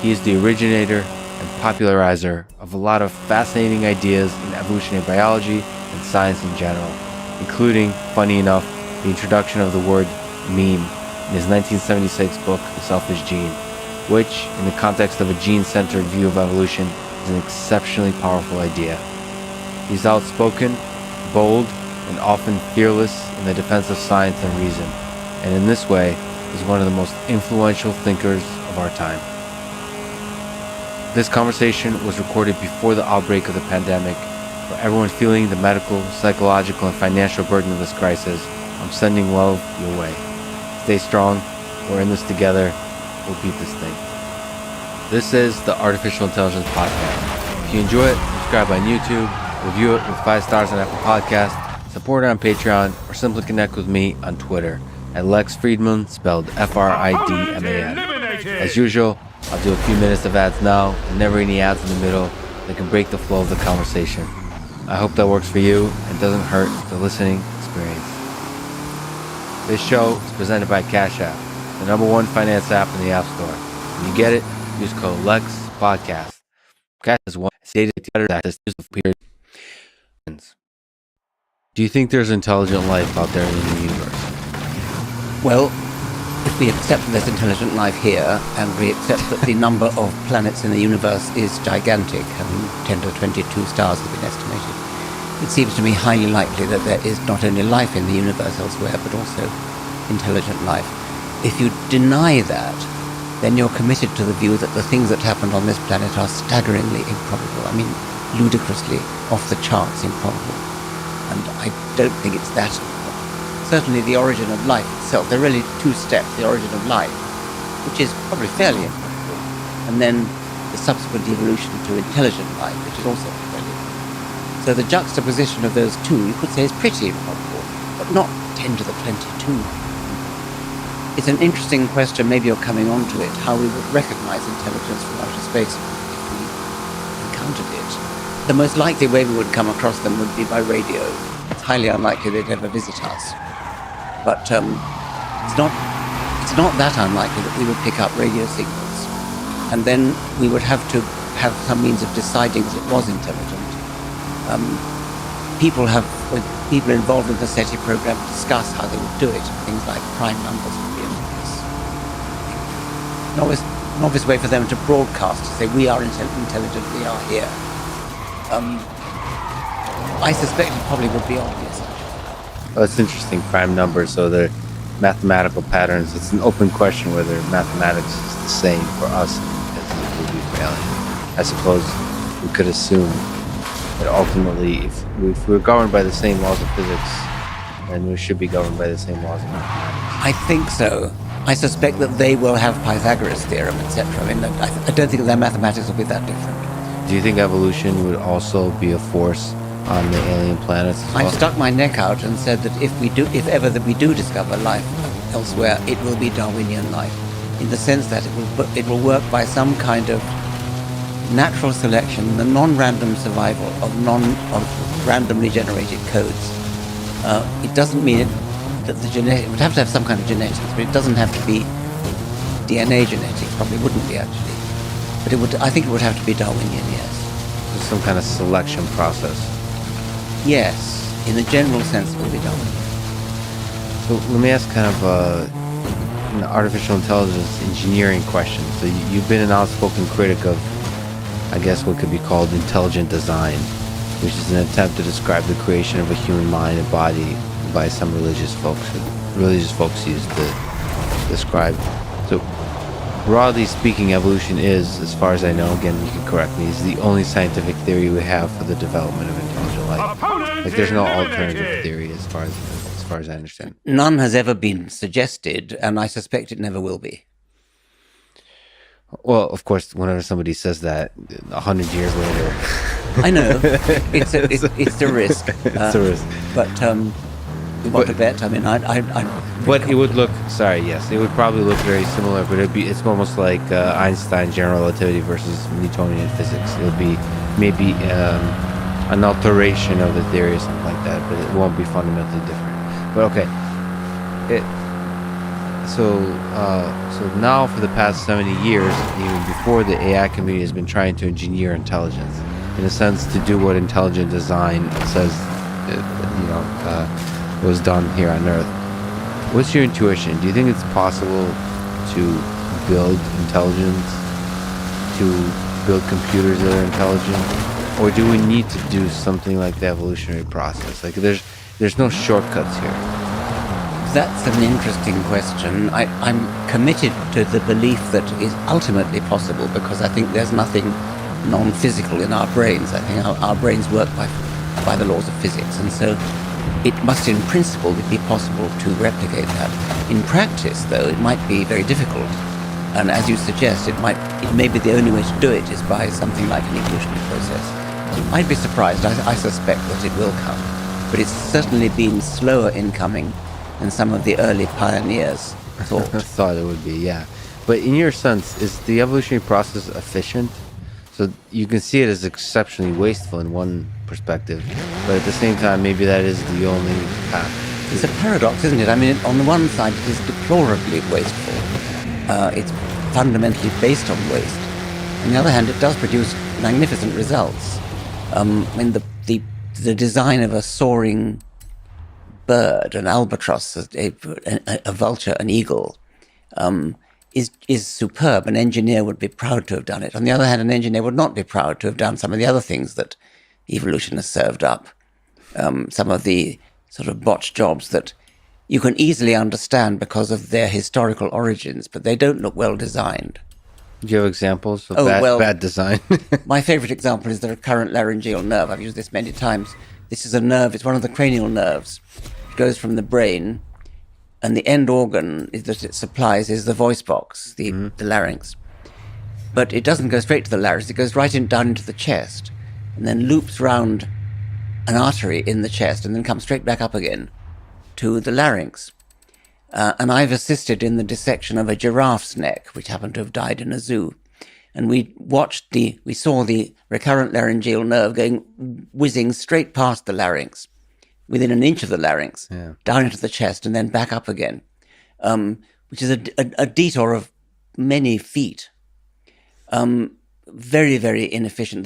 He is the originator and popularizer of a lot of fascinating ideas in evolutionary biology and science in general, including, funny enough, the introduction of the word meme in his 1976 book, The Selfish Gene, which, in the context of a gene-centered view of evolution, is an exceptionally powerful idea. He's outspoken, bold, and often fearless in the defense of science and reason, and in this way is one of the most influential thinkers of our time. This conversation was recorded before the outbreak of the pandemic. For everyone feeling the medical, psychological, and financial burden of this crisis, I'm sending love your way. Stay strong. We're in this together. We'll beat this thing. This is the Artificial Intelligence Podcast. If you enjoy it, subscribe on YouTube, review it with 5 stars on Apple Podcasts, support it on Patreon, or simply connect with me on Twitter at Lex Friedman, spelled Fridman. As usual, I'll do a few minutes of ads now, and never any ads in the middle that can break the flow of the conversation. I hope that works for you and doesn't hurt the listening experience. This show is presented by Cash App, the #1 finance app in the App Store. When you get it, use code LEXPODCAST. Cash is one stated together access to the periods. Do you think there's intelligent life out there in the universe? Well, if we accept that there's intelligent life here, and we accept that the number of planets in the universe is gigantic, 10 to 22 stars have been estimated, it seems to me highly likely that there is not only life in the universe elsewhere, but also intelligent life. If you deny that, then you're committed to the view that the things that happened on this planet are staggeringly improbable. I mean, ludicrously off the charts improbable. And I don't think it's that. Certainly the origin of life itself, there are really 2 steps: the origin of life, which is probably fairly improbable, and then the subsequent evolution to intelligent life, which is also fairly improbable. So the juxtaposition of those 2, you could say, is pretty improbable, but not 10 to the 22. It's an interesting question, maybe you're coming on to it, how we would recognize intelligence from outer space if we encountered it. The most likely way we would come across them would be by radio. It's highly unlikely they'd ever visit us. But it's not that unlikely that we would pick up radio signals. And then we would have to have some means of deciding that it was intelligent. When people involved in the SETI program discuss how they would do it. Things like prime numbers would be an obvious way for them to broadcast, to say, we are intelligent, we are here. I suspect it probably would be obvious. Well, it's interesting, prime numbers, so they're mathematical patterns. It's an open question whether mathematics is the same for us as it would be for aliens. I suppose we could assume that ultimately, if we're governed by the same laws of physics, then we should be governed by the same laws of mathematics. I think so. I suspect that they will have Pythagoras' theorem, etc. I mean, I don't think their mathematics will be that different. Do you think evolution would also be a force on the alien planets as well? I stuck my neck out and said that if ever we do discover life elsewhere, it will be Darwinian life, in the sense that it will work by some kind of natural selection, the non-random survival of randomly generated codes. It doesn't mean that the genetic, it would have to have some kind of genetics, but it doesn't have to be DNA genetics, probably wouldn't be actually. But I think it would have to be Darwinian, yes. There's some kind of selection process. Yes, in a general sense, it will be Darwinian. So let me ask kind of an artificial intelligence engineering question. So you've been an outspoken critic of, I guess, what could be called intelligent design, which is an attempt to describe the creation of a human mind and body by some religious folks. Religious folks use to describe. So broadly speaking, evolution is, as far as I know, again, you can correct me, is the only scientific theory we have for the development of intelligent life. Like there's no alternative theory as far as I understand. None has ever been suggested, and I suspect it never will be. Well, of course, whenever somebody says that, 100 years later, I know it's a risk. it's a risk. But we want to bet. I mean, But it would look. Sorry, yes, it would probably look very similar. But it's almost like Einstein general relativity versus Newtonian physics. It would be maybe an alteration of the theory or something like that, but it won't be fundamentally different. But okay, so now for the past 70 years, even before the AI community has been trying to engineer intelligence, in a sense, to do what intelligent design says, was done here on Earth. What's your intuition? Do you think it's possible to build intelligence, to build computers that are intelligent, or do we need to do something like the evolutionary process? Like there's no shortcuts here. That's an interesting question. I'm committed to the belief that it is ultimately possible because I think there's nothing non-physical in our brains. I think our brains work by the laws of physics, and so it must in principle be possible to replicate that. In practice, though, it might be very difficult. And as you suggest, it may be the only way to do it is by something like an evolutionary process. I'd be surprised. I suspect that it will come. But it's certainly been slower in coming than some of the early pioneers thought. Thought it would be, yeah. But in your sense, is the evolutionary process efficient? So you can see it as exceptionally wasteful in one perspective, but at the same time, maybe that is the only path. It's a paradox, isn't it? I mean, on the one side, it is deplorably wasteful. It's fundamentally based on waste. On the other hand, it does produce magnificent results. I mean, the design of a soaring bird, an albatross, a vulture, an eagle, is superb. An engineer would be proud to have done it. On the other hand, an engineer would not be proud to have done some of the other things that evolution has served up. Some of the sort of botched jobs that you can easily understand because of their historical origins, but they don't look well designed. Do you have examples of bad design? My favorite example is the recurrent laryngeal nerve. I've used this many times. This is a nerve. It's one of the cranial nerves. It goes from the brain, and the end organ that it supplies is the voice box, the larynx. But it doesn't go straight to the larynx. It goes down into the chest, and then loops round an artery in the chest, and then comes straight back up again to the larynx. And I've assisted in the dissection of a giraffe's neck, which happened to have died in a zoo. And we saw the recurrent laryngeal nerve whizzing straight past the larynx, within an inch of the larynx, down into the chest, and then back up again, which is a detour of many feet. Very, very inefficient.